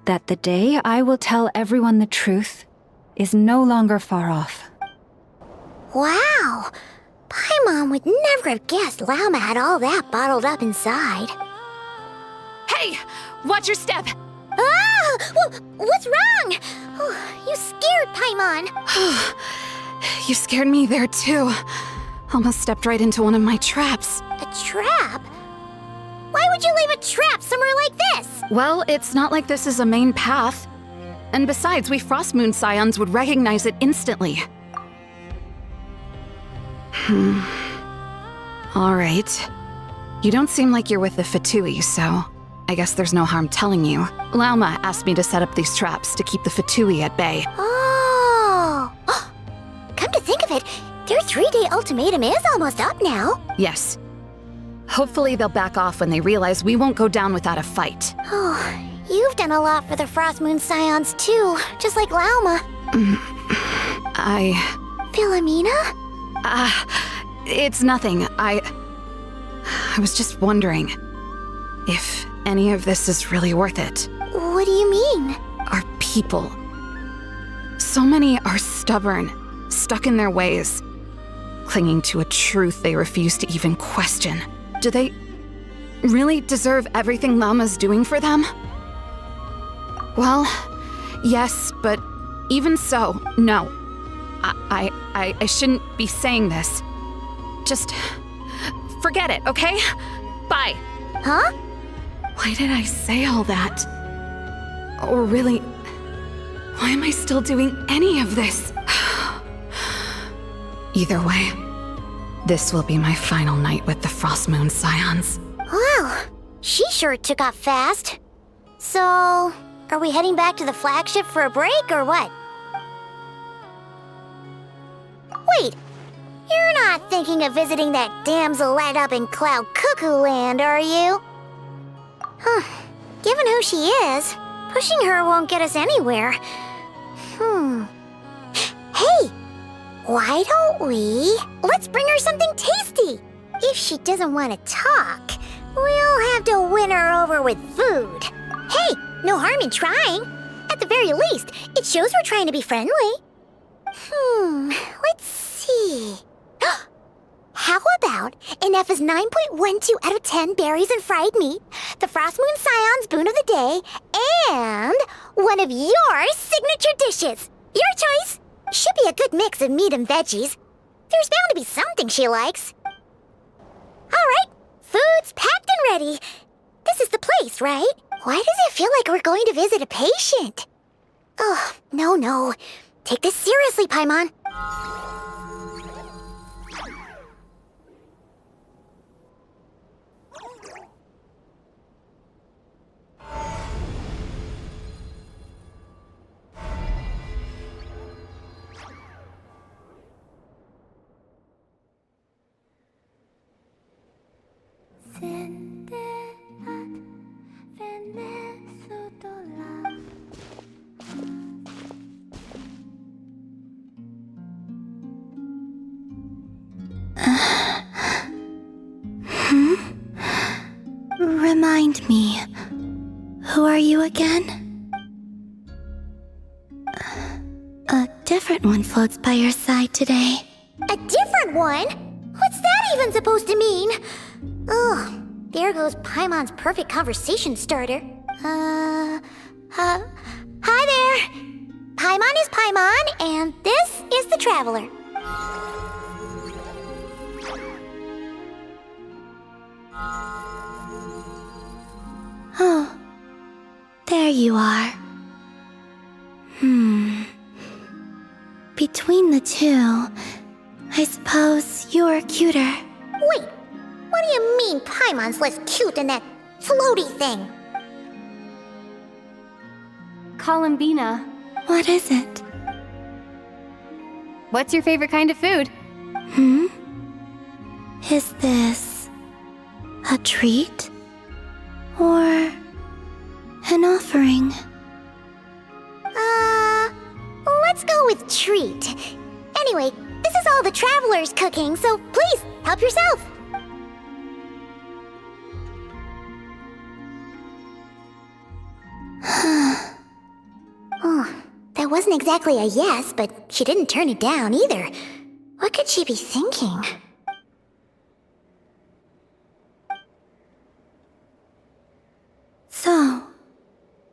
that the day I will tell everyone the truth is no longer far off. Wow! Paimon would never have guessed Lauma had all that bottled up inside. Hey! Watch your step! Ah! What's wrong? Oh, you scared Paimon. You scared me there too. Almost stepped right into one of my traps. A trap? Why would you leave a trap somewhere like this? Well, it's not like this is a main path. And besides, we Frost Moon Scions would recognize it instantly. Alright. You don't seem like you're with the Fatui, so I guess there's no harm telling you. Lauma asked me to set up these traps to keep the Fatui at bay. Oh! Come to think of it, there's 3-day ultimatum is almost up now. Yes. Hopefully they'll back off when they realize we won't go down without a fight. Oh, you've done a lot for the Frost Moon Scions too, just like Lauma. Philomena? It's nothing. I was just wondering if any of this is really worth it. What do you mean? Our people. So many are stubborn, stuck in their ways, clinging to a truth they refuse to even question. Do they really deserve everything Lauma's doing for them? Well, yes, but even so, no. I shouldn't be saying this. Just forget it, okay? Bye. Huh? Why did I say all that? Or really, why am I still doing any of this? Either way, this will be my final night with the Frost Moon Scions. Wow, she sure took off fast. So, are we heading back to the flagship for a break or what? Wait, you're not thinking of visiting that damsel up in Cloud Cuckoo Land, are you? Huh, given who she is, pushing her won't get us anywhere. Hey, why don't we? Let's bring her something tasty. If she doesn't want to talk, we'll have to win her over with food. Hey, no harm in trying. At the very least, it shows we're trying to be friendly. Let's see. How about Ineffa's 9.12 out of 10 berries and fried meat, the Frost Moon Scion's boon of the day, and one of your signature dishes? Your choice. Should be a good mix of meat and veggies. There's bound to be something she likes. All right, food's packed and ready. This is the place, right? Why does it feel like we're going to visit a patient? Oh, no. Take this seriously, Paimon. Remind me, who are you again? A different one floats by your side today. A different one? What's that even supposed to mean? Oh, there goes Paimon's perfect conversation starter. Hi there! Paimon is Paimon, and this is the Traveler. Oh, there you are. Between the two, I suppose you're cuter. Wait, what do you mean Paimon's less cute than that floaty thing? Columbina. What is it? What's your favorite kind of food? Is this a treat? Or an offering? Let's go with treat. Anyway, this is all the Traveler's cooking, so please, help yourself. Oh, that wasn't exactly a yes, but she didn't turn it down either. What could she be thinking? So,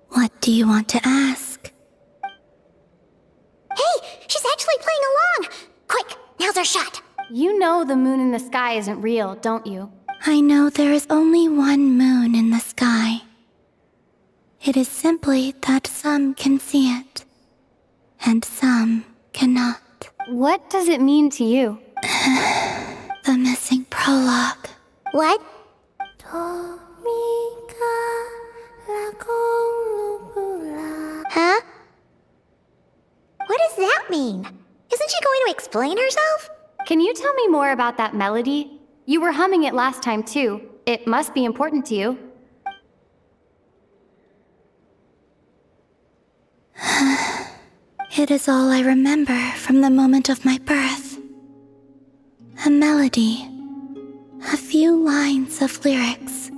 what do you want to ask? Hey, she's actually playing along! Quick, now's our shot! You know the moon in the sky isn't real, don't you? I know there is only one moon in the sky. It is simply that some can see it, and some cannot. What does it mean to you? The missing prologue. What? Huh? What does that mean? Isn't she going to explain herself? Can you tell me more about that melody? You were humming it last time too. It must be important to you. It is all I remember from the moment of my birth. A melody. A few lines of lyrics.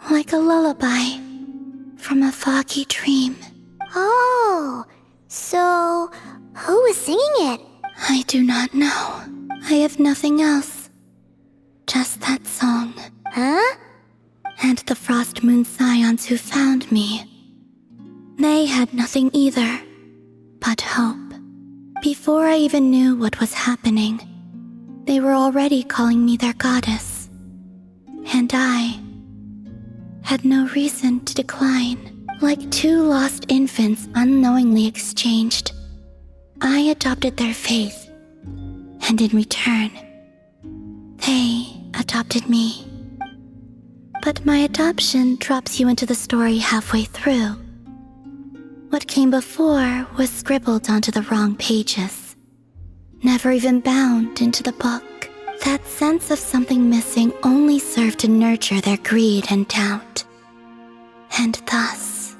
Like a lullaby from a foggy dream. Oh, so who was singing it? I do not know. I have nothing else. Just that song. Huh? And the Frost Moon Scions who found me. They had nothing either, but hope. Before I even knew what was happening, they were already calling me their goddess. And I had no reason to decline. Like two lost infants unknowingly exchanged, I adopted their faith, and in return, they adopted me. But my adoption drops you into the story halfway through. What came before was scribbled onto the wrong pages, never even bound into the book. That sense of something missing only served to nurture their greed and doubt. And thus,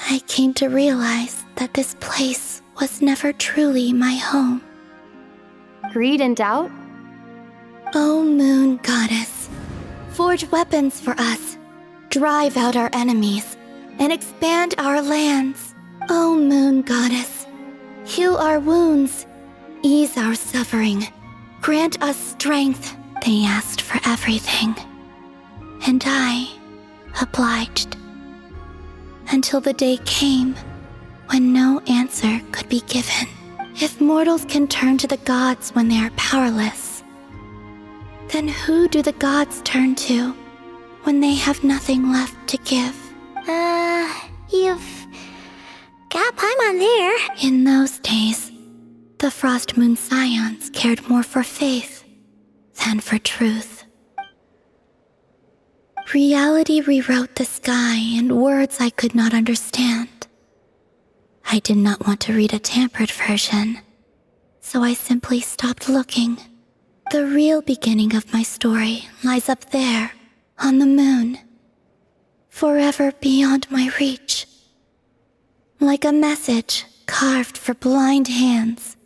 I came to realize that this place was never truly my home. Greed and doubt? O Moon Goddess, forge weapons for us, drive out our enemies, and expand our lands. O Moon Goddess, heal our wounds, ease our suffering, grant us strength. They asked for everything, and I obliged. Until the day came when no answer could be given. If mortals can turn to the gods when they are powerless, then who do the gods turn to when they have nothing left to give? You've got Paimon there. In those days, the Frost Moon Scions cared more for faith than for truth. Reality rewrote the sky in words I could not understand. I did not want to read a tampered version, so I simply stopped looking. The real beginning of my story lies up there, on the moon, forever beyond my reach. Like a message carved for blind hands,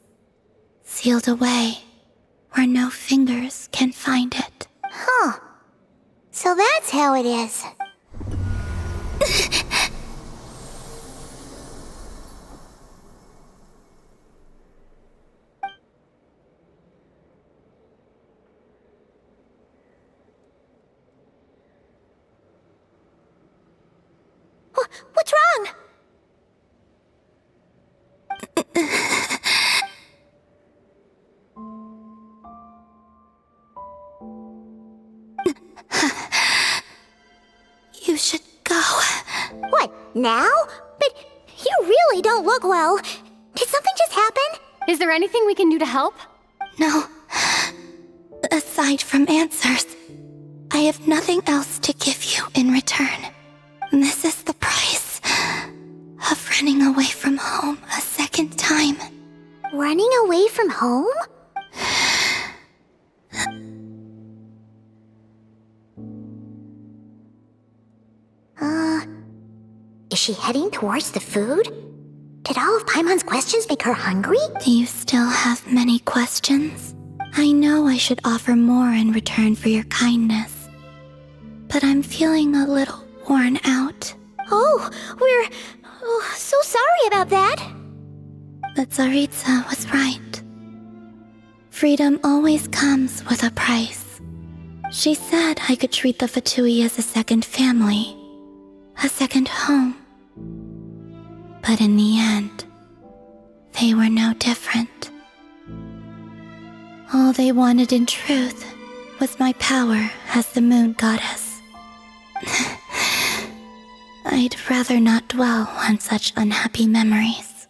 sealed away where no fingers can find it. Huh. So that's how it is. What's wrong? You should go. What, now? But you really don't look well. Did something just happen? Is there anything we can do to help? No. Aside from answers, I have nothing else to give you in return. This is the price of running away from home a second time. Running away from home? Is she heading towards the food? Did all of Paimon's questions make her hungry? Do you still have many questions? I know I should offer more in return for your kindness, but I'm feeling a little worn out. Oh, we're so sorry about that. The Tsaritsa was right. Freedom always comes with a price. She said I could treat the Fatui as a second family, a second home. But in the end, they were no different. All they wanted in truth was my power as the Moon Goddess. I'd rather not dwell on such unhappy memories.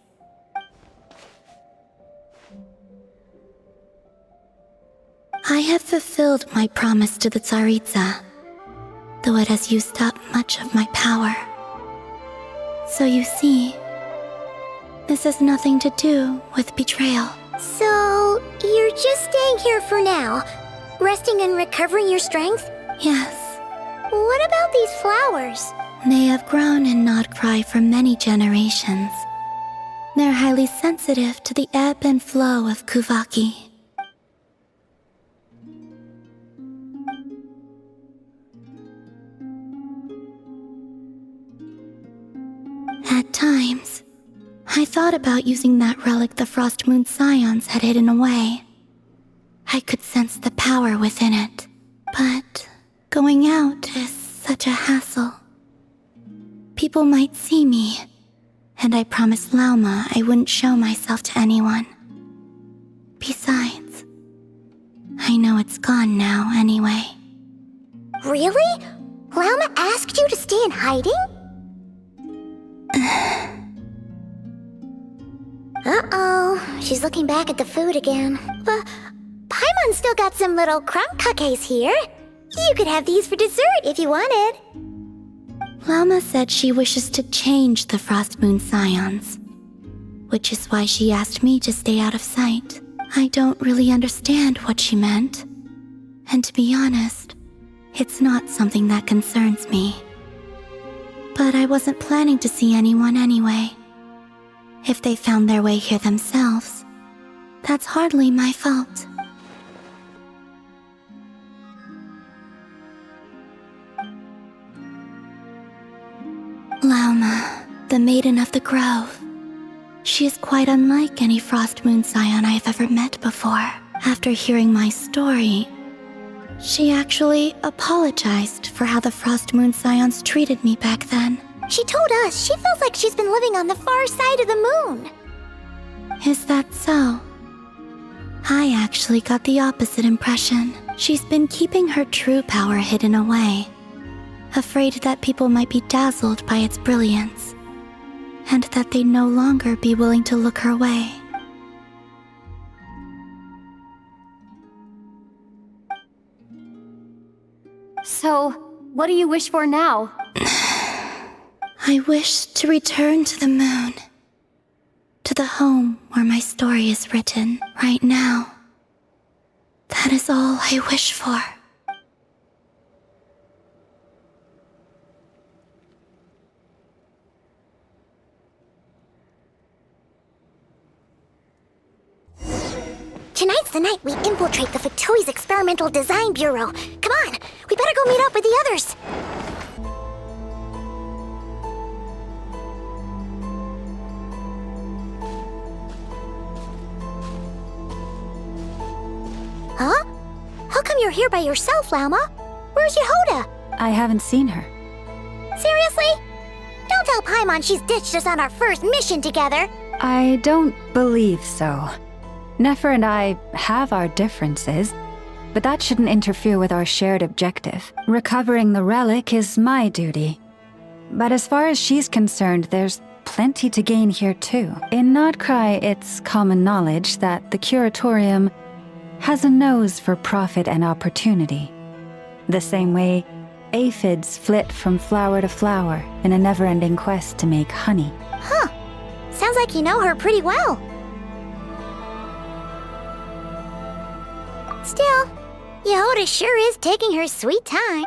I have fulfilled my promise to the Tsaritsa, though it has used up much of my power. So you see, this has nothing to do with betrayal. So, you're just staying here for now, resting and recovering your strength? Yes. What about these flowers? They have grown in Nodcry for many generations. They're highly sensitive to the ebb and flow of Kuvaki. At times, I thought about using that relic the Frost Moon Scions had hidden away. I could sense the power within it, but going out is such a hassle. People might see me, and I promised Lauma I wouldn't show myself to anyone. Besides, I know it's gone now anyway. Really? Lauma asked you to stay in hiding? Uh-oh, she's looking back at the food again. But Paimon's still got some little crumb cookies here. You could have these for dessert if you wanted. Lauma said she wishes to change the Frost Moon Scions, which is why she asked me to stay out of sight. I don't really understand what she meant, and to be honest, it's not something that concerns me. But I wasn't planning to see anyone anyway. If they found their way here themselves, that's hardly my fault. Lauma, the Maiden of the Grove. She is quite unlike any Frost Moon Scion I have ever met before. After hearing my story, she actually apologized for how the Frost Moon Scions treated me back then. She told us she feels like she's been living on the far side of the moon. Is that so? I actually got the opposite impression. She's been keeping her true power hidden away, afraid that people might be dazzled by its brilliance, and that they'd no longer be willing to look her way. So, what do you wish for now? I wish to return to the moon, to the home where my story is written right now. That is all I wish for. Tonight's the night we infiltrate the Fatoi's Experimental Design Bureau. Come on, we better go meet up with the others. Huh? How come you're here by yourself, Lauma? Where's Yehoda? I haven't seen her. Seriously? Don't tell Paimon she's ditched us on our first mission together. I don't believe so. Nefer and I have our differences, but that shouldn't interfere with our shared objective. Recovering the relic is my duty. But as far as she's concerned, there's plenty to gain here too. In Nodcry, it's common knowledge that the Curatorium has a nose for profit and opportunity. The same way aphids flit from flower to flower in a never-ending quest to make honey. Huh. Sounds like you know her pretty well. Still, Yehoda sure is taking her sweet time.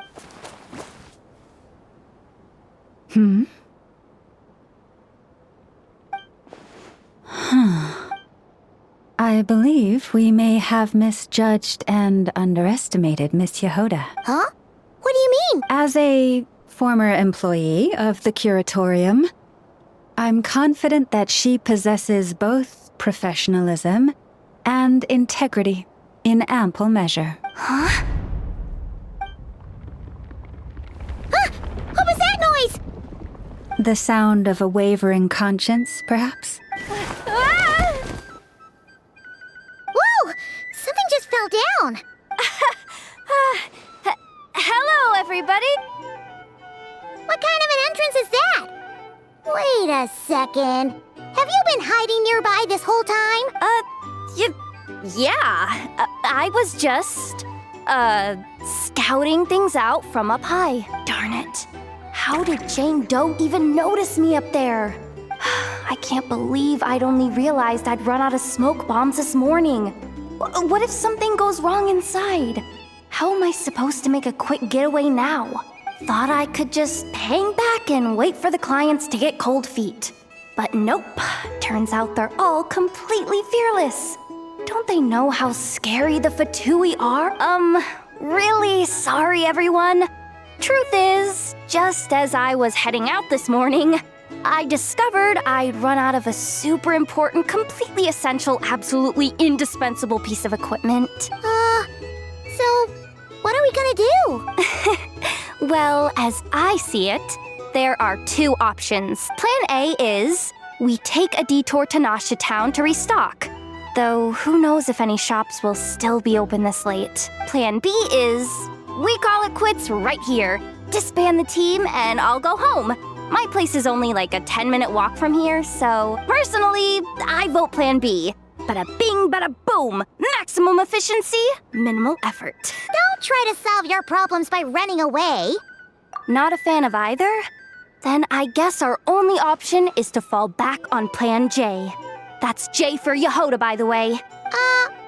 I believe we may have misjudged and underestimated Miss Yehoda. Huh? What do you mean? As a former employee of the Curatorium, I'm confident that she possesses both professionalism and integrity in ample measure. Huh? Huh? What was that noise? The sound of a wavering conscience, perhaps? Whoa! Something just fell down. Hello, everybody! What kind of an entrance is that? Wait a second. Have you been hiding nearby this whole time? Yeah. I was just, scouting things out from up high. Darn it. How did Jane Doe even notice me up there? I I can't believe I'd only realized I'd run out of smoke bombs this morning. What if something goes wrong inside? How am I supposed to make a quick getaway now? Thought I could just hang back and wait for the clients to get cold feet. But nope, turns out they're all completely fearless. Don't they know how scary the Fatui are? Really sorry everyone. Truth is, just as I was heading out this morning, I discovered I'd run out of a super important, completely essential, absolutely indispensable piece of equipment. So what are we gonna do? Well, as I see it, there are two options. Plan A is we take a detour to Nasha Town to restock. Though who knows if any shops will still be open this late. Plan B is we call it quits right here. Disband the team and I'll go home. My place is only like a 10-minute walk from here, so personally, I vote Plan B. Bada bing, bada boom. Maximum efficiency, minimal effort. Don't try to solve your problems by running away. Not a fan of either? Then I guess our only option is to fall back on Plan J. That's J for Yehoda, by the way.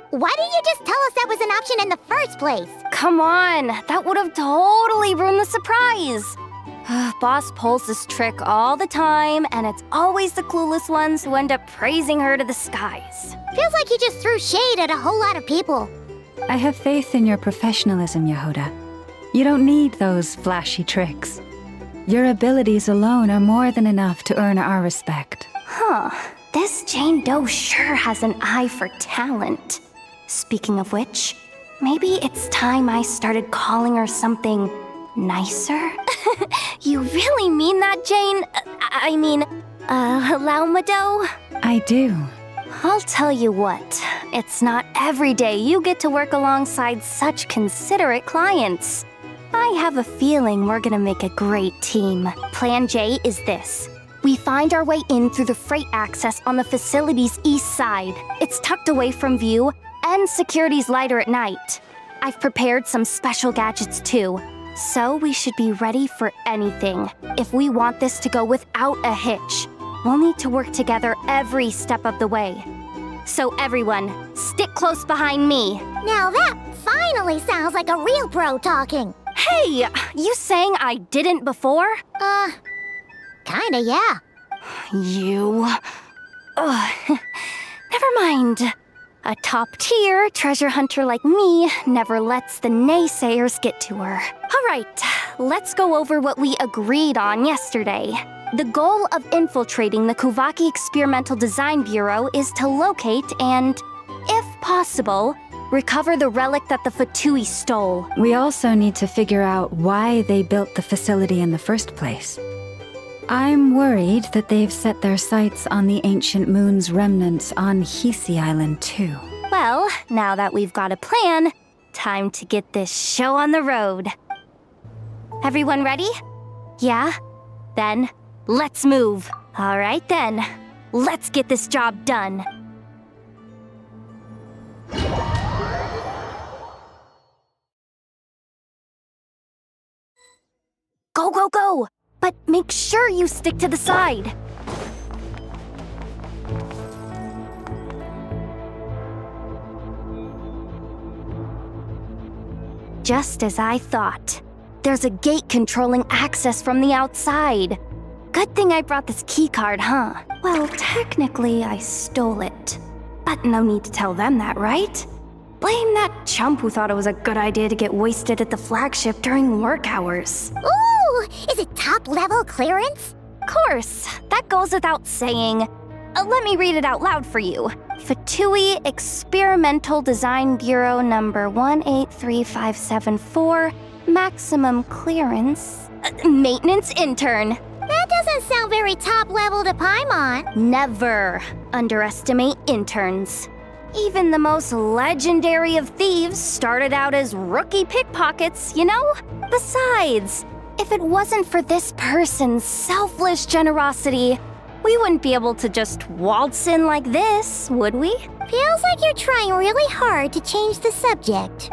Why didn't you just tell us that was an option in the first place? Come on, that would have totally ruined the surprise. Boss pulls this trick all the time, and it's always the clueless ones who end up praising her to the skies. Feels like you just threw shade at a whole lot of people. I have faith in your professionalism, Yehoda. You don't need those flashy tricks. Your abilities alone are more than enough to earn our respect. Huh. This Jane Doe sure has an eye for talent. Speaking of which, maybe it's time I started calling her something nicer? You really mean that, Jane? Laumado? I do. I'll tell you what, it's not every day you get to work alongside such considerate clients. I have a feeling we're gonna make a great team. Plan J is this. We find our way in through the freight access on the facility's east side. It's tucked away from view, and security's lighter at night. I've prepared some special gadgets too, so we should be ready for anything. If we want this to go without a hitch, we'll need to work together every step of the way. So everyone, stick close behind me. Now that finally sounds like a real pro talking. Hey, you saying I didn't before? Kinda, yeah. You... Never mind. A top-tier treasure hunter like me never lets the naysayers get to her. All right, let's go over what we agreed on yesterday. The goal of infiltrating the Kuvaki Experimental Design Bureau is to locate and, if possible, recover the relic that the Fatui stole. We also need to figure out why they built the facility in the first place. I'm worried that they've set their sights on the ancient moon's remnants on Hisi Island too. Well, now that we've got a plan, time to get this show on the road. Everyone ready? Yeah? Then, let's move. All right then, let's get this job done. Go, go, go! But make sure you stick to the side. Just as I thought. There's a gate controlling access from the outside. Good thing I brought this keycard, huh? Well, technically I stole it. But no need to tell them that, right? Blame that chump who thought it was a good idea to get wasted at the flagship during work hours. Ooh, is it top-level clearance? Course, that goes without saying. Let me read it out loud for you. Fatui Experimental Design Bureau number 183574, maximum clearance, maintenance intern. That doesn't sound very top-level to Paimon. Never underestimate interns. Even the most legendary of thieves started out as rookie pickpockets, you know? Besides, if it wasn't for this person's selfless generosity, we wouldn't be able to just waltz in like this, would we? Feels like you're trying really hard to change the subject.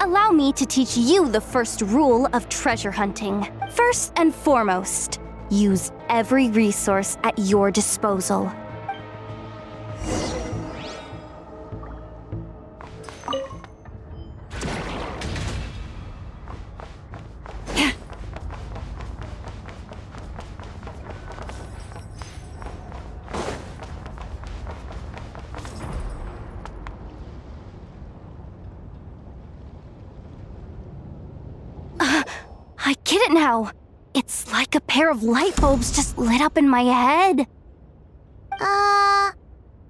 Allow me to teach you the first rule of treasure hunting. First and foremost, Use every resource at your disposal. I get it now. It's like a pair of light bulbs just lit up in my head.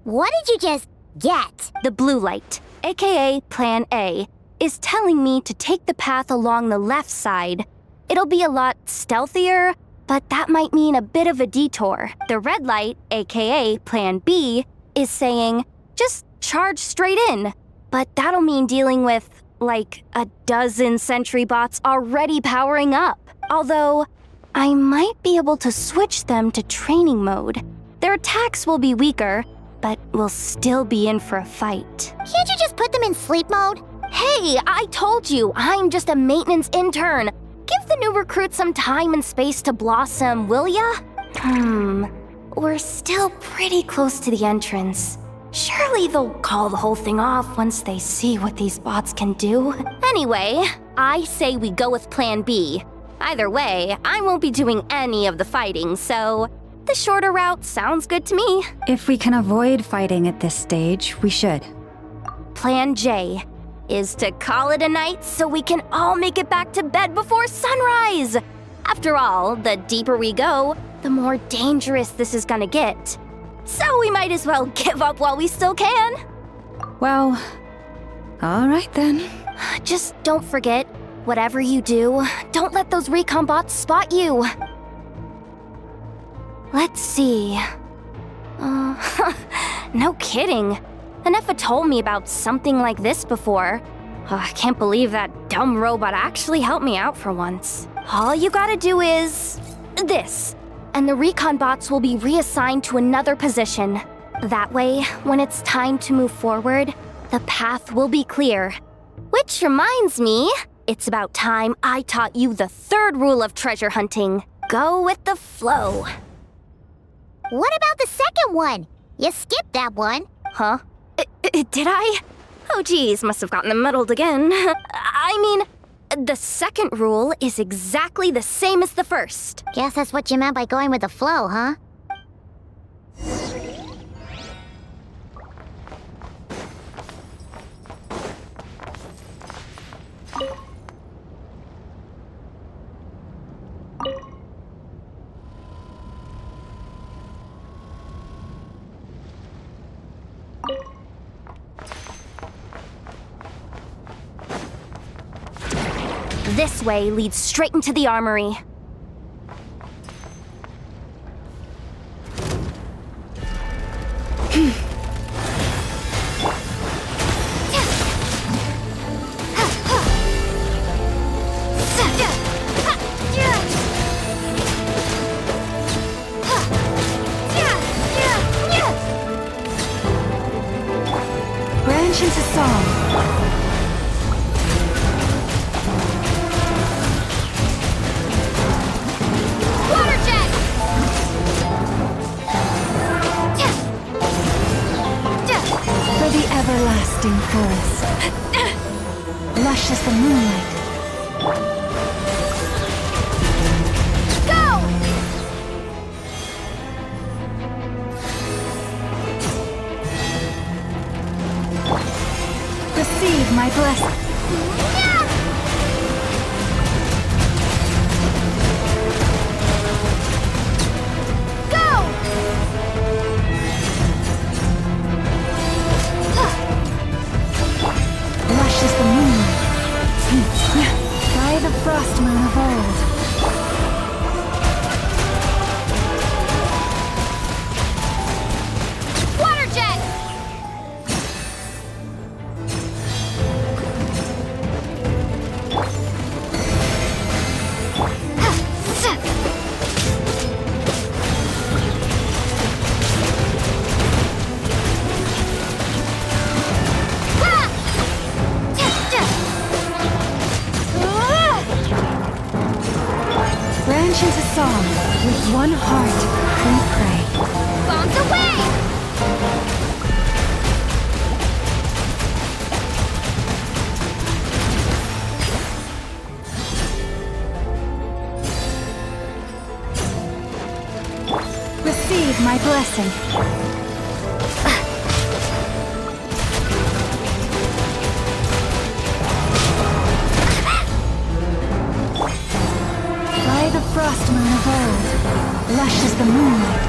What did you just get? The blue light, aka Plan A, is telling me to take the path along the left side. It'll be a lot stealthier, but that might mean a bit of a detour. The red light, aka Plan B, is saying, just charge straight in. But that'll mean dealing with, like, a dozen sentry bots already powering up. Although, I might be able to switch them to training mode. Their attacks will be weaker, but we'll still be in for a fight. Can't you just put them in sleep mode? Hey, I told you, I'm just a maintenance intern. Give the new recruits some time and space to blossom, will ya? We're still pretty close to the entrance. Surely they'll call the whole thing off once they see what these bots can do. Anyway, I say we go with Plan B. Either way, I won't be doing any of the fighting, so the shorter route sounds good to me. If we can avoid fighting at this stage, we should. Plan J is to call it a night so we can all make it back to bed before sunrise. After all, the deeper we go, the more dangerous this is gonna get. So we might as well give up while we still can. Well, all right then. Just don't forget, whatever you do, don't let those recon bots spot you. Let's see. No kidding. Anefa told me about something like this before. I can't believe that dumb robot actually helped me out for once. All you gotta do is this, and the recon bots will be reassigned to another position. That way, when it's time to move forward, the path will be clear. Which reminds me, it's about time I taught you the third rule of treasure hunting. Go with the flow. What about the second one? You skipped that one. Huh? Did I? Oh geez, must have gotten them muddled again. I mean, the second rule is exactly the same as the first. Guess that's what you meant by going with the flow, huh? This way leads straight into the armory. Branch into song. Everlasting forest. Lush as the moonlight. Go! Receive my blessing. By the frost moon of old. Water jet! attention to song. With one heart, we pray. Bombs away! Receive my blessing. By the frost moon of old, lush as the moonlight.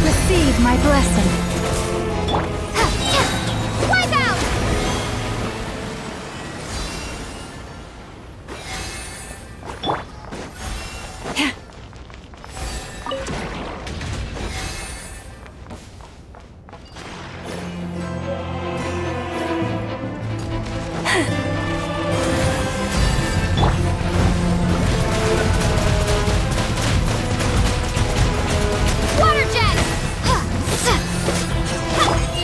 Receive my blessing. Wipe out! Water jet!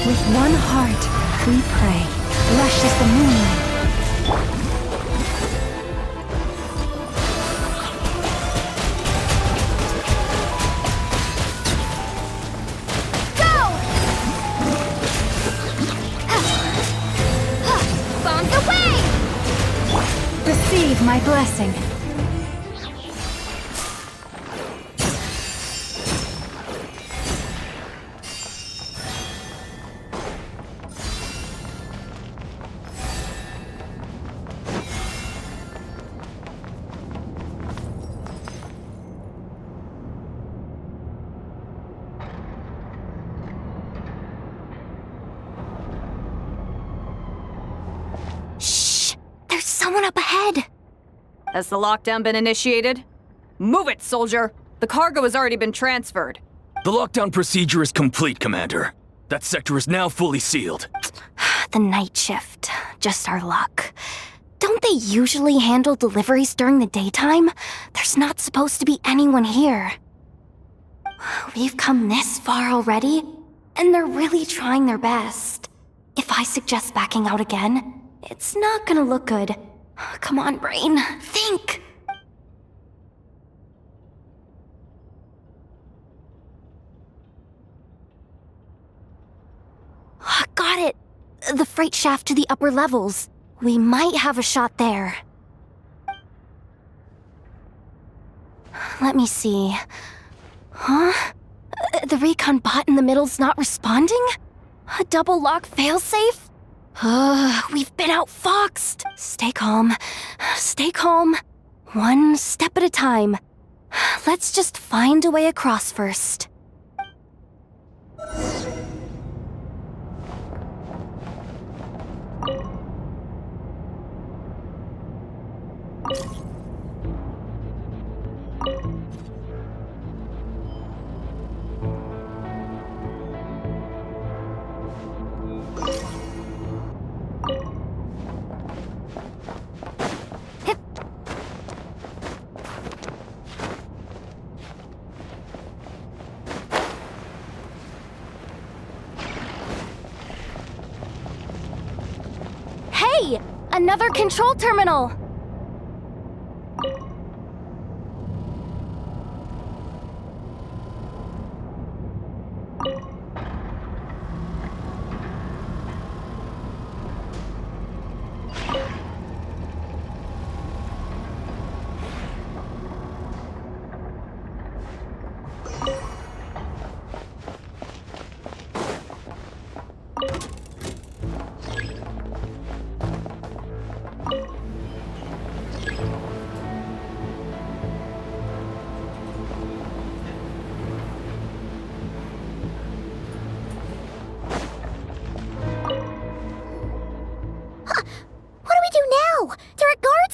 With one heart, we pray. Lush as the moonlight. Go! Bombs away! Receive my blessing. There's someone up ahead! Has the lockdown been initiated? Move it, soldier! The cargo has already been transferred. The lockdown procedure is complete, Commander. That sector is now fully sealed. The night shift. Just our luck. Don't they usually handle deliveries during the daytime? There's not supposed to be anyone here. We've come this far already, and they're really trying their best. If I suggest backing out again, it's not gonna look good. Come on, brain. Think! Got it! The freight shaft to the upper levels. We might have a shot there. Let me see. Huh? The recon bot in the middle's not responding? A double lock failsafe? We've been outfoxed. Stay calm. Stay calm. One step at a time. Let's just find a way across first. Hey! Another control terminal!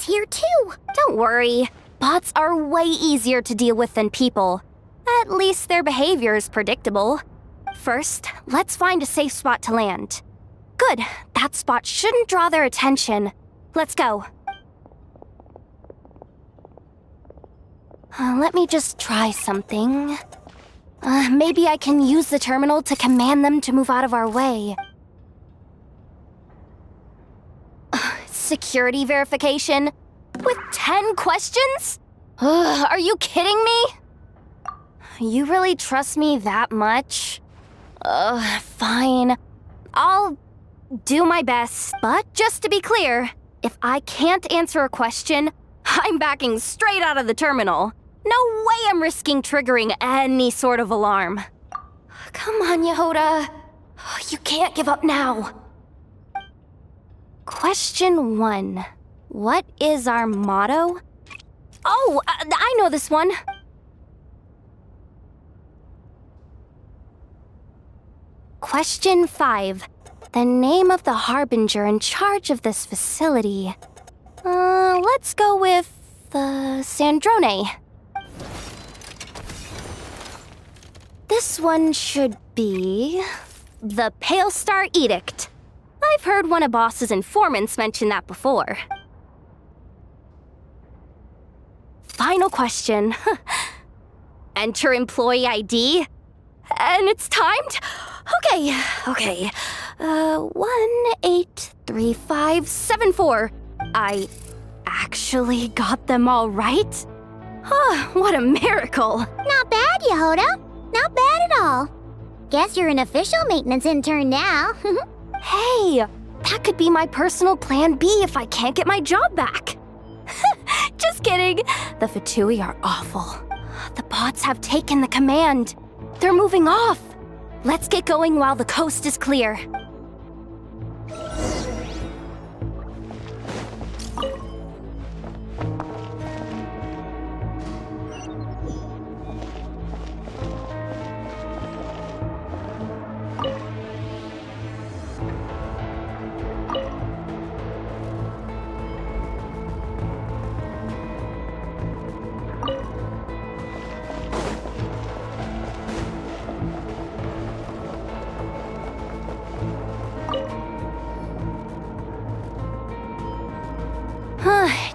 Here too. Don't worry. Bots are way easier to deal with than people. At least their behavior is predictable. First, let's find a safe spot to land. Good. That spot shouldn't draw their attention. Let's go. Let me just try something. Maybe I can use the terminal to command them to move out of our way. Security verification? With 10 questions? Are you kidding me? You really trust me that much? Fine. I'll do my best. But just to be clear, if I can't answer a question, I'm backing straight out of the terminal. No way I'm risking triggering any sort of alarm. Come on, Yehoda. You can't give up now. Question 1. What is our motto? Oh, I know this one. Question 5. The name of the harbinger in charge of this facility. Let's go with, Sandrone. This one should be the Pale Star Edict. I've heard one of Boss's informants mention that before. Final question. Enter employee ID. And it's timed? Okay. 183574. I actually got them all right? What a miracle. Not bad, Yehoda. Not bad at all. Guess you're an official maintenance intern now. Hey, that could be my personal plan B if I can't get my job back. Just kidding. The Fatui are awful. The bots have taken the command. They're moving off. Let's get going while the coast is clear.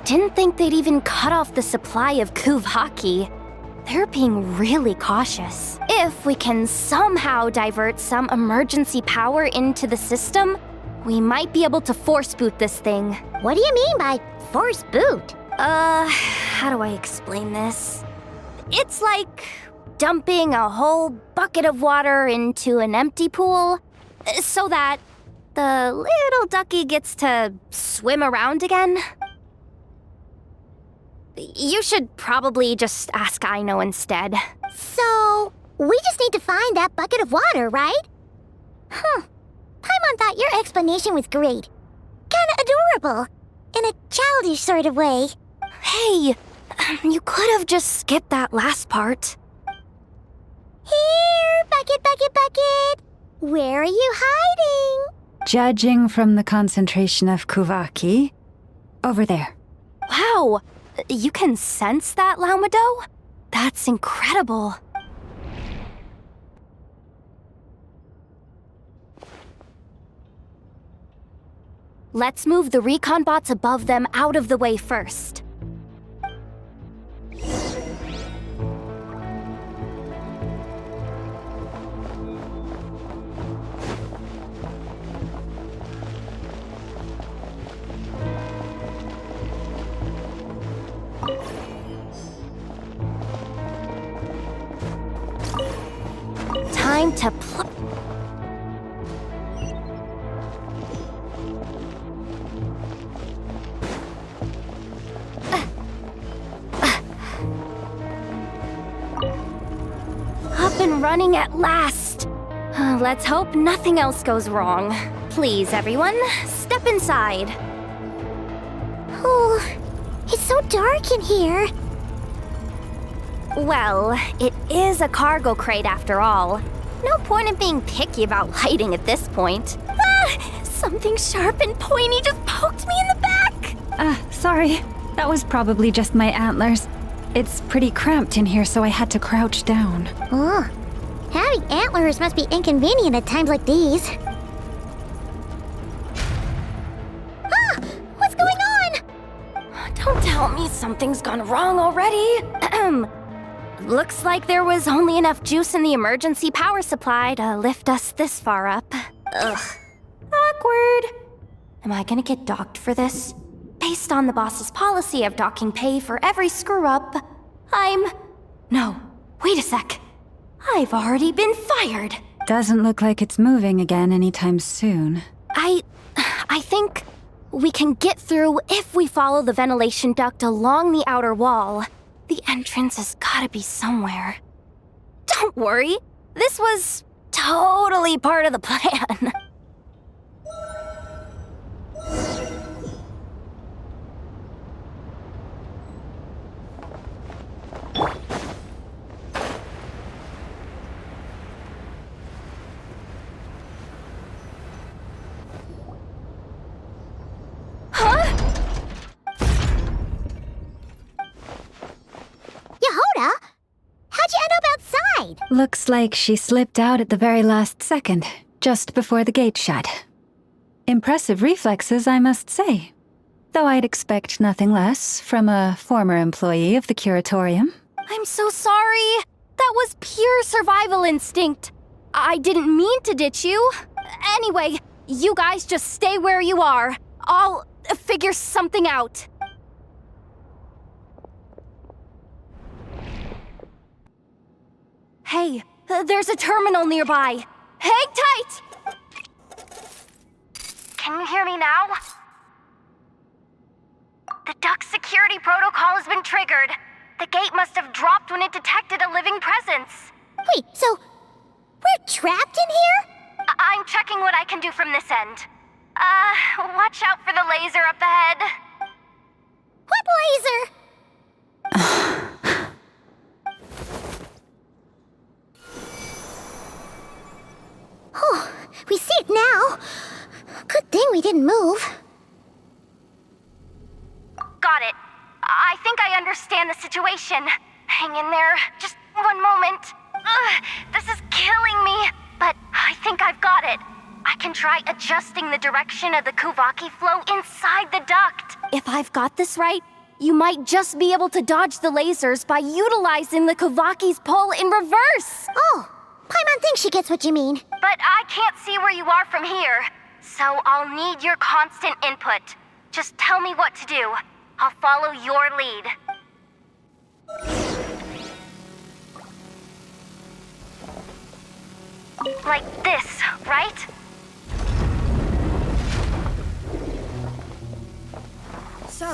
Didn't think they'd even cut off the supply of Kuvhaki. They're being really cautious. If we can somehow divert some emergency power into the system, we might be able to force boot this thing. What do you mean by force boot? How do I explain this? It's like dumping a whole bucket of water into an empty pool so that the little ducky gets to swim around again. You should probably just ask Aino instead. So, we just need to find that bucket of water, right? Paimon thought your explanation was great. Kinda adorable. In a childish sort of way. Hey, you could have just skipped that last part. Here, bucket, bucket, bucket. Where are you hiding? Judging from the concentration of Kuvhaki, over there. Wow, you can sense that, Laumado? That's incredible. Let's move the recon bots above them out of the way first. Time to Up and running at last. Let's hope nothing else goes wrong. Please, everyone, step inside. Oh, it's so dark in here. Well, it is a cargo crate after all. No point in being picky about lighting at this point. Something sharp and pointy just poked me in the back! Sorry. That was probably just my antlers. It's pretty cramped in here, so I had to crouch down. Oh, having antlers must be inconvenient at times like these. What's going on? Don't tell me something's gone wrong already. looks like there was only enough juice in the emergency power supply to lift us this far up. Ugh. Awkward. Am I gonna get docked for this? Based on the boss's policy of docking pay for every screw-up, No, wait a sec. I've already been fired. Doesn't look like it's moving again anytime soon. I think we can get through if we follow the ventilation duct along the outer wall. The entrance has gotta be somewhere. Don't worry, this was totally part of the plan. Yehoda? How'd you end up outside? Looks like she slipped out at the very last second, just before the gate shut. Impressive reflexes, I must say. Though I'd expect nothing less from a former employee of the Curatorium. I'm so sorry. That was pure survival instinct. I didn't mean to ditch you. Anyway, you guys just stay where you are. I'll figure something out. Hey, there's a terminal nearby. Hang tight! Can you hear me now? The duct security protocol has been triggered. The gate must have dropped when it detected a living presence. Wait, so we're trapped in here? I'm checking what I can do from this end. Watch out for the laser up ahead. What laser? Oh, we see it now. Good thing we didn't move. Got it. I think I understand the situation. Hang in there. Just one moment. This is killing me, but I think I've got it. I can try adjusting the direction of the Kuvaki flow inside the duct. If I've got this right, you might just be able to dodge the lasers by utilizing the Kuvaki's pull in reverse. Oh, Paimon thinks she gets what you mean. But I can't see where you are from here, so I'll need your constant input. Just tell me what to do. I'll follow your lead. Like this, right? So,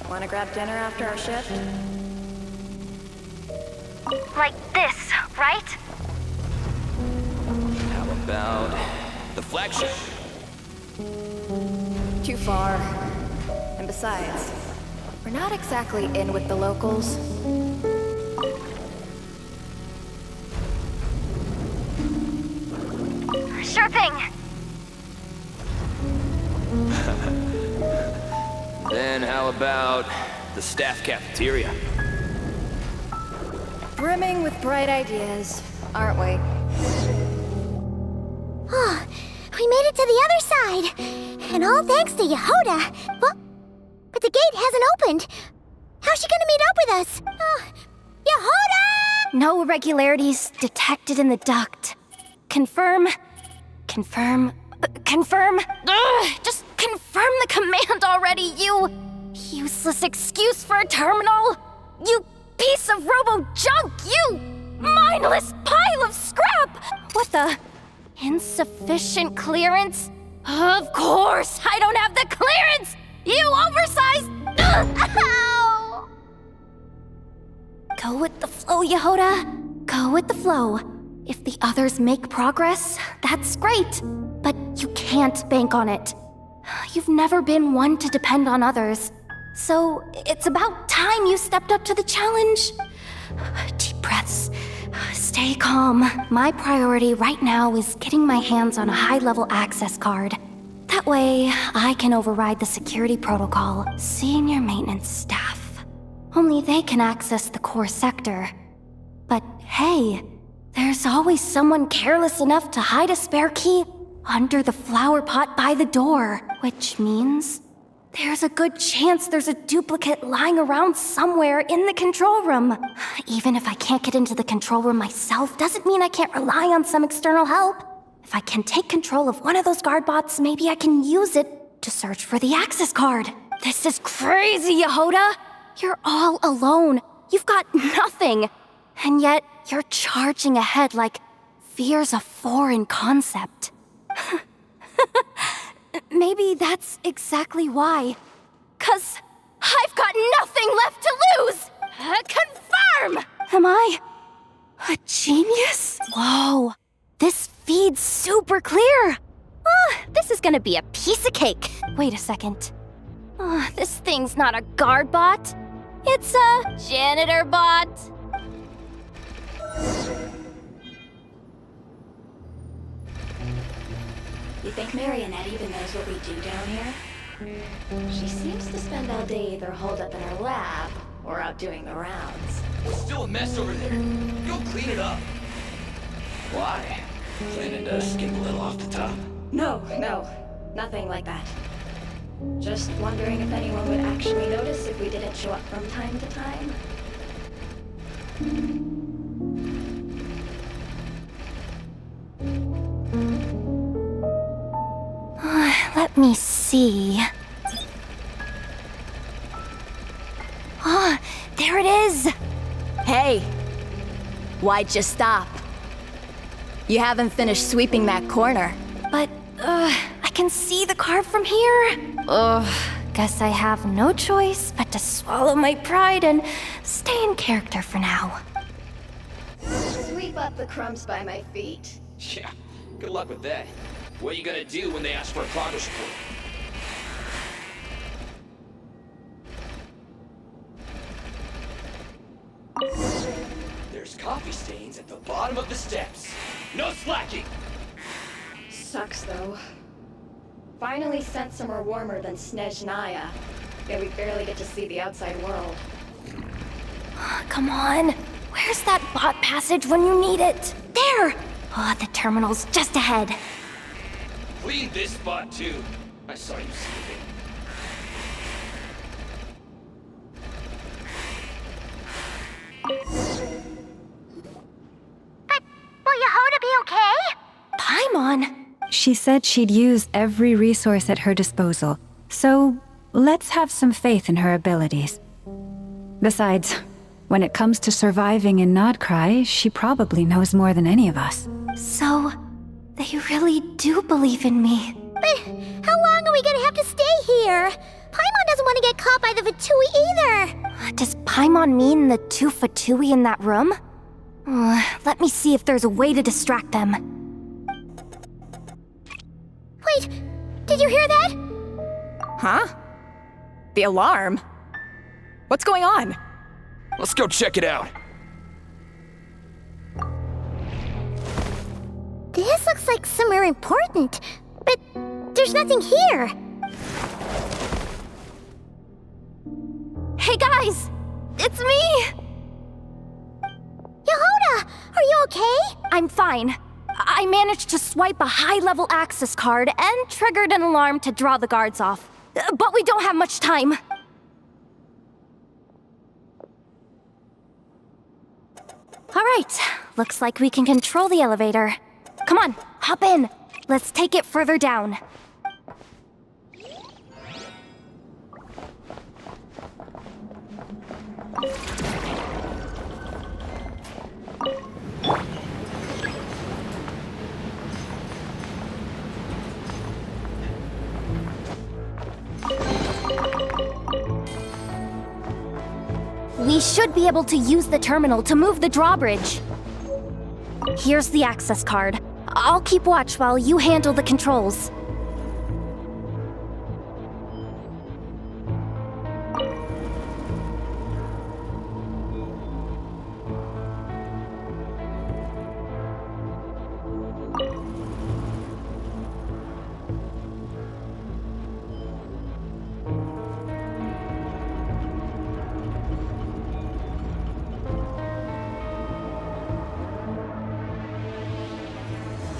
wanna grab dinner after our shift? Like this, right? How about the flagship? Too far. And besides, we're not exactly in with the locals. Sure thing. Then how about the staff cafeteria? Brimming with bright ideas, aren't we? Oh, we made it to the other side. And all thanks to Yehoda. Well, but the gate hasn't opened. How's she gonna meet up with us? Yehoda! No irregularities detected in the duct. Confirm. Just confirm the command already, you useless excuse for a terminal. You piece of robo-junk, you mindless pile of scrap. What the? Insufficient clearance? Of course, I don't have the clearance! You oversized... Ow! Go with the flow, Yehoda. Go with the flow. If the others make progress, that's great. But you can't bank on it. You've never been one to depend on others. So it's about time you stepped up to the challenge. Deep breaths. Stay calm. My priority right now is getting my hands on a high-level access card. That way, I can override the security protocol. Senior maintenance staff. Only they can access the core sector. But hey, there's always someone careless enough to hide a spare key under the flower pot by the door. Which means There's a good chance there's a duplicate lying around somewhere in the control room. Even if I can't get into the control room myself, doesn't mean I can't rely on some external help. If I can take control of one of those guard bots, maybe I can use it to search for the access card. This is crazy, Yehoda! You're all alone. You've got nothing. And yet, you're charging ahead like fear's a foreign concept. Maybe that's exactly why. 'Cause I've got nothing left to lose! Confirm! Am I a genius? Whoa, this feed's super clear. This is gonna be a piece of cake. Wait a second. This thing's not a guard bot. It's a janitor bot. You think Marionette even knows what we do down here? She seems to spend all day either holed up in her lab or out doing the rounds. It's still a mess over there. Go clean it up. Why? Planning to skim a little off the top? No, nothing like that. Just wondering if anyone would actually notice if we didn't show up from time to time. Let me see. There it is! Hey! Why'd you stop? You haven't finished sweeping that corner. But, I can see the card from here. Guess I have no choice but to swallow my pride and stay in character for now. Sweep up the crumbs by my feet. Yeah, good luck with that. What are you gonna do when they ask for a progress report? There's coffee stains at the bottom of the steps. No slacking! Sucks though. Finally sent somewhere warmer than Snezhnaya. Yet we barely get to see the outside world. Come on. Where's that bot passage when you need it? There! The terminal's just ahead. Clean this spot too. I saw you sleeping. But will Yehoda be okay? Paimon! She said she'd use every resource at her disposal, so let's have some faith in her abilities. Besides, when it comes to surviving in Nodcry, she probably knows more than any of us. So, they really do believe in me. But how long are we gonna have to stay here? Paimon doesn't want to get caught by the Fatui either. Does Paimon mean the two Fatui in that room? Let me see if there's a way to distract them. Wait, did you hear that? Huh? The alarm? What's going on? Let's go check it out. This looks like somewhere important, but there's nothing here. Hey guys! It's me! Yehoda, are you okay? I'm fine. I managed to swipe a high-level access card and triggered an alarm to draw the guards off. But we don't have much time. All right, looks like we can control the elevator. Come on, hop in. Let's take it further down. We should be able to use the terminal to move the drawbridge. Here's the access card. I'll keep watch while you handle the controls.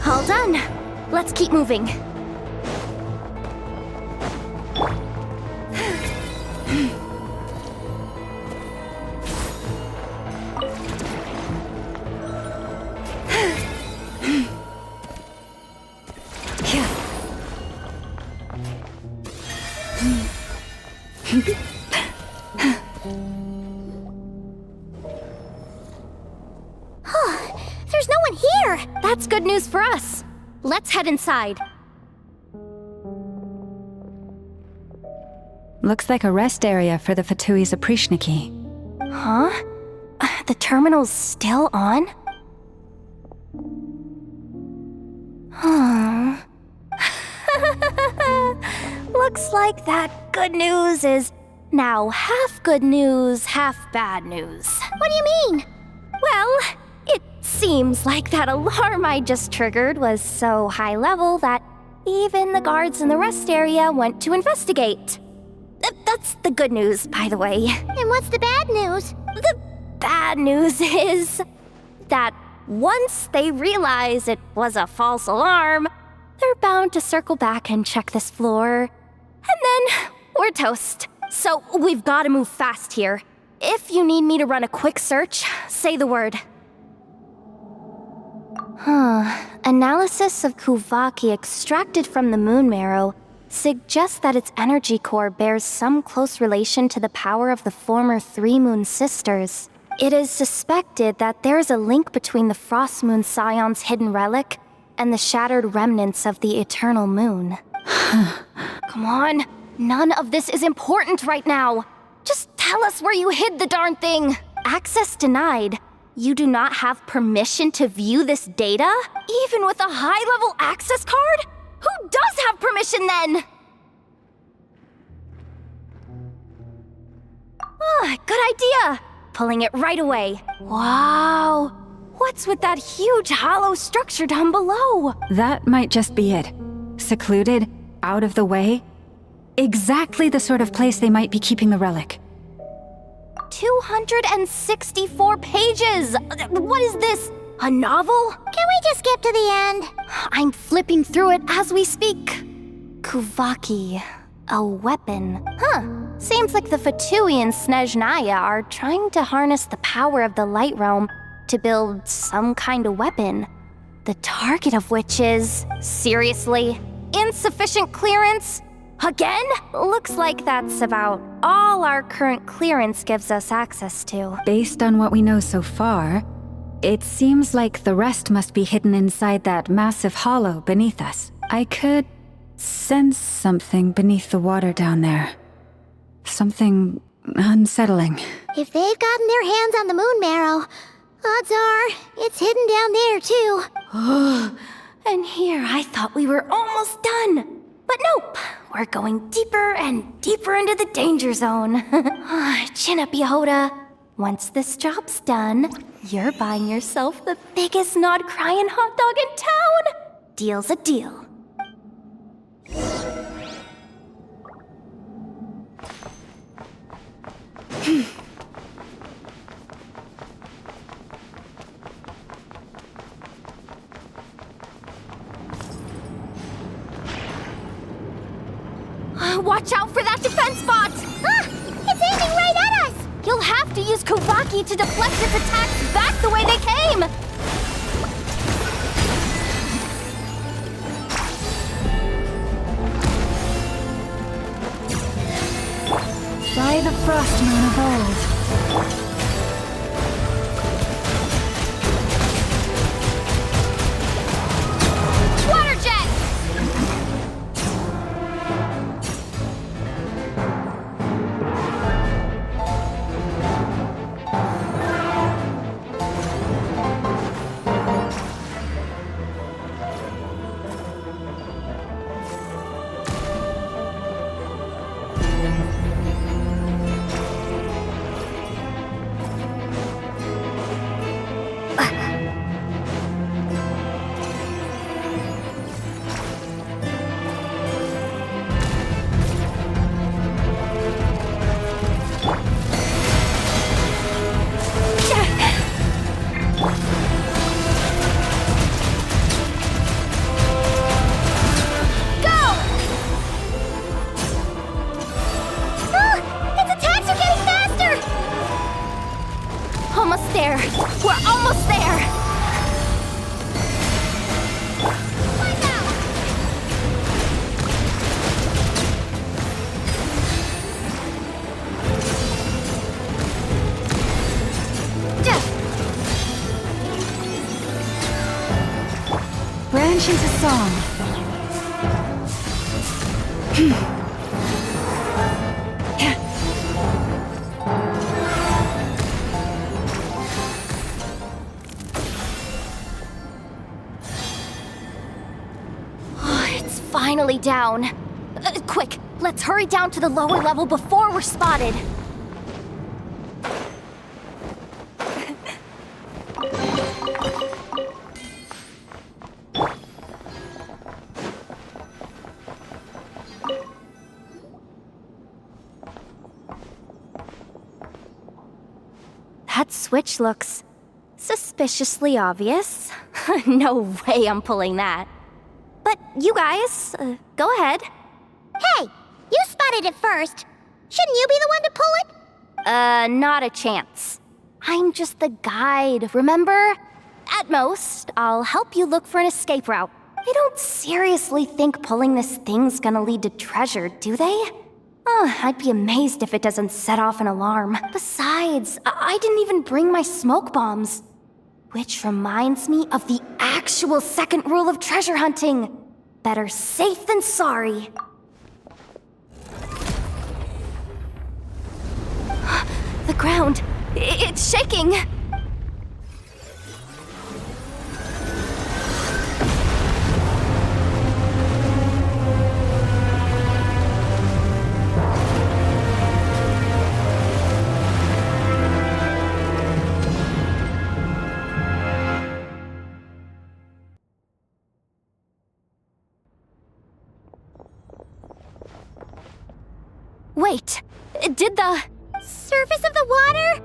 All done. Let's keep moving. here! That's good news for us. Let's head inside. Looks like a rest area for the Fatui Zaprichniki. Huh? The terminal's still on? Huh. Looks like that good news is now half good news, half bad news. What do you mean? Well, it seems like that alarm I just triggered was so high level that even the guards in the rest area went to investigate. That's the good news, by the way. And what's the bad news? The bad news is that once they realize it was a false alarm, they're bound to circle back and check this floor. And then we're toast. So we've got to move fast here. If you need me to run a quick search, say the word. Analysis of Kuvaki extracted from the moon marrow suggests that its energy core bears some close relation to the power of the former Three Moon Sisters. It is suspected that there is a link between the Frost Moon Scion's hidden relic and the shattered remnants of the Eternal Moon. Come on, none of this is important right now. Just tell us where you hid the darn thing. Access denied. You do not have permission to view this data? Even with a high-level access card? Who does have permission then? Good idea. Pulling it right away. Wow. What's with that huge hollow structure down below? That might just be it. Secluded, out of the way. Exactly the sort of place they might be keeping the relic. 264 pages! What is this? A novel? Can we just skip to the end? I'm flipping through it as we speak. Kuvaki. A weapon. Seems like the Fatui and Snezhnaya are trying to harness the power of the Light Realm to build some kind of weapon. The target of which is, seriously, insufficient clearance? Again? Looks like that's about all our current clearance gives us access to. Based on what we know so far, it seems like the rest must be hidden inside that massive hollow beneath us. I could sense something beneath the water down there. Something unsettling. If they've gotten their hands on the moon marrow, odds are it's hidden down there too. And here I thought we were almost done. But nope, we're going deeper and deeper into the danger zone. Chin up, Yehoda. Once this job's done, you're buying yourself the biggest nod-crying hot dog in town. Deal's a deal. Watch out for that defense bot! It's aiming right at us! You'll have to use Kuvaki to deflect its attacks back the way they came! By the Frost Moon of old. Water jet! Almost there. We're almost there. attention to song. It's finally down. Quick, let's hurry down to the lower level before we're spotted. That switch looks suspiciously obvious. No way I'm pulling that. But you guys, go ahead. Hey, you spotted it first. Shouldn't you be the one to pull it? Not a chance. I'm just the guide, remember? At most, I'll help you look for an escape route. They don't seriously think pulling this thing's gonna lead to treasure, do they? I'd be amazed if it doesn't set off an alarm. Besides, I didn't even bring my smoke bombs. Which reminds me of the actual second rule of treasure hunting. Better safe than sorry. The ground, it's shaking. Wait, did the surface of the water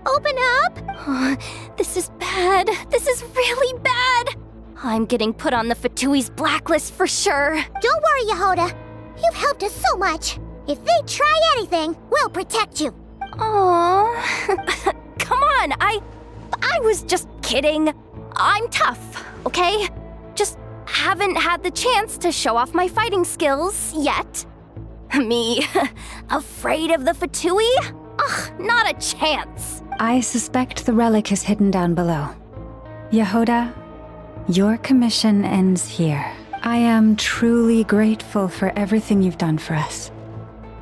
open up? This is bad. This is really bad. I'm getting put on the Fatui's blacklist for sure. Don't worry, Yehoda. You've helped us so much. If they try anything, we'll protect you. Aww. Come on, I was just kidding. I'm tough, okay? Just haven't had the chance to show off my fighting skills yet. Me, afraid of the Fatui? Ugh, not a chance. I suspect the relic is hidden down below. Yehoda, your commission ends here. I am truly grateful for everything you've done for us.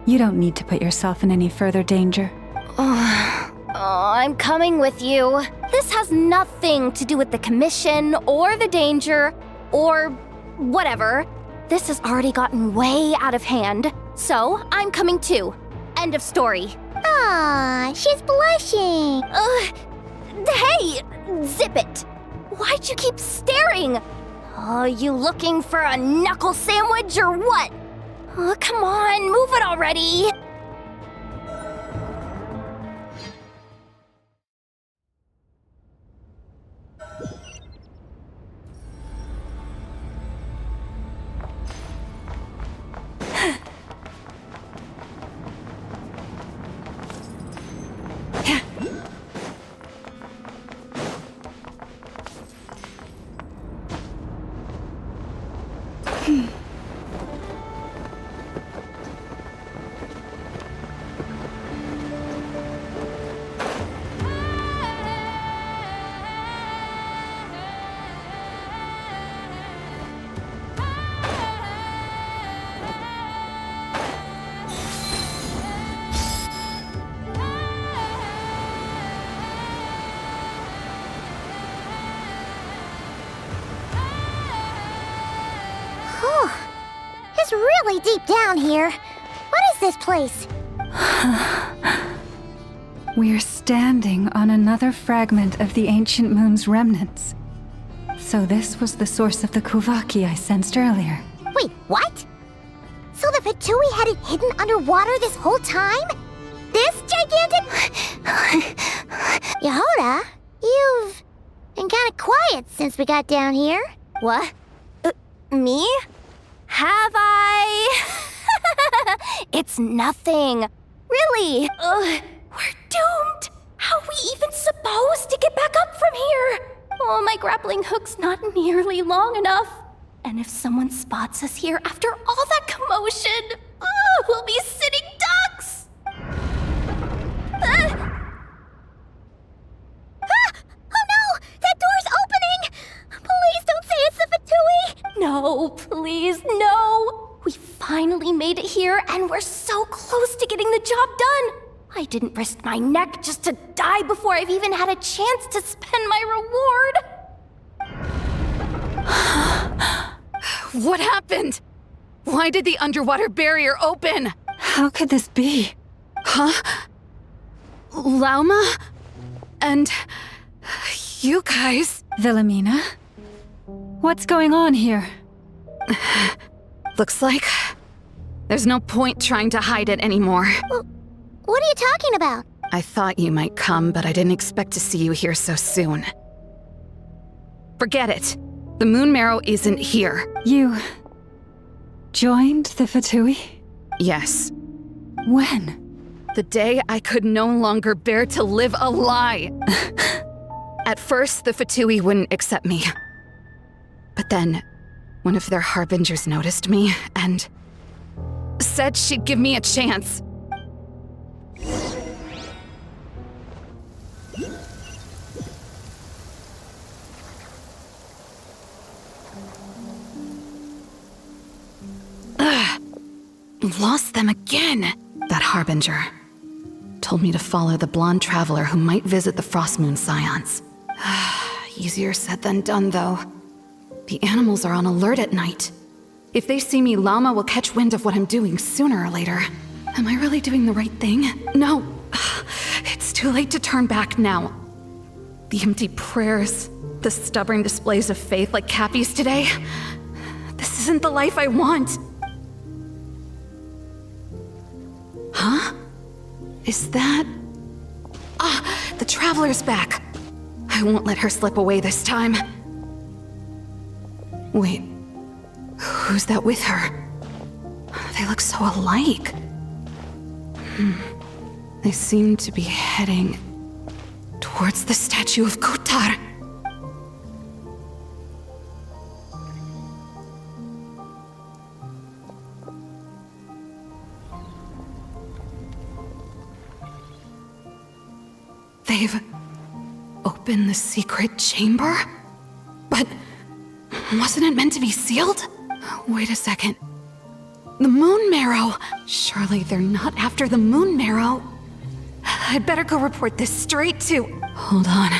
You don't need to put yourself in any further danger. I'm coming with you. This has nothing to do with the commission or the danger or whatever. This has already gotten way out of hand, so I'm coming too. End of story. Aw, she's blushing. Hey, zip it. Why'd you keep staring? Are you looking for a knuckle sandwich or what? Oh, come on, move it already. It's really deep down here. What is this place? We're standing on another fragment of the ancient moon's remnants. So this was the source of the Kuvaki I sensed earlier. Wait, what? So the Fatui had it hidden underwater this whole time? This gigantic... Yehoda, you've been kinda quiet since we got down here. What? Me? Have I? It's nothing. Really? We're doomed. How are we even supposed to get back up from here? Oh, my grappling hook's not nearly long enough. And if someone spots us here after all that commotion, we'll be sitting ducks. Oh no! That door's opening! Please don't say it's the Fatui! No, please, no! We finally made it here, and we're so close to getting the job done! I didn't risk my neck just to die before I've even had a chance to spend my reward! What happened? Why did the underwater barrier open? How could this be? Huh? Lauma? And you guys? Wilhelmina? What's going on here? Looks like there's no point trying to hide it anymore. What are you talking about? I thought you might come, but I didn't expect to see you here so soon. Forget it. The Moon Marrow isn't here. You joined the Fatui? Yes. When? The day I could no longer bear to live a lie. At first, the Fatui wouldn't accept me. But then, one of their harbingers noticed me and said she'd give me a chance. Lost them again. That harbinger told me to follow the blonde traveler who might visit the Frostmoon Scions. Easier said than done, though. The animals are on alert at night. If they see me, Llama will catch wind of what I'm doing sooner or later. Am I really doing the right thing? No. It's too late to turn back now. The empty prayers, the stubborn displays of faith like Cappy's today. This isn't the life I want. Huh? Is that... the Traveler's back. I won't let her slip away this time. Wait, who's that with her? They look so alike. They seem to be heading towards the statue of Kutar. They've opened the secret chamber? But wasn't it meant to be sealed? Wait a second. The Moon Marrow! Surely they're not after the Moon Marrow. I'd better go report this straight to... Hold on.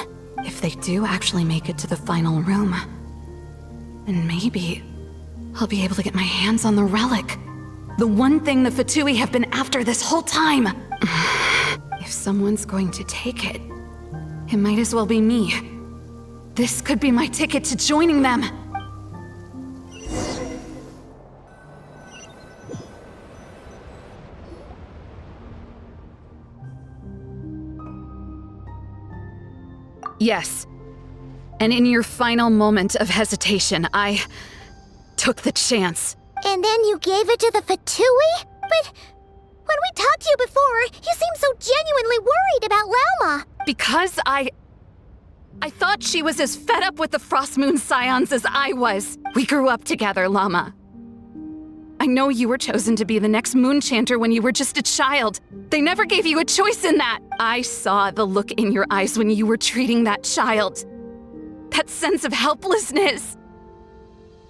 If they do actually make it to the final room, then maybe I'll be able to get my hands on the relic. The one thing the Fatui have been after this whole time. If someone's going to take it, it might as well be me. This could be my ticket to joining them. Yes. And in your final moment of hesitation, I took the chance. And then you gave it to the Fatui? But when we talked to you before, you seemed so genuinely worried about Lauma. Because I thought she was as fed up with the Frostmoon Scions as I was. We grew up together, Llama. I know you were chosen to be the next Moon Chanter when you were just a child. They never gave you a choice in that. I saw the look in your eyes when you were treating that child. That sense of helplessness.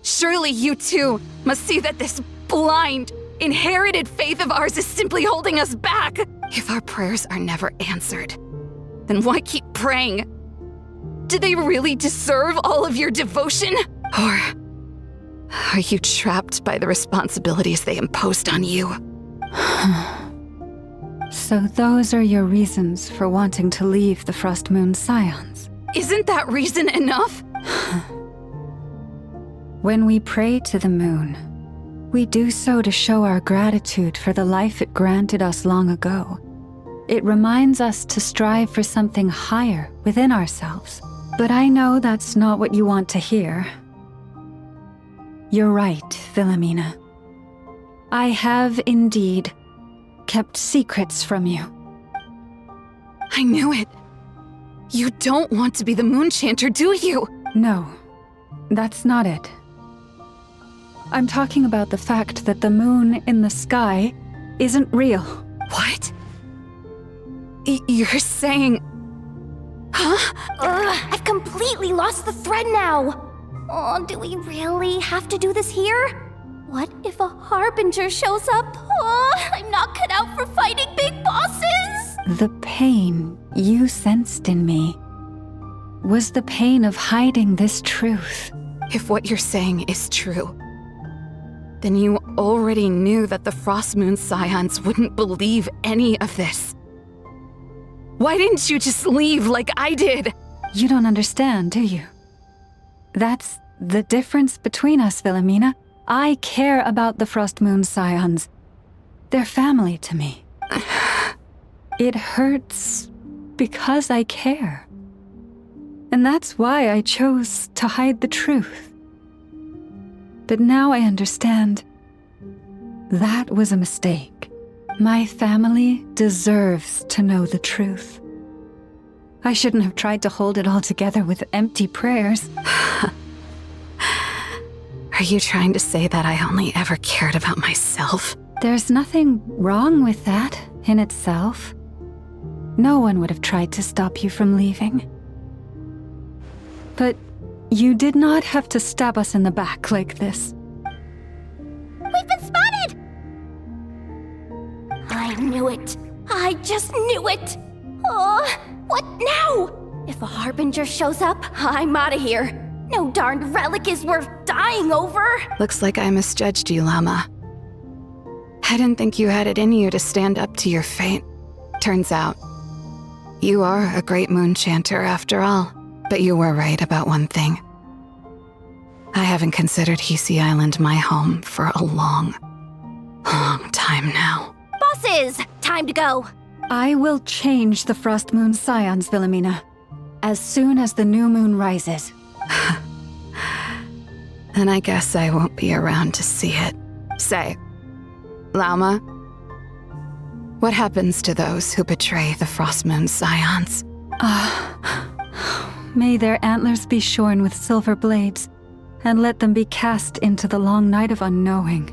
Surely you too must see that this blind, inherited faith of ours is simply holding us back. If our prayers are never answered, then why keep praying? Do they really deserve all of your devotion? Or are you trapped by the responsibilities they imposed on you? So those are your reasons for wanting to leave the Frostmoon Scions? Isn't that reason enough? When we pray to the moon, we do so to show our gratitude for the life it granted us long ago. It reminds us to strive for something higher within ourselves. But I know that's not what you want to hear. You're right, Wilhelmina. I have indeed kept secrets from you. I knew it. You don't want to be the Moon Chanter, do you? No, that's not it. I'm talking about the fact that the moon in the sky isn't real. What? You're saying... Huh? I've completely lost the thread now. Oh, do we really have to do this here? What if a Harbinger shows up? Oh, I'm not cut out for fighting big bosses! The pain you sensed in me was the pain of hiding this truth. If what you're saying is true, then you already knew that the Frostmoon Scions wouldn't believe any of this. Why didn't you just leave like I did? You don't understand, do you? That's the difference between us, Wilhelmina. I care about the Frostmoon Scions. They're family to me. It hurts because I care. And that's why I chose to hide the truth. But now I understand. That was a mistake. My family deserves to know the truth. I shouldn't have tried to hold it all together with empty prayers. Are you trying to say that I only ever cared about myself? There's nothing wrong with that in itself. No one would have tried to stop you from leaving. But you did not have to stab us in the back like this. We've been spotted! I knew it. I just knew it. Oh, what now? If a Harbinger shows up, I'm out of here. No darned relic is worth dying over. Looks like I misjudged you, Llama. I didn't think you had it in you to stand up to your fate. Turns out, you are a great moon chanter after all. But you were right about one thing. I haven't considered Hisi Island my home for a long time now. Bosses, time to go. I will change the Frostmoon Scions, Wilhelmina, as soon as the new moon rises. Then I guess I won't be around to see it. Say, Llama, what happens to those who betray the Frostmoon Scions? May their antlers be shorn with silver blades, and let them be cast into the long night of unknowing.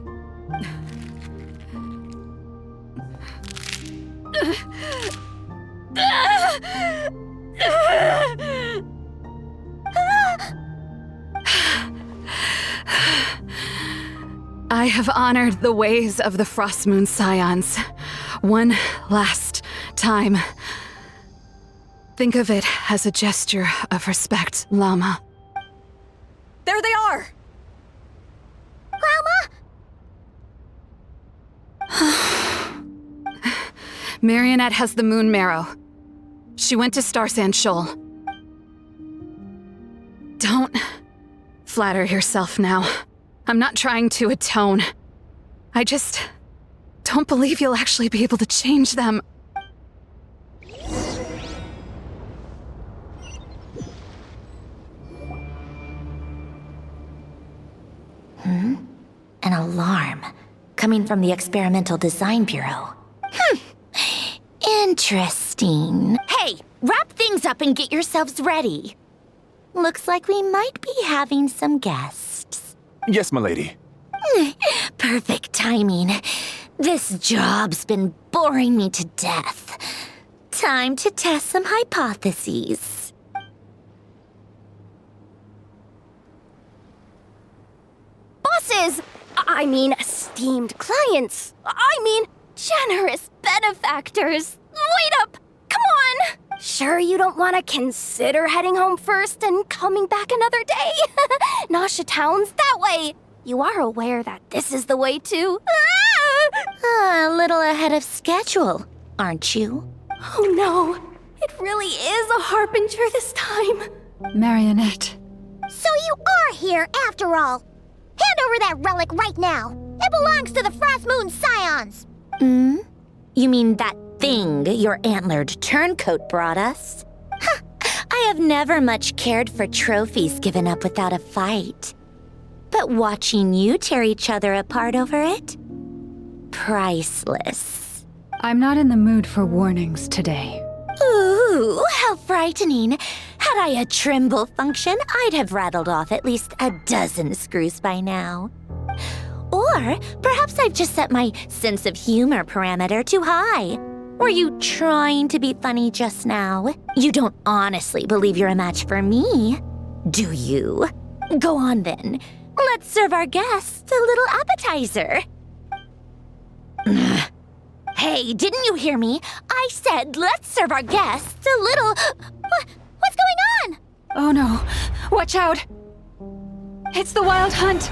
I have honored the ways of the Frostmoon Scions one last time. Think of it as a gesture of respect, Llama. There they are! Grandma? Marionette has the moon marrow. She went to Starsand Shoal. Don't flatter yourself now. I'm not trying to atone. I just don't believe you'll actually be able to change them. An alarm coming from the Experimental Design Bureau. Interesting. Hey, wrap things up and get yourselves ready. Looks like we might be having some guests. Yes, milady. Perfect timing. This job's been boring me to death. Time to test some hypotheses. Bosses! I mean, esteemed clients. I mean, generous benefactors. Wait up! Come on! Sure you don't want to consider heading home first and coming back another day? Nasha Town's that way. You are aware that this is the way to... A little ahead of schedule, aren't you? Oh no, it really is a Harbinger this time. Marionette. So you are here after all. Hand over that relic right now. It belongs to the Frostmoon Scions. You mean that thing your antlered turncoat brought us? I have never much cared for trophies given up without a fight. But watching you tear each other apart over it? Priceless. I'm not in the mood for warnings today. Ooh, how frightening. Had I a Trimble function, I'd have rattled off at least a dozen screws by now. Or perhaps I've just set my sense of humor parameter too high. Were you trying to be funny just now? You don't honestly believe you're a match for me, do you? Go on then. Let's serve our guests a little appetizer. Hey, didn't you hear me? I said let's serve our guests a little... What's going on? Oh no. Watch out. It's the Wild Hunt.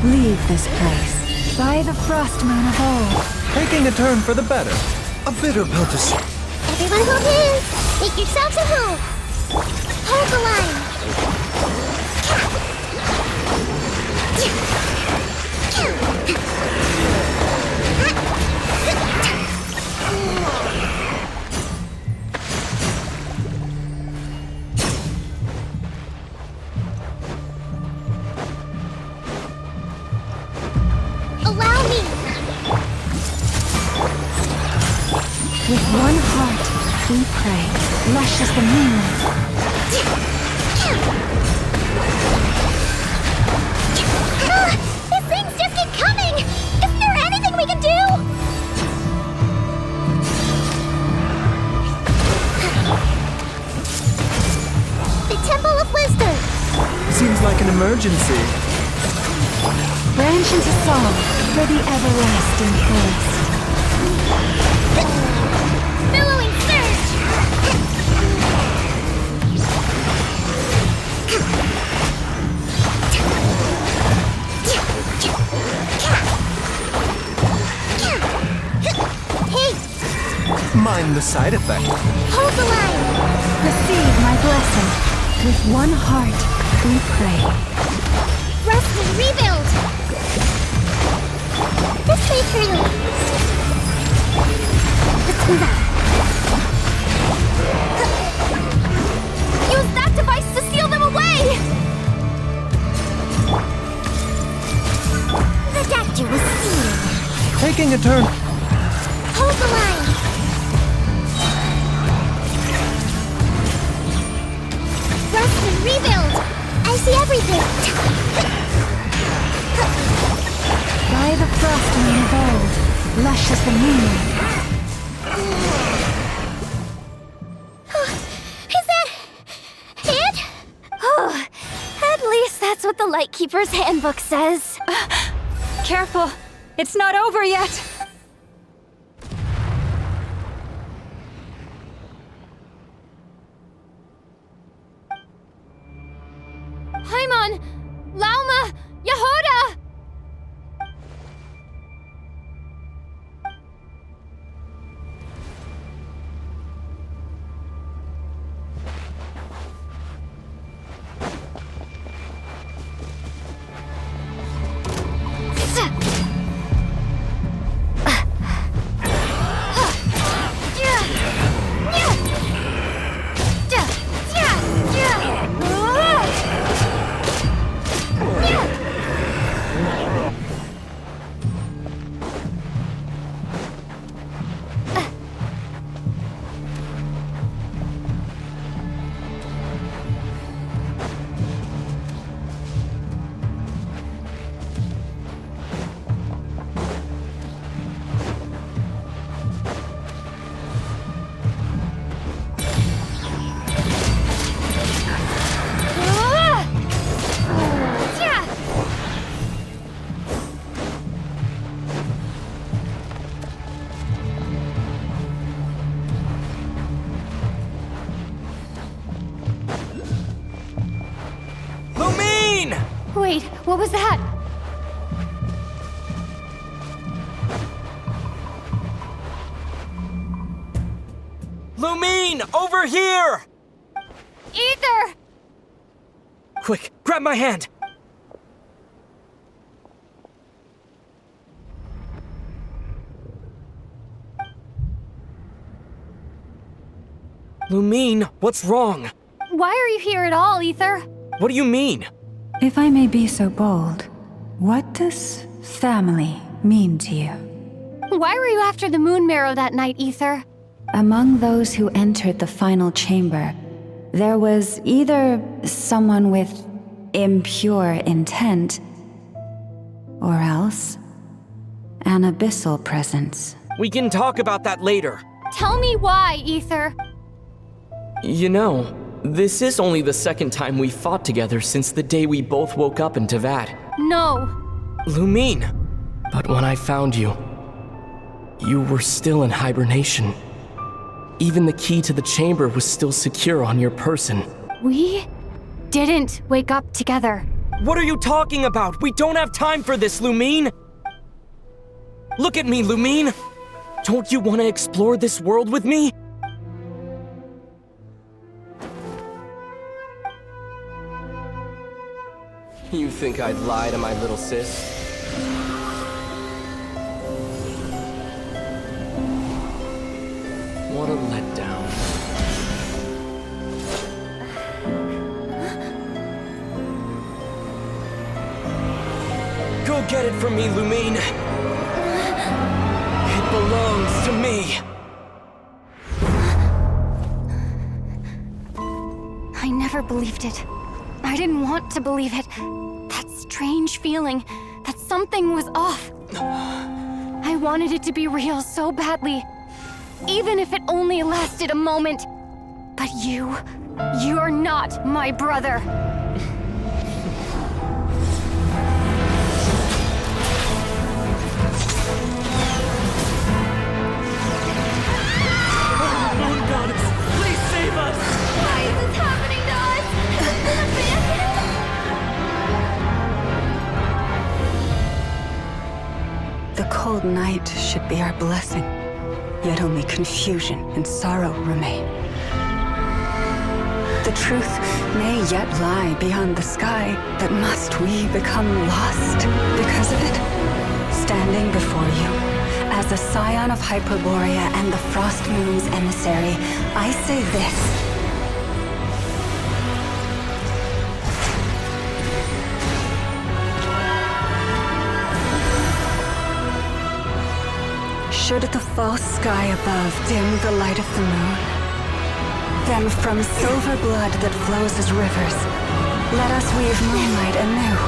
Leave this place. By the frost moon of old. Taking a turn for the better. A bitter pill to swallow. Everyone hold hands. Make yourselves at home. Hold the line. Allow me. With one heart, we pray, lush as the moonlight. These things just keep coming! Isn't there anything we can do? The Temple of Wisdom! Seems like an emergency. Branch into song for the everlasting forest. Billowing surge! Hey! Mind the side effect. Hold the line! Receive my blessing. With one heart, we pray. Rest and rebuild! This way, Curly. Let's move out. Use that device to seal them away! The doctor was seeing. Taking a turn. Hold the line! Rest and rebuild! I see everything! By the frost moon of old, lush as the moonlight. Is that it? Oh, at least that's what the Lightkeeper's handbook says. Careful, it's not over yet. Paimon! Lauma! Yehoda! Wait, what was that? Lumine, over here! Ether! Quick, grab my hand! Lumine, what's wrong? Why are you here at all, Ether? What do you mean? If I may be so bold, what does family mean to you? Why were you after the Moon Marrow that night, Ether? Among those who entered the final chamber, there was either someone with impure intent, or else an abyssal presence. We can talk about that later. Tell me why, Ether. You know, this is only the second time we fought together since the day we both woke up in Teyvat. No. Lumine! But when I found you, you were still in hibernation. Even the key to the chamber was still secure on your person. We didn't wake up together. What are you talking about? We don't have time for this, Lumine! Look at me, Lumine! Don't you want to explore this world with me? You think I'd lie to my little sis? What a letdown. Go get it from me, Lumine! It belongs to me! I never believed it. I didn't want to believe it. That strange feeling that something was off. I wanted it to be real so badly, even if it only lasted a moment. But you're not my brother. Moon Goddess, please save us! Why is this happening to us? Has it been abandoned? The cold night should be our blessing, yet only confusion and sorrow remain. The truth may yet lie beyond the sky, but must we become lost because of it? Standing before you, as a scion of Hyperborea and the Frost Moon's emissary, I say this. Should the false sky above dim the light of the moon, then from silver blood that flows as rivers, let us weave moonlight anew.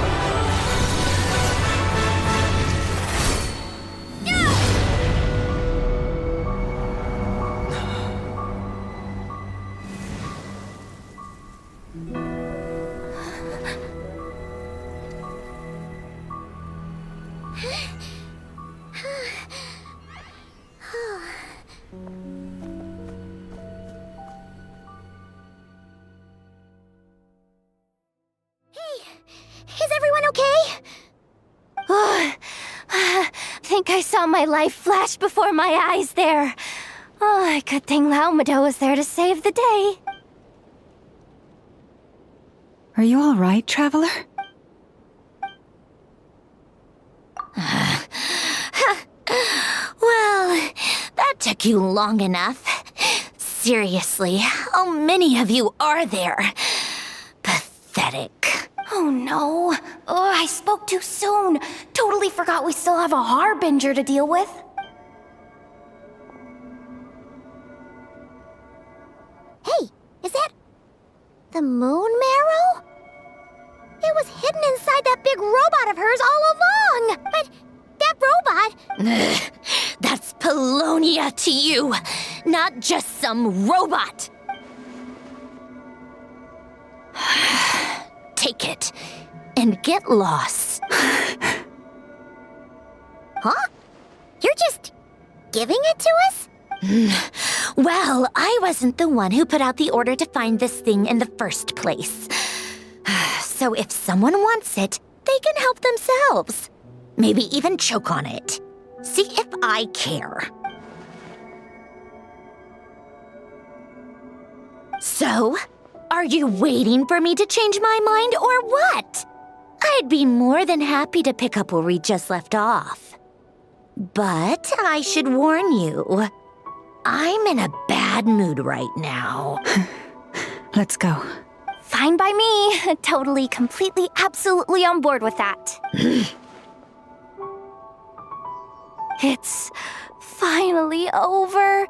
Is everyone okay? I think I saw my life flash before my eyes there. Oh, good thing Laumado was there to save the day. Are you all right, Traveler? Well, that took you long enough. Seriously, how many of you are there? Pathetic. Oh no. Oh, I spoke too soon. Totally forgot we still have a Harbinger to deal with. Hey, is that the moon marrow? It was hidden inside that big robot of hers all along. But that robot... That's Polonia to you, not just some robot. Take it and get lost. Huh? You're just giving it to us? Well, I wasn't the one who put out the order to find this thing in the first place. So if someone wants it, they can help themselves. Maybe even choke on it. See if I care. So, are you waiting for me to change my mind or what? I'd be more than happy to pick up where we just left off. But I should warn you, I'm in a bad mood right now. Let's go. Fine by me. Totally, completely, absolutely on board with that. It's finally over.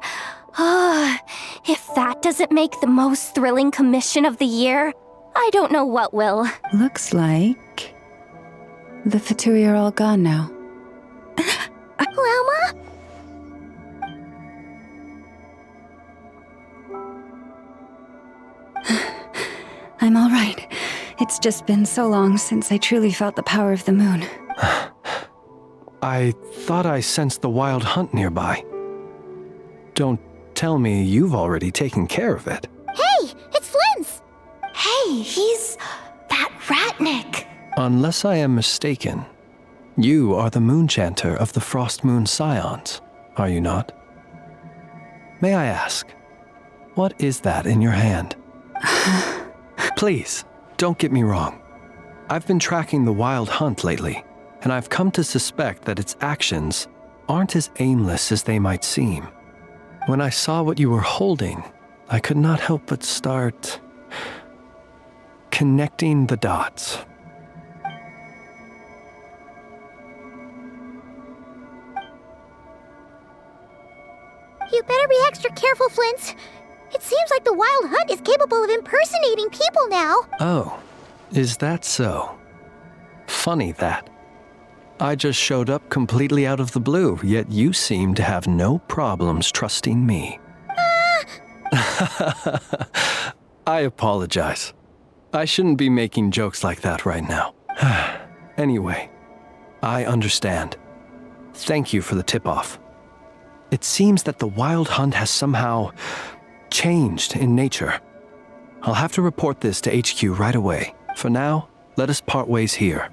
If that doesn't make the most thrilling commission of the year, I don't know what will. Looks like the Fatui are all gone now. just been so long since I truly felt the power of the moon. I thought I sensed the wild hunt nearby. Don't tell me you've already taken care of it. Hey, it's Flynn's! Hey, he's that Ratnik. Unless I am mistaken, you are the Moonchanter of the Frost Moon Scions, are you not? May I ask, what is that in your hand? Please, don't get me wrong. I've been tracking the wild hunt lately, and I've come to suspect that its actions aren't as aimless as they might seem. When I saw what you were holding, I could not help but start connecting the dots. You better be extra careful, Flint. It seems like the Wild Hunt is capable of impersonating people now. Oh, is that so? Funny that. I just showed up completely out of the blue, yet you seem to have no problems trusting me. I apologize. I shouldn't be making jokes like that right now. Anyway, I understand. Thank you for the tip-off. It seems that the Wild Hunt has somehow changed in nature. I'll have to report this to HQ right away. For now, let us part ways here.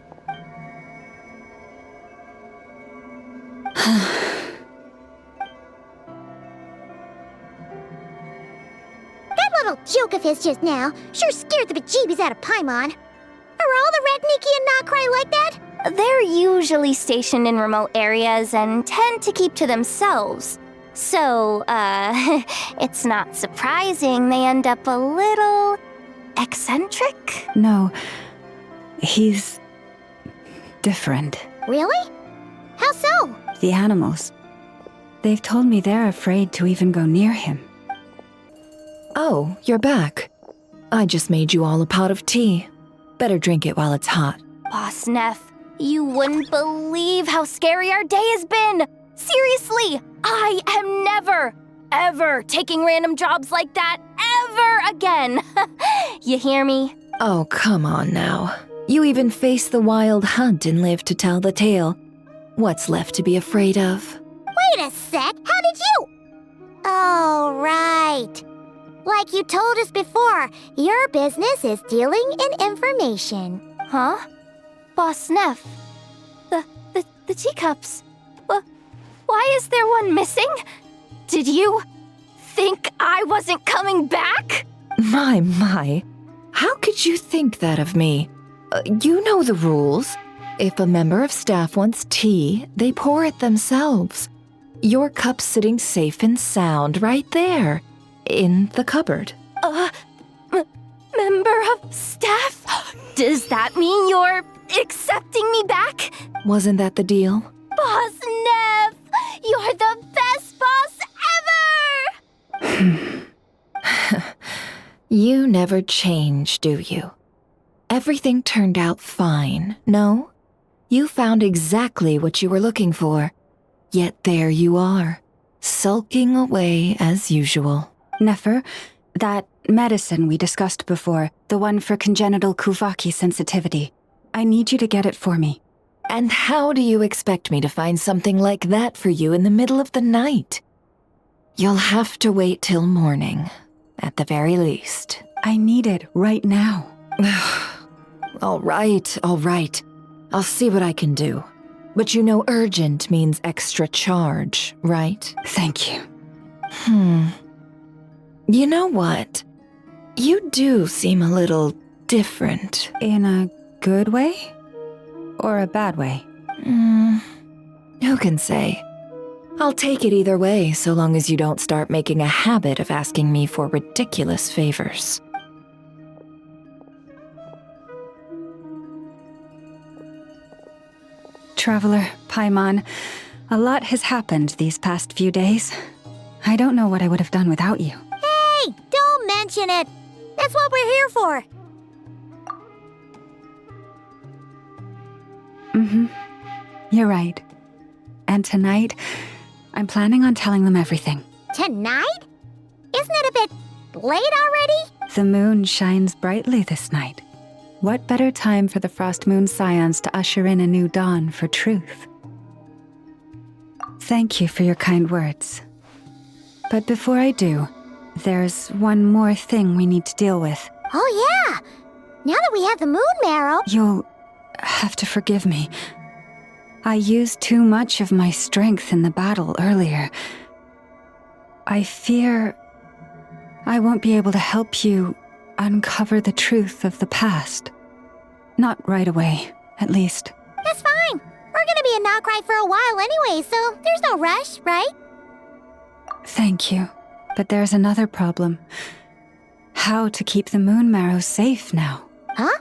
That little joke of his just now sure scared the bejeebies out of Paimon. Are all the Ratniki and Nokrai like that? They're usually stationed in remote areas and tend to keep to themselves. So, it's not surprising they end up a little eccentric. No, he's different. Really? How so? The animals. They've told me they're afraid to even go near him. Oh, you're back. I just made you all a pot of tea. Better drink it while it's hot. Boss Neff, you wouldn't believe how scary our day has been. Seriously, I am never, ever taking random jobs like that ever again. You hear me? Oh, come on now. You even faced the Wild Hunt and lived to tell the tale. What's left to be afraid of? Wait a sec, how did you? Oh, right. Like you told us before, your business is dealing in information. Huh? Boss Neff, the teacups. Why is there one missing? Did you think I wasn't coming back? My. How could you think that of me? You know the rules. If a member of staff wants tea, they pour it themselves. Your cup's sitting safe and sound right there, in the cupboard. Member of staff? Does that mean you're accepting me back? Wasn't that the deal? Boss Neff, you're the best boss ever! You never change, do you? Everything turned out fine, no? You found exactly what you were looking for. Yet there you are, sulking away as usual. Nefer, that medicine we discussed before, the one for congenital Kuvaki sensitivity, I need you to get it for me. And how do you expect me to find something like that for you in the middle of the night? You'll have to wait till morning, at the very least. I need it right now. All right. I'll see what I can do. But you know urgent means extra charge, right? Thank you. You know what? You do seem a little different. In a good way? Or a bad way? Who can say? I'll take it either way, so long as you don't start making a habit of asking me for ridiculous favors. Traveler, Paimon, a lot has happened these past few days. I don't know what I would have done without you. Hey, don't mention it. That's what we're here for. You're right. And tonight, I'm planning on telling them everything. Tonight? Isn't it a bit late already? The moon shines brightly this night. What better time for the Frost Moon Scions to usher in a new dawn for truth? Thank you for your kind words. But before I do, there's one more thing we need to deal with. Oh yeah! Now that we have the moon marrow... You'll have to forgive me. I used too much of my strength in the battle earlier. I fear I won't be able to help you uncover the truth of the past. Not right away, at least. That's fine. We're gonna be in Nodcry for a while anyway, so there's no rush, right? Thank you. But there's another problem. How to keep the moon marrow safe now? Huh?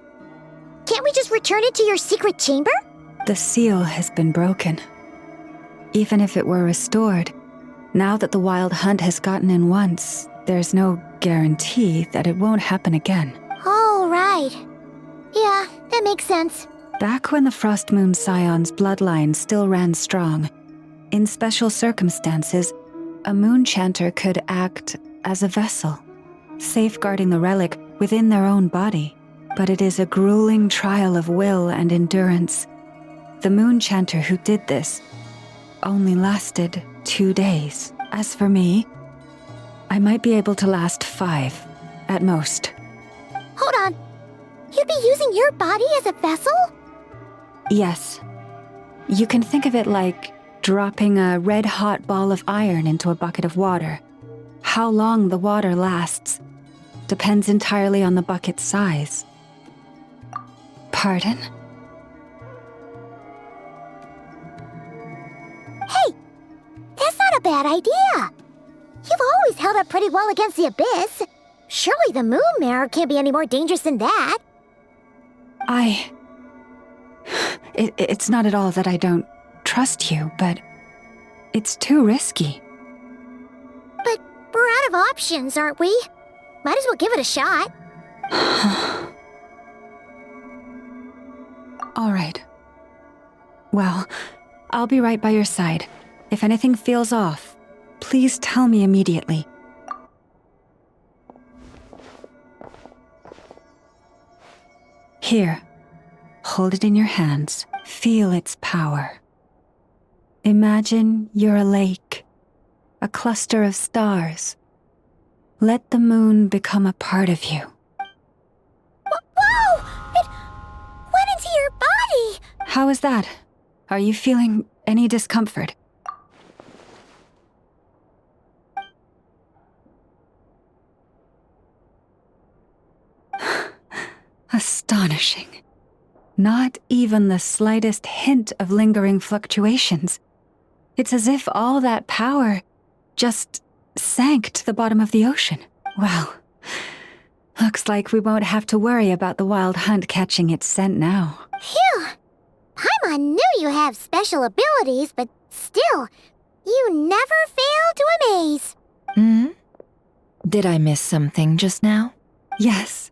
Can't we just return it to your secret chamber? The seal has been broken. Even if it were restored, now that the wild hunt has gotten in once, there's no guarantee that it won't happen again. Oh, right. Yeah, that makes sense. Back when the Frost Moon Scion's bloodline still ran strong, in special circumstances, a moon chanter could act as a vessel, safeguarding the relic within their own body. But it is a grueling trial of will and endurance. The moon chanter who did this only lasted 2 days. As for me, I might be able to last 5, at most. Hold on. You'd be using your body as a vessel? Yes. You can think of it like dropping a red-hot ball of iron into a bucket of water. How long the water lasts depends entirely on the bucket's size. Pardon? Hey! That's not a bad idea! You've always held up pretty well against the abyss. Surely the moon mirror can't be any more dangerous than that. It's not at all that I don't trust you, but it's too risky. But we're out of options, aren't we? Might as well give it a shot. All right. Well, I'll be right by your side. If anything feels off, please tell me immediately. Here, hold it in your hands. Feel its power. Imagine you're a lake, a cluster of stars. Let the moon become a part of you. Whoa! It went into your body! How is that? Are you feeling any discomfort? Astonishing. Not even the slightest hint of lingering fluctuations. It's as if all that power just sank to the bottom of the ocean. Well, looks like we won't have to worry about the wild hunt catching its scent now. Phew! Paimon knew you have special abilities, but still, you never fail to amaze. Did I miss something just now? Yes.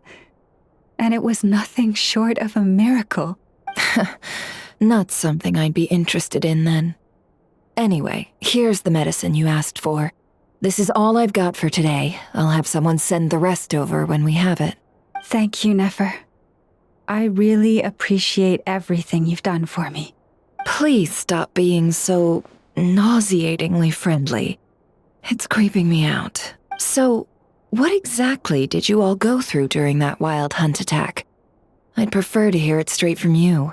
And it was nothing short of a miracle. Not something I'd be interested in then. Anyway, here's the medicine you asked for. This is all I've got for today. I'll have someone send the rest over when we have it. Thank you, Nefer. I really appreciate everything you've done for me. Please stop being so nauseatingly friendly. It's creeping me out. So, what exactly did you all go through during that wild hunt attack? I'd prefer to hear it straight from you.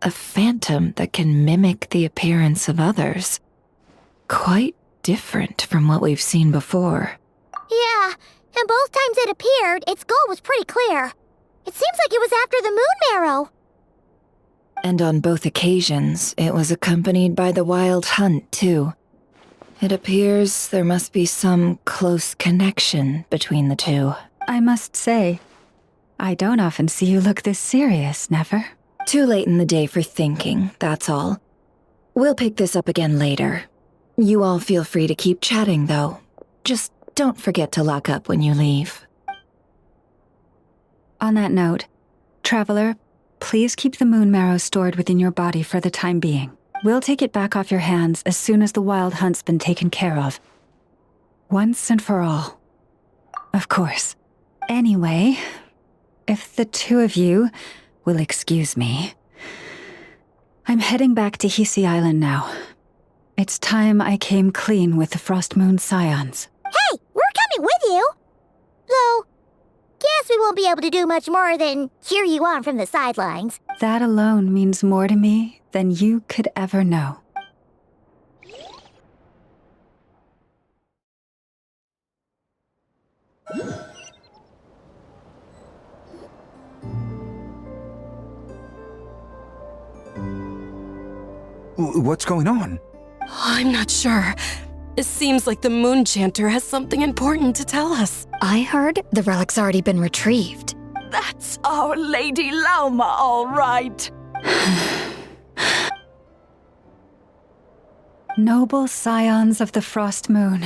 A phantom that can mimic the appearance of others. Quite different from what we've seen before. Yeah, and both times it appeared, its goal was pretty clear. It seems like it was after the moon marrow. And on both occasions, it was accompanied by the wild hunt, too. It appears there must be some close connection between the two. I must say, I don't often see you look this serious, Nefer. Too late in the day for thinking, that's all. We'll pick this up again later. You all feel free to keep chatting, though. Just don't forget to lock up when you leave. On that note, Traveler, please keep the moon marrow stored within your body for the time being. We'll take it back off your hands as soon as the wild hunt's been taken care of. Once and for all. Of course. Anyway, if the two of you will excuse me, I'm heading back to Hisi Island now. It's time I came clean with the Frost Moon Scions. Hey, we're coming with you! Though, guess we won't be able to do much more than cheer you on from the sidelines. That alone means more to me than you could ever know. What's going on? I'm not sure. It seems like the Moon Chanter has something important to tell us. I heard the relic's already been retrieved. That's our Lady Lauma, all right. Noble scions of the Frost Moon,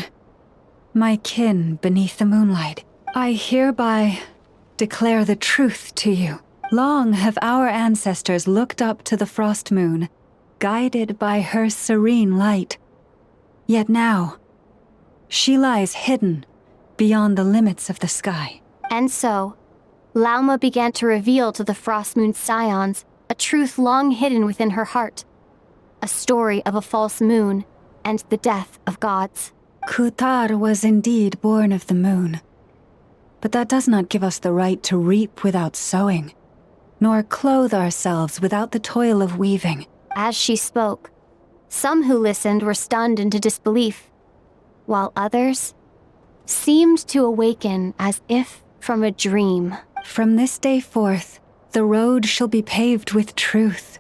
my kin beneath the moonlight, I hereby declare the truth to you. Long have our ancestors looked up to the Frost Moon, guided by her serene light. Yet now, she lies hidden beyond the limits of the sky. And so, Lauma began to reveal to the Frost Moon Scions a truth long hidden within her heart. A story of a false moon and the death of gods. Kutar was indeed born of the moon. But that does not give us the right to reap without sowing, nor clothe ourselves without the toil of weaving. As she spoke, some who listened were stunned into disbelief, while others seemed to awaken as if from a dream. From this day forth, the road shall be paved with truth,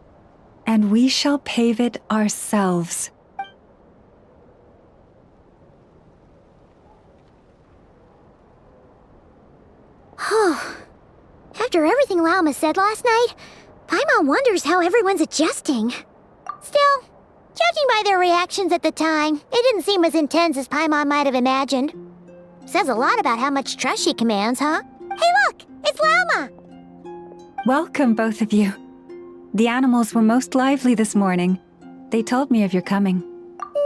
and we shall pave it ourselves. After everything Lauma said last night, Paimon wonders how everyone's adjusting. Still, judging by their reactions at the time, it didn't seem as intense as Paimon might have imagined. Says a lot about how much trust she commands, huh? Hey look! It's Lauma! Welcome, both of you. The animals were most lively this morning. They told me of your coming.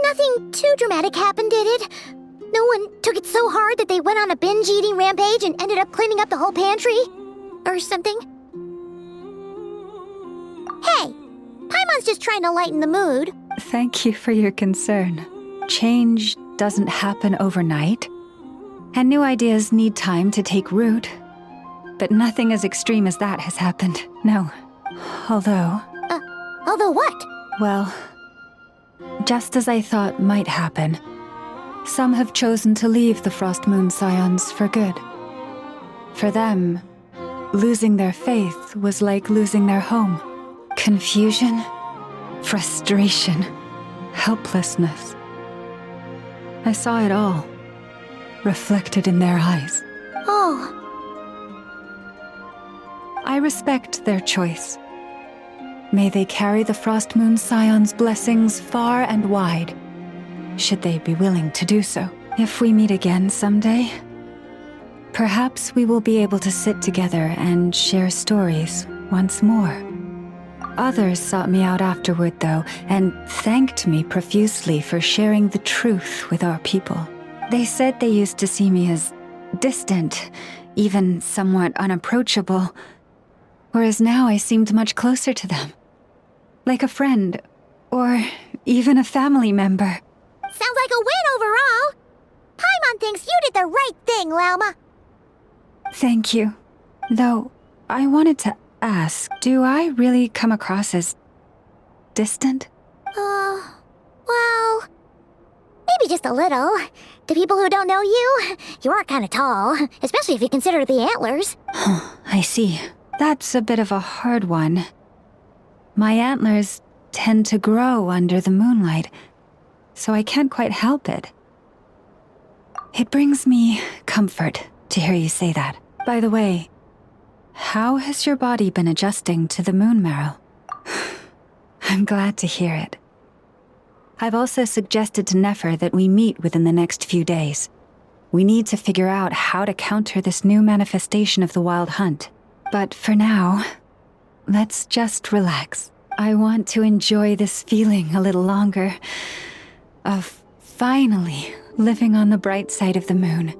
Nothing too dramatic happened, did it? No one took it so hard that they went on a binge-eating rampage and ended up cleaning up the whole pantry? Or something? Hey! Paimon's just trying to lighten the mood. Thank you for your concern. Change doesn't happen overnight, and new ideas need time to take root. But nothing as extreme as that has happened, no. Although... Although what? Well, just as I thought might happen, some have chosen to leave the Frost Moon Scions for good. For them, losing their faith was like losing their home. Confusion, frustration, helplessness. I saw it all, reflected in their eyes. Oh. I respect their choice. May they carry the Frost Moon Scions' blessings far and wide, should they be willing to do so. If we meet again someday, perhaps we will be able to sit together and share stories once more. Others sought me out afterward, though, and thanked me profusely for sharing the truth with our people. They said they used to see me as distant, even somewhat unapproachable, whereas now I seemed much closer to them. Like a friend, or even a family member. Sounds like a win overall! Paimon thinks you did the right thing, Lauma. Thank you. Though, I wanted to ask, do I really come across as distant? Well, maybe just a little. To people who don't know you, you are kind of tall, especially if you consider the antlers. I see. That's a bit of a hard one. My antlers tend to grow under the moonlight, so I can't quite help it. It brings me comfort to hear you say that. By the way, how has your body been adjusting to the moon marrow? I'm glad to hear it. I've also suggested to Nefer that we meet within the next few days. We need to figure out how to counter this new manifestation of the Wild Hunt. But for now, let's just relax. I want to enjoy this feeling a little longer of finally living on the bright side of the moon.